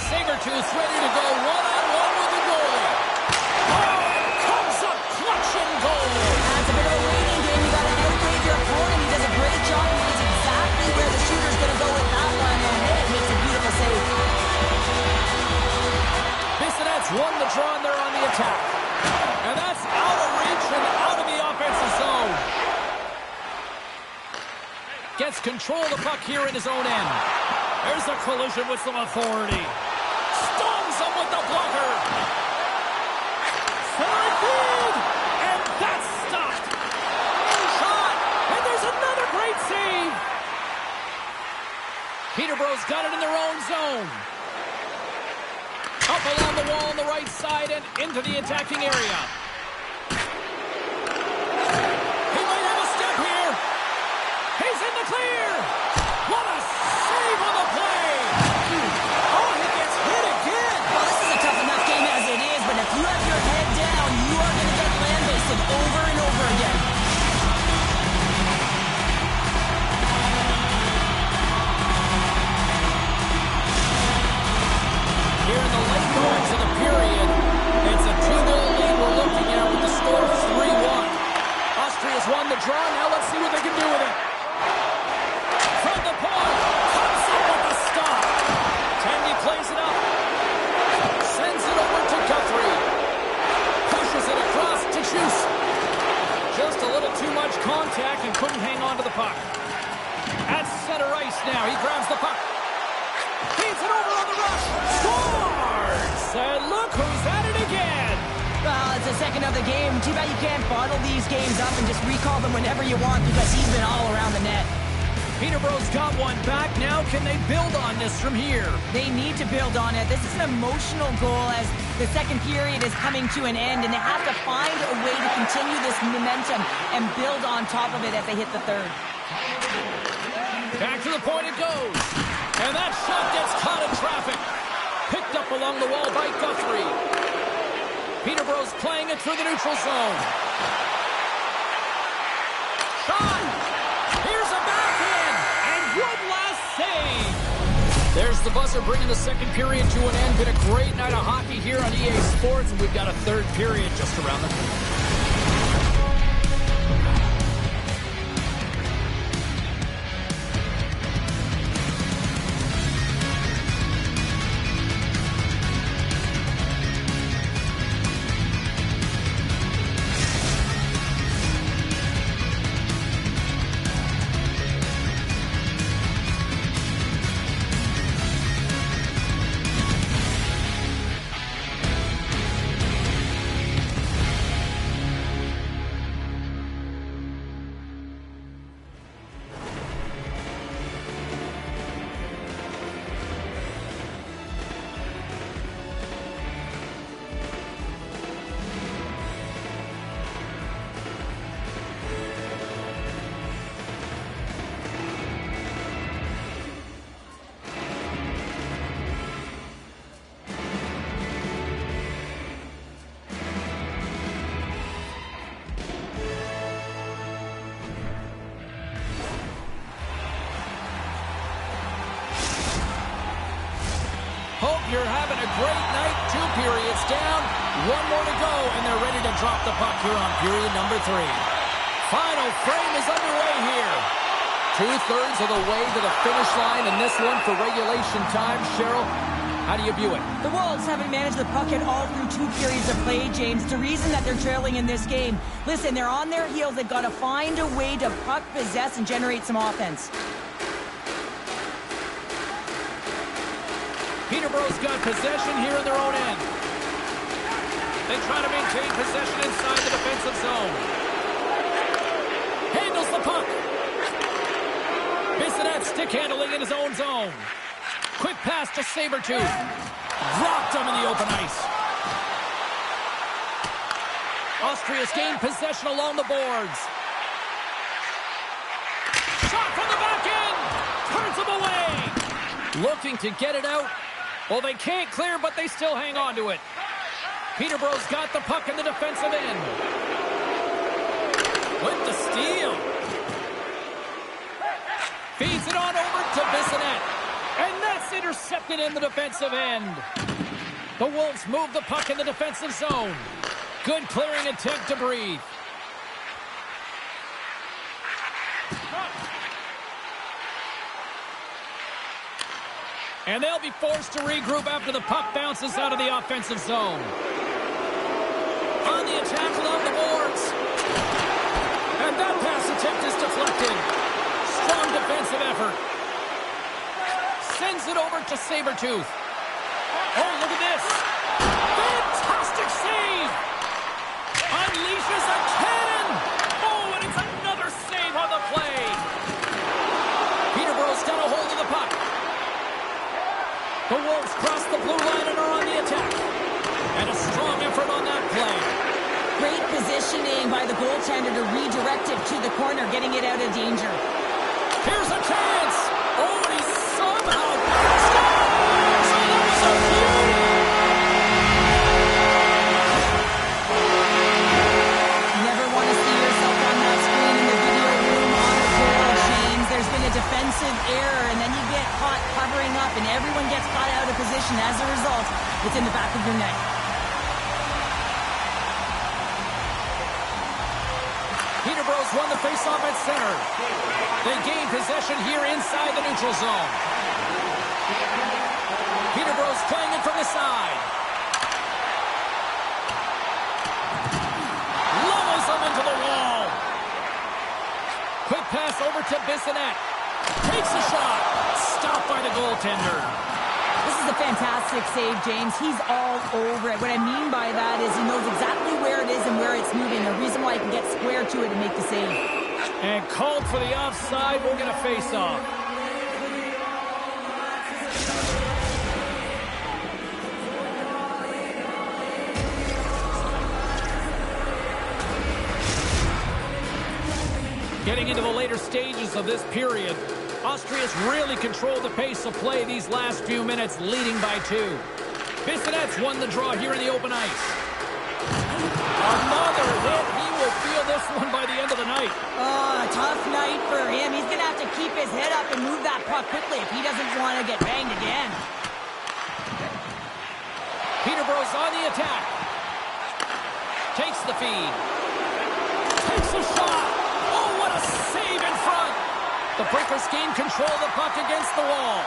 Sabretooth's ready to go one-on-one with the goalie. Oh, comes up clutching goal. That's a bit of a waiting game. You got to outweight your opponent. He does a great job. He knows exactly where the shooter's going to go with that one, and it makes a beautiful save. Bissonets won the draw, and they're on the attack. And that's out of reach and out of the offensive zone. Gets control of the puck here in his own end. There's the collision with some authority. Stones him with the blocker. Forward feed. And that's stopped. Shot. And there's another great save. Peterborough's got it in their own zone. Up along the wall on the right side and into the attacking area. He might have a step here. He's in the clear. What a save on the play. Oh, he gets hit again. Well, this is a tough enough game as it is, but if you have your head down, you are going to get land-basted over and over again. too much contact and couldn't hang on to the puck. At center ice now. He grabs the puck. Feeds it over on the rush. Scores! And look who's at it again. Well, it's the second of the game. Too bad you can't bottle these games up and just recall them whenever you want because he's been all around the net. Peterborough's got one back. Now can they build on this from here? They need to build on it. This is an emotional goal as the second period is coming to an end, and they have to find a way to continue this momentum and build on top of it as they hit the third. Back to the point it goes. And that shot gets caught in traffic. Picked up along the wall by Guthrie. Peterborough's playing it through the neutral zone. Shot! Here's a backhand! And good last save! There's the buzzer bringing the second period to an end. Been a great night of hockey here on EA Sports, and we've got a third period just around the corner. Hope you're having a great night. 2 periods down, 1 more to go, and they're ready to drop the puck here on period number 3. Final frame is underway here. 2/3 of the way to the finish line, and this one for regulation time. Cheryl, how do you view it? The Wolves haven't managed the puck at all through 2 periods of play, James. The reason that they're trailing in this game, listen, they're on their heels. They've got to find a way to puck possess and generate some offense. Peterborough's got possession here in their own end. They try to maintain possession inside the defensive zone. Handles the puck. Bissonnette stick handling in his own zone. Quick pass to Sabertooth. Dropped him in the open ice. Austria's gained possession along the boards. Shot from the back end. Turns him away. Looking to get it out. Well, they can't clear, but they still hang on to it. Peterborough's got the puck in the defensive end. With the steal. Feeds it on over to Bissonnette. And that's intercepted in the defensive end. The Wolves move the puck in the defensive zone. Good clearing attempt to breathe. And they'll be forced to regroup after the puck bounces out of the offensive zone. On the attack along the boards. And that pass attempt is deflected. Strong defensive effort. Sends it over to Sabertooth. Oh, look at this. Fantastic save. Unleashes a cannon. Oh, and it's another save on the play. Peterborough's got a hold of the puck. The Wolves cross the blue line and are on the attack. And a strong effort on that play. Great positioning by the goaltender to redirect it to the corner, getting it out of danger. Here's a chance. Oh, and he somehow scores! So that was a beauty! You never want to see yourself on that screen in the video room on the goal, James. There's been a defensive error, and then you get caught covering up, and everyone gets caught out of position. As a result, it's in the back of your net. Peterborough's won the faceoff at center. They gain possession here inside the neutral zone. Peterborough's playing it from the side. Levels them into the wall. over to Bissonnette. Takes a shot. Stopped by the goaltender. This is a fantastic save, James. He's all over it. What I mean by that is he knows exactly where it is and where it's moving. A reason why he can get square to it and make the save. And called for the offside. We're going to face off. Getting into the later stages of this period, Austria's really controlled the pace of play these last few minutes, leading by 2. Bissonnette's won the draw here in the open ice. Another hit. He will feel this one by the end of the night. Oh, a tough night for him. He's going to have to keep his head up and move that puck quickly if he doesn't want to get banged again. Peterborough's on the attack. Takes the feed. Takes a shot. Oh, what a save in front. The Breakers gain control of the puck against the wall.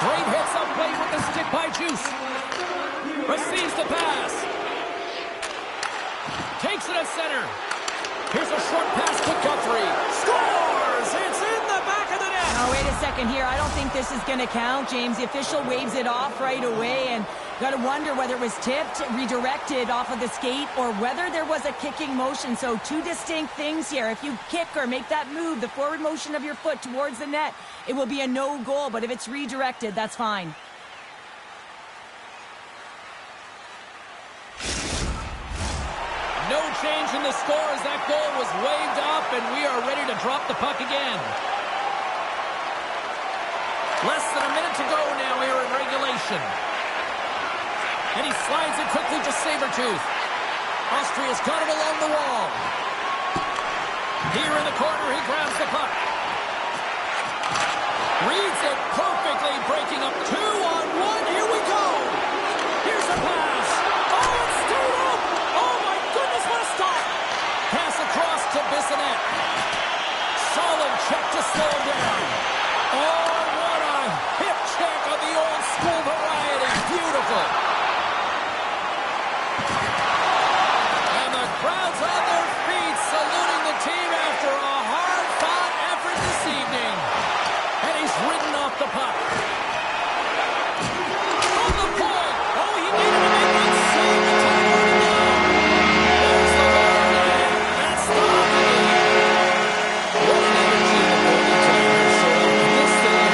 Great hits up late with the stick by Juice. Receives the pass. Takes it at center. Here's a short pass to Guthrie. Scores! It's in the back of the net. Now, wait a second here. I don't think this is going to count, James. The official waves it off right away, and got to wonder whether it was tipped, redirected off of the skate, or whether there was a kicking motion. So two distinct things here. If you kick or make that move, the forward motion of your foot towards the net, it will be a no goal. But if it's redirected, that's fine. No change in the score as that goal was waved up, and we are ready to drop the puck again. Less than a minute to go now here in regulation. And he slides it quickly to Sabertooth. Austria's got it along the wall. Here in the corner, he grabs the puck. Reads it perfectly, breaking up 2-on-1. Here we go. Here's a pass. Oh, it's stayed up. Oh, my goodness, what a stop. Pass across to Bissonnette. Solid check to slow him down. Oh, what a hip check of the old school variety. Beautiful. Crowds on their feet, saluting the team after a hard-fought effort this evening. And he's ridden off the puck. On the point. Oh, he needed to make that save. The time running down. There's the goal again. That's the hockey game. What an energy in the building tonight, Cheryl. This thing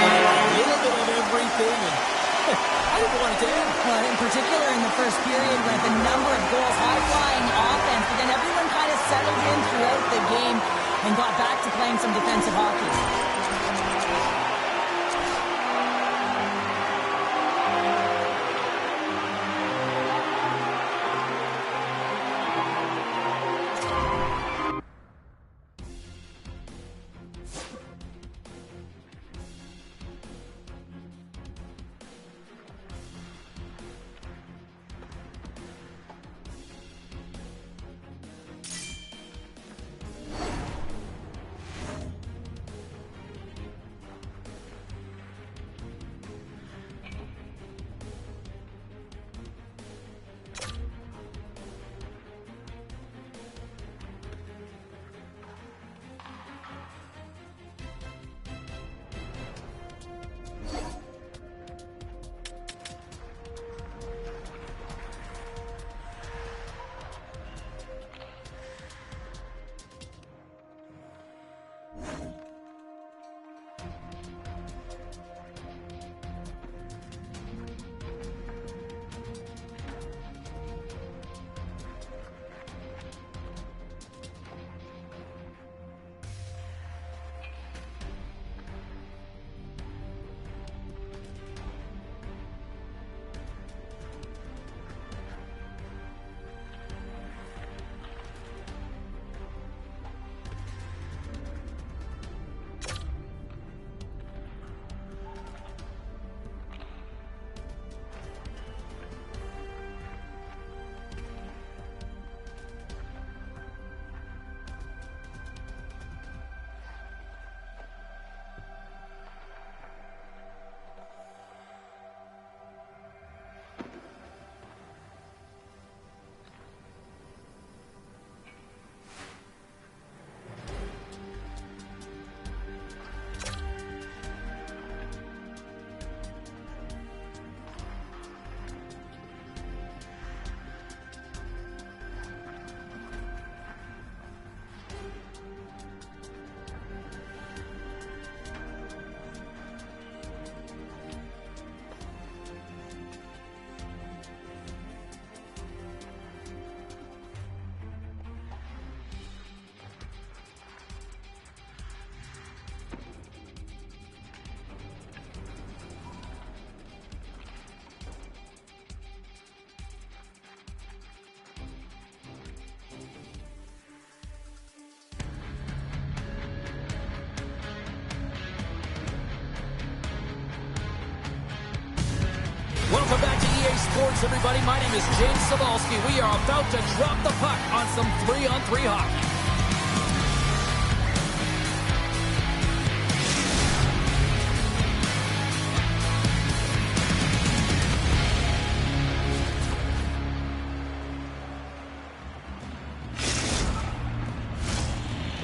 Thanks, everybody. My name is James Cebulski. We are about to drop the puck on some 3-on-3 hockey.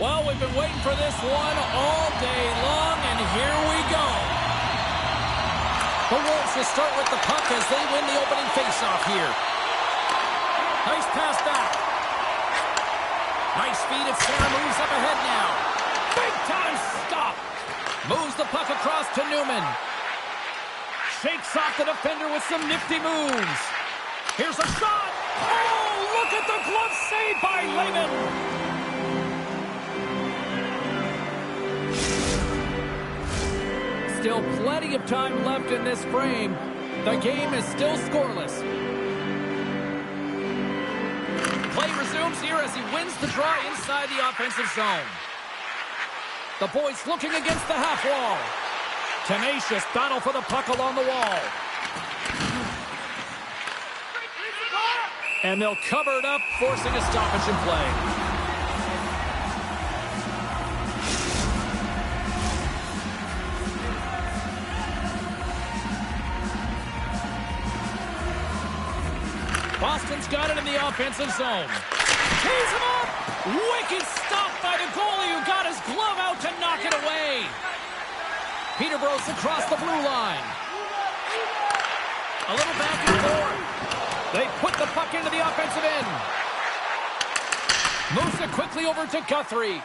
Well, we've been waiting for this one all day long, and here we go. The Wolves will start with the puck as they win the opening faceoff here. Nice pass back. Nice feed at center, moves up ahead now. Big time stop. Moves the puck across to Newman. Shakes off the defender with some nifty moves. Here's a shot. Oh, look at the glove save by Lehman. Still plenty of time left in this frame. The game is still scoreless. Play resumes here as he wins the draw inside the offensive zone. The boys looking against the half wall. Tenacious battle for the puck along the wall. And they'll cover it up, forcing a stoppage in play. Boston's got it in the offensive zone. Tees him up! Wicked stop by the goalie who got his glove out to knock it away. Peterborough's across the blue line. A little back and forth. They put the puck into the offensive end. Moves it quickly over to Guthrie.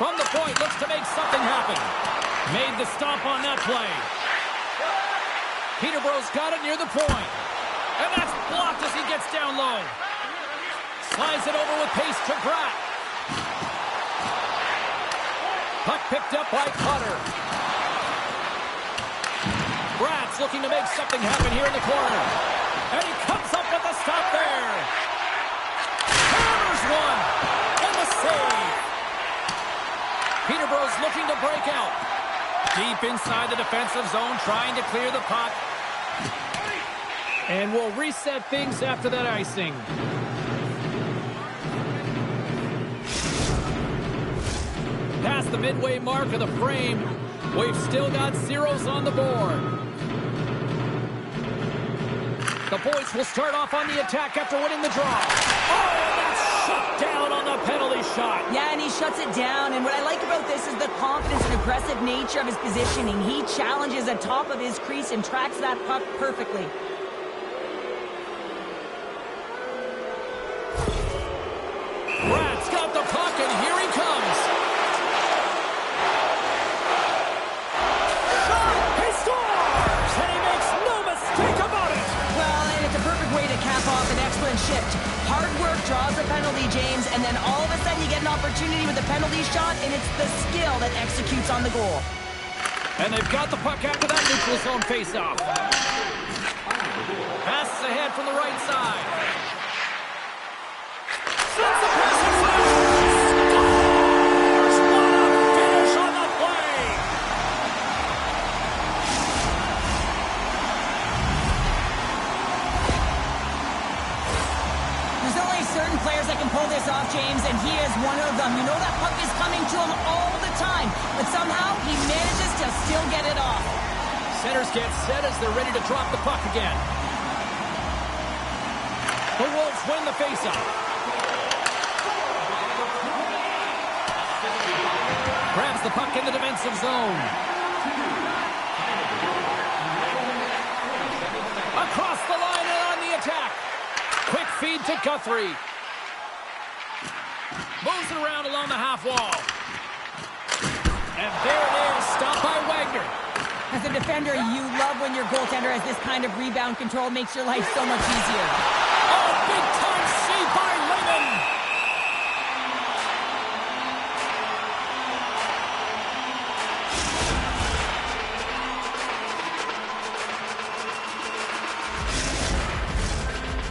From the point, looks to make something happen. Made the stop on that play. Peterborough's got it near the point. And that's blocked as he gets down low. Slides it over with pace to Bratt. Puck picked up by Cutter. Bratt's looking to make something happen here in the corner. And he comes up with a stop there. Hammers one. And the save. Peterborough's looking to break out. Deep inside the defensive zone, trying to clear the puck. And we'll reset things after that icing. Past the midway mark of the frame, we've still got zeros on the board. The boys will start off on the attack after winning the draw. Oh, and that's shut down on the penalty shot. Yeah, and he shuts it down. And what I like about this is the confidence and aggressive nature of his positioning. He challenges the top of his crease and tracks that puck perfectly. Brad's got the puck, and here he comes. Shot! He scores! And he makes no mistake about it. Well, and it's a perfect way to cap off an excellent shift. Hard work draws a penalty, James, and then all of a sudden you get an opportunity with a penalty shot, and it's the skill that executes on the goal. And they've got the puck after that neutral zone faceoff. Passes ahead from the right side. Sends the pass inside. Scores! What a finish on the play! There's only certain players that can pull this off, James, and he is one of them. You know that puck is coming to him all the time, but somehow he manages to still get it off. Centers get set as they're ready to drop the puck again. The Wolves win the faceoff. Grabs the puck in the defensive zone. Across the line and on the attack. Quick feed to Guthrie. Moves it around along the half wall. And there it is, stopped by Wagner. As a defender, you love when your goaltender has this kind of rebound control. Makes your life so much easier. Oh, big time save by Lehman.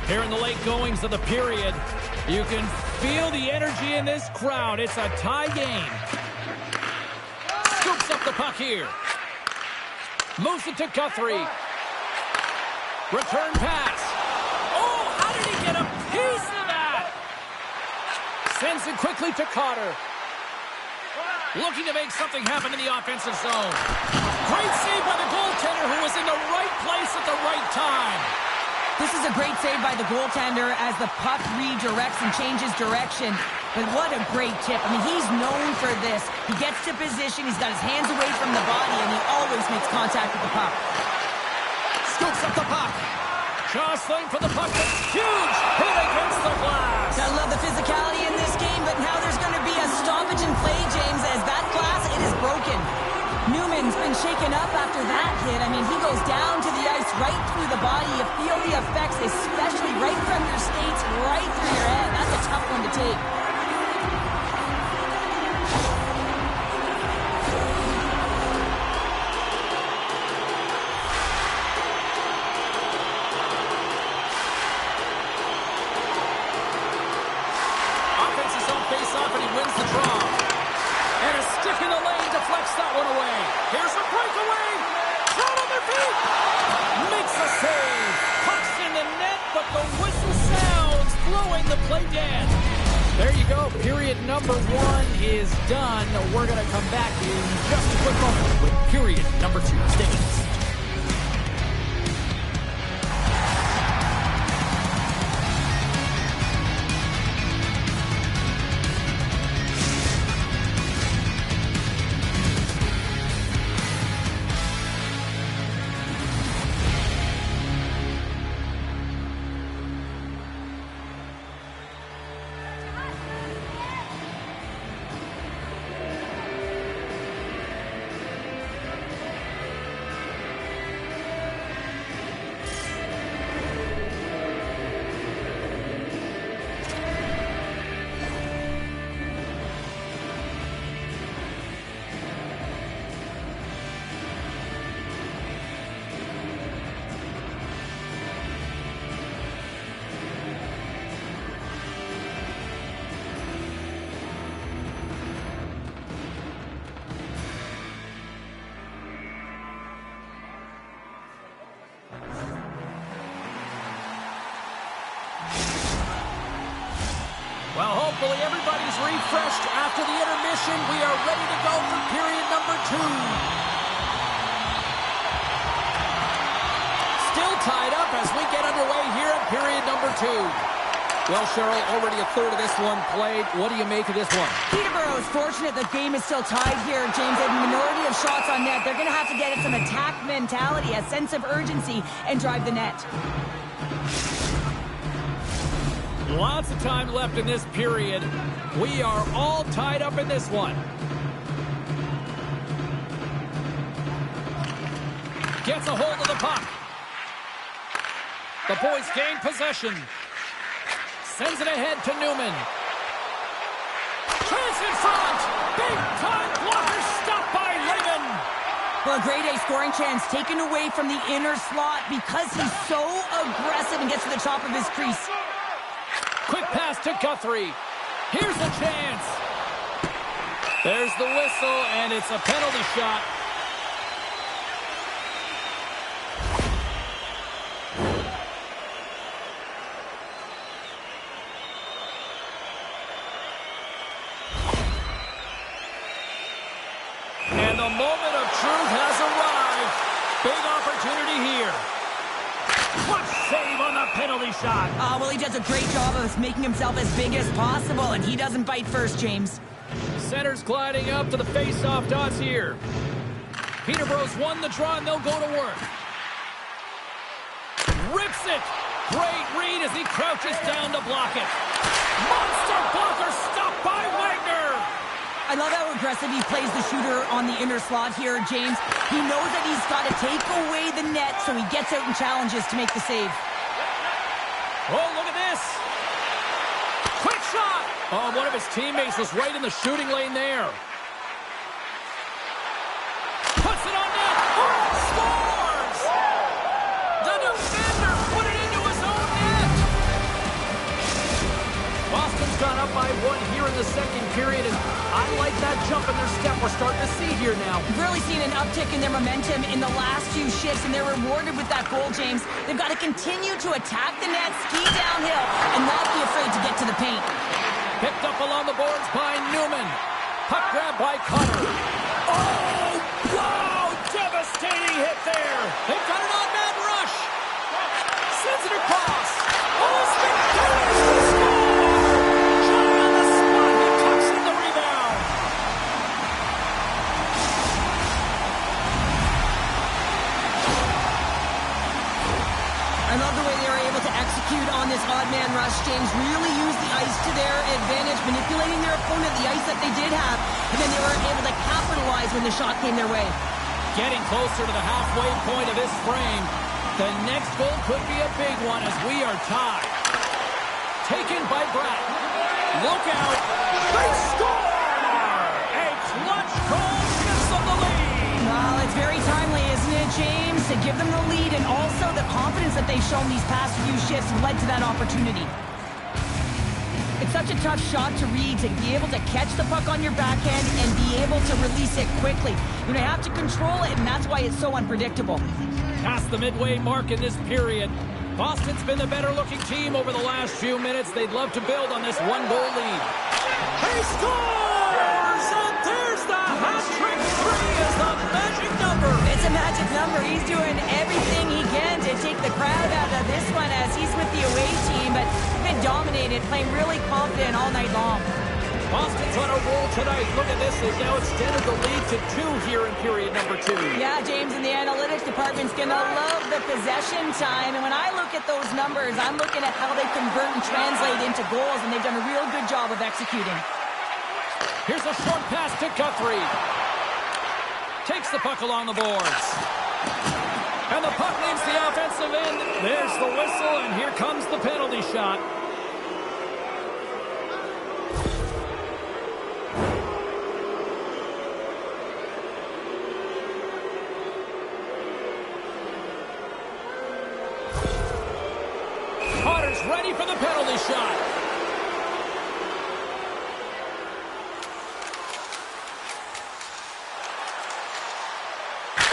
Here in the late goings of the period, you can feel the energy in this crowd. It's a tie game. Scoops up the puck here. Moves it to Guthrie. Return pass. Oh, how did he get a piece of that? Sends it quickly to Cotter. Looking to make something happen in the offensive zone. Great save by the goaltender who was in the right place at the right time. This is a great save by the goaltender as the puck redirects and changes direction. But what a great tip. I mean, he's known for this. He gets to position, he's got his hands away from the body, and he always makes contact with the puck. Scoops up the puck. Jostling for the puck. That's huge. Hit against the glass. I love the physicality in this game, but now there's going to be a stoppage in play, James, as that glass, it is broken. Newman's been shaken up after that hit. I mean, he goes down to the ice right through the body. You feel the effects, especially right from your skates, right through your head. That's a tough one to take. Offensive zone face-off, and he wins the draw. And a stick in the lane deflects that one away. Here's a breakaway. Down on their feet. Makes a save. Puck's in the net, but the whistle sounds, blowing the play dead. There you go. Period number 1 is done. We're going to come back in just a quick moment with period number 2. Stay with us. Well, hopefully everybody's refreshed after the intermission. We are ready to go for period number 2. Still tied up as we get underway here in period number 2. Well, Cheryl, already a third of this one played. What do you make of this one? Peterborough is fortunate the game is still tied here, James. They have a minority of shots on net. They're going to have to get some attack mentality, a sense of urgency, and drive the net. Lots of time left in this period. We are all tied up in this one. Gets a hold of the puck. The boys gain possession. Sends it ahead to Newman. Chance in front. Big time blocker stopped by Lehman. Well, a grade A scoring chance taken away from the inner slot because he's so aggressive and gets to the top of his crease. Quick pass to Guthrie. Here's a chance. There's the whistle, and it's a penalty shot. And the moment of truth has arrived. Big opportunity here. What save on the penalty shot. Well, he does a great job of making himself as big as possible, and he doesn't bite first, James. Center's gliding up to the face-off dots here. Peterborough's won the draw, and they'll go to work. Rips it. Great read as he crouches down to block it. Monster blocker stopped by Wagner. I love how aggressive he plays the shooter on the inner slot here, James. He knows that he's got to take away the net, so he gets out and challenges to make the save. Oh, look at this. Quick shot. Oh, one of his teammates was right in the shooting lane there. Puts it on net. Oh, scores! The defender put it into his own net. Boston's got gone up by 1 here in the second period, and I like that jump in their step we're starting to see here now. We've really seen an uptick in their momentum in the last few shifts, and they're rewarded with that goal, James. They've got to continue to attack the net, ski downhill, and not be afraid to get to the paint. Picked up along the boards by Newman. Puck grab by Cutter. Oh, wow! Devastating hit there. They've got an odd-man rush. Sends it across. Oh, spectacular score! Johnny on the spot. He tucks in the rebound. I love the way they were able to execute on this odd-man rush, James. Really use the ice to their advantage, manipulating their opponent, the ice that they did have, and then they were able to capitalize when the shot came their way. Getting closer to the halfway point of this frame. The next goal could be a big one as we are tied. Taken by Bratt. Look out. They score! A clutch goal gives them the lead. Well, it's very timely, isn't it, James? To give them the lead, and also the confidence that they've shown these past few shifts led to that opportunity. It's such a tough shot to read, to be able to catch the puck on your backhand and be able to release it quickly. You know, you have to control it, and that's why it's so unpredictable. Past the midway mark in this period. Boston's been the better-looking team over the last few minutes. They'd love to build on this one-goal lead. He scores! And there's the hat-trick. 3 is the magic number. It's a magic number. He's doing everything he can to take the crowd out of this one as he's with the away team, but been dominated, playing really confident all night long. Boston's on a roll tonight. Look at this. They've now extended the lead to 2 here in period number 2. Yeah, James, and the analytics department's going to love the possession time. And when I look at those numbers, I'm looking at how they convert and translate into goals, and they've done a real good job of executing. Here's a short pass to Guthrie. Takes the puck along the boards. And the puck leaves the offensive end. There's the whistle, and here comes the penalty shot. Potter's ready for the penalty shot.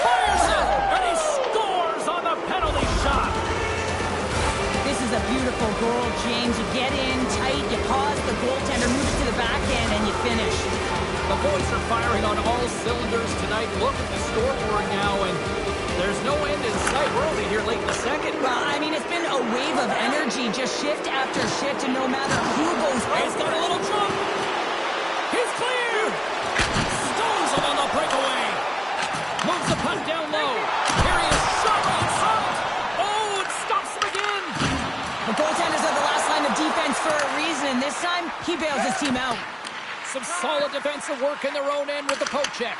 Fires it, and he scores on the penalty shot. This is a beautiful goal, James. You get in tight, you pause the goaltender, move it to the backhand, and you finish. The boys are firing on all cylinders tonight. Look at the scoreboard now, and there's no end in sight. We're only here late in the second. Well, I mean, it's been a wave of energy, just shift after shift, and no matter who goes out. He's got a little jump. He's clear. Stones him on the breakaway. Moves the puck down low. Here he is, shot on front. Oh, it stops him again. The goaltenders are the last line of defense for a reason. This time, he bails his team out. Some solid defensive work in their own end with the poke check.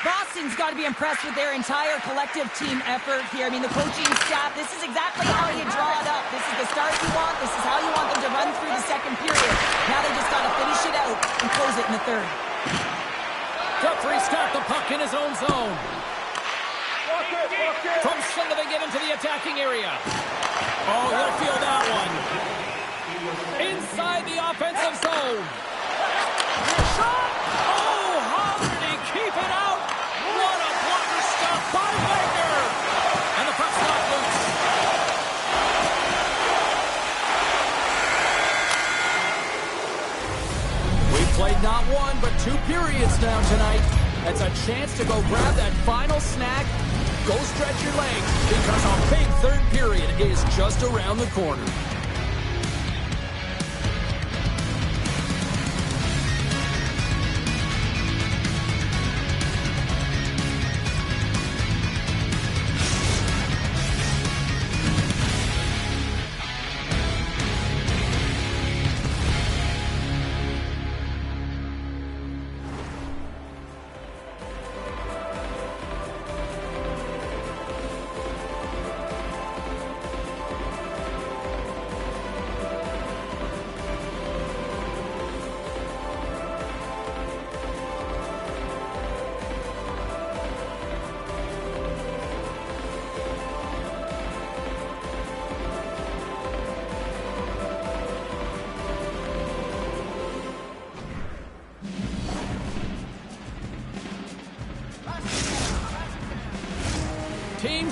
Boston's got to be impressed with their entire collective team effort here. I mean, the coaching staff, this is exactly how you draw it up. This is the start you want. This is how you want them to run through the second period. Now they just got to finish it out and close it in the third. Guthrie's got the puck in his own zone. From center they get into the attacking area. Oh, you'll feel that one. Inside the offensive zone. Shot! Oh, how did he keep it out? What a blocker stop by Wagner! And the puck's not loose. We've played not one, but 2 periods now tonight. That's a chance to go grab that final snack. Go stretch your legs, because a big third period is just around the corner.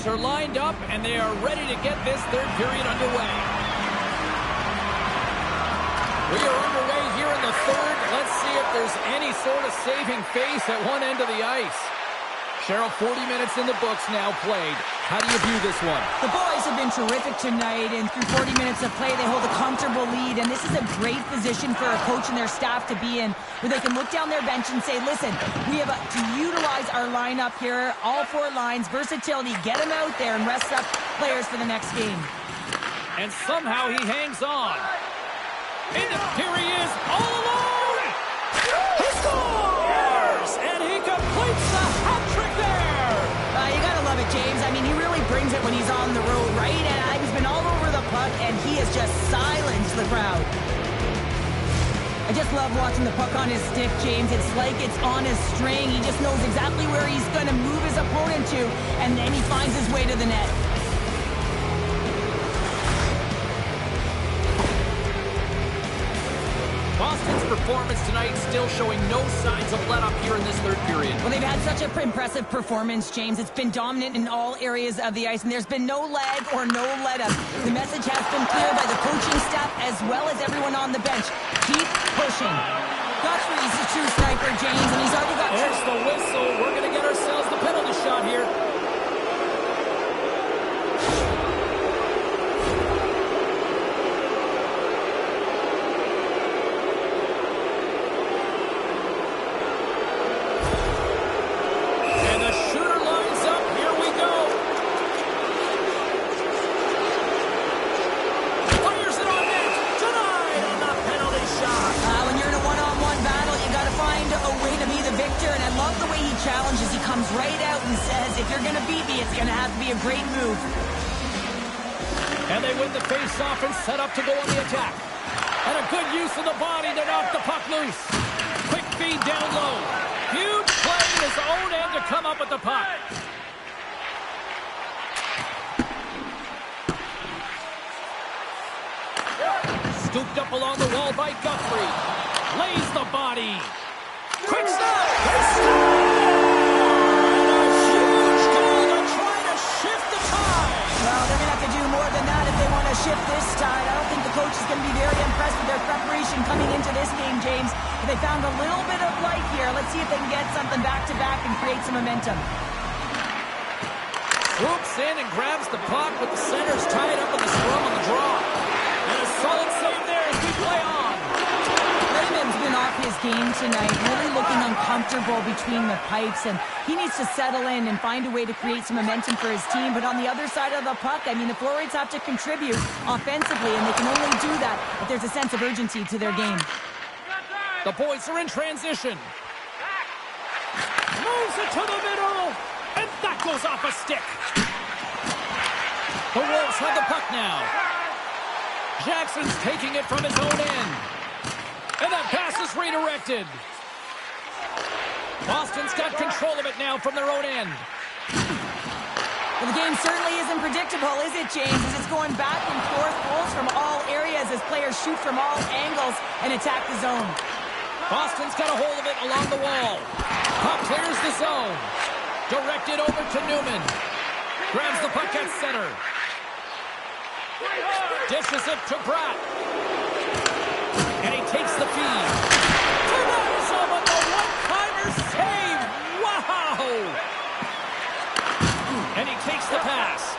players are lined up, and they are ready to get this third period underway. We are underway here in the third. Let's see if there's any sort of saving face at one end of the ice. Cheryl, 40 minutes in the books now played. How do you view this one? The boys have been terrific tonight, and through 40 minutes of play, they hold a comfortable lead, and this is a great position for a coach and their staff to be in, where they can look down their bench and say, listen, we have to utilize our lineup here, all four lines, versatility, get them out there and rest up players for the next game. And somehow he hangs on. And here he is, all alone! He scores! And he completes the hat trick there! You gotta love it, James. I mean, he really brings it when he's on the road, right? And he's been all over the puck, and he has just silenced the crowd. I just love watching the puck on his stick, James. It's like it's on his string. He just knows exactly where he's going to move his opponent to, and then he finds his way to the net. Boston's performance tonight still showing no signs of let-up here in this third period. Well, they've had such an impressive performance, James. It's been dominant in all areas of the ice, and there's been no lag or no let-up. The message has been clear by the coaching staff as well as everyone on the bench. Keep pushing. Guthrie's a true sniper, James, and he's already got... There's the whistle. We're going to get ourselves the penalty shot here. Challenges, he comes right out and says, if you're going to beat me, it's going to have to be a great move. And they win the face-off and set up to go on the attack. And a good use of the body to knock the puck loose. Quick feed down low. Huge play in his own end to come up with the puck. Scooped up along the wall by Guthrie. Lays the body. Quick stop. They score! Well, they're going to have to do more than that if they want to shift this tide. I don't think the coach is going to be very impressed with their preparation coming into this game, James. But they found a little bit of life here. Let's see if they can get something back-to-back and create some momentum. Swoops in and grabs the puck, but the center's tied up in the scrum on the draw. And a solid save there as we play on. Raymond's been off his game tonight, really looking uncomfortable between the pipes, and he needs to settle in and find a way to create some momentum for his team. But on the other side of the puck, I mean, the forwards have to contribute offensively, and they can only do that if there's a sense of urgency to their game. The boys are in transition. Moves it to the middle, and that goes off a stick. The Wolves have the puck now. Jackson's taking it from his own end. And that pass is redirected. Boston's got control of it now from their own end. Well, the game certainly isn't predictable, is it, James? As it's going back and forth, goals from all areas as players shoot from all angles and attack the zone. Boston's got a hold of it along the wall. Puck clears the zone. Directed over to Newman. Grabs the puck at center. Dishes it to Pratt. And he takes the feed. Tonight with the one-timer save. Wow! And he takes the pass.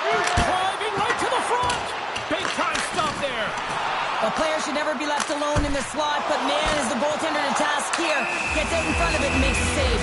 Driving right to the front. Big time stop there. A player should never be left alone in the slot, but man, is the goaltender to task here. Gets out in front of it and makes a save.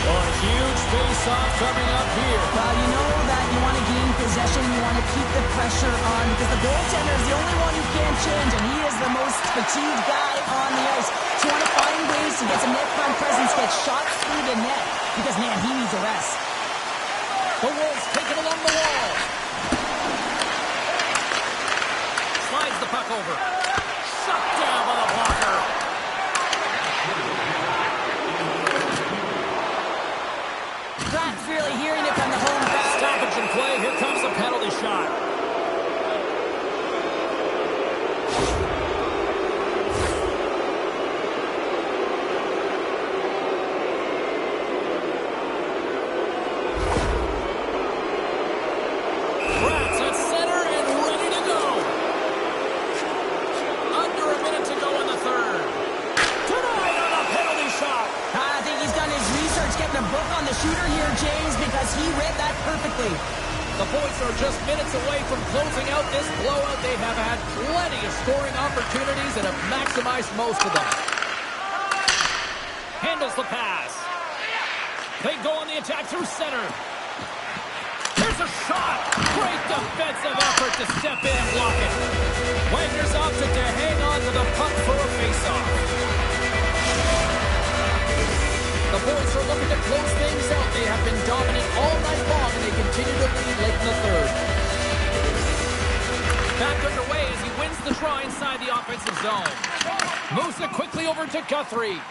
Well, a huge face-off coming up here. Well, you know that you want to gain possession, you want to keep the pressure on, because the goaltender is the only one who can't change, and he is the most fatigued guy on the ice. So you want to find ways to get some net front presence, get shots through the net, because, man, he needs a rest. The Wolves take it along the wall. Slides the puck over. Shut down by the blocker. Pratt's really hearing it from the home crowd. Stoppage in play. Here comes the penalty shot. because he read that perfectly. The boys are just minutes away from closing out this blowout. They have had plenty of scoring opportunities and have maximized most of them. Handles the pass. They go on the attack through center. Here's a shot. Great defensive effort to step in and block it. Wagner's opted to hang on to the puck for a faceoff. The boys are looking to close things out. They have been dominant all night long, and they continue to lead late in the third. Back underway as he wins the draw inside the offensive zone. Moves it quickly over to Guthrie.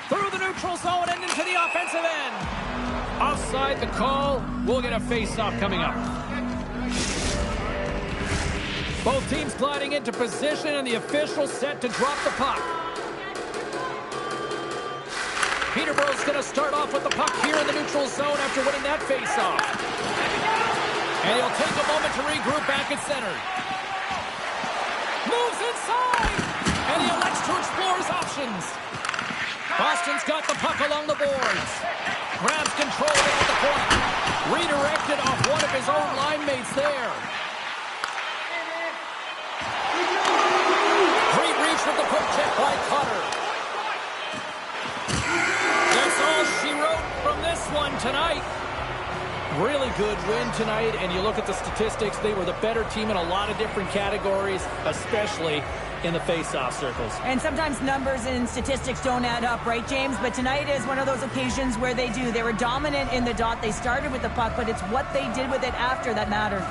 Through the neutral zone and into the offensive end. Offside the call. We'll get a face-off coming up. Both teams gliding into position, and the official set to drop the puck. Peterborough's going to start off with the puck here in the neutral zone after winning that face-off. And he'll take a moment to regroup back at center. Moves inside! And he elects to explore his options. Boston's got the puck along the boards. Grabs control of it at the point. Redirected off one of his own line mates there. Great reach with the quick check by Cutter. That's all she wrote from this one tonight. Really good win tonight, and you look at the statistics, they were the better team in a lot of different categories, especially in the face-off circles. And sometimes numbers and statistics don't add up, right, James? But tonight is one of those occasions where they do. They were dominant in the dot. They started with the puck, but it's what they did with it after that mattered.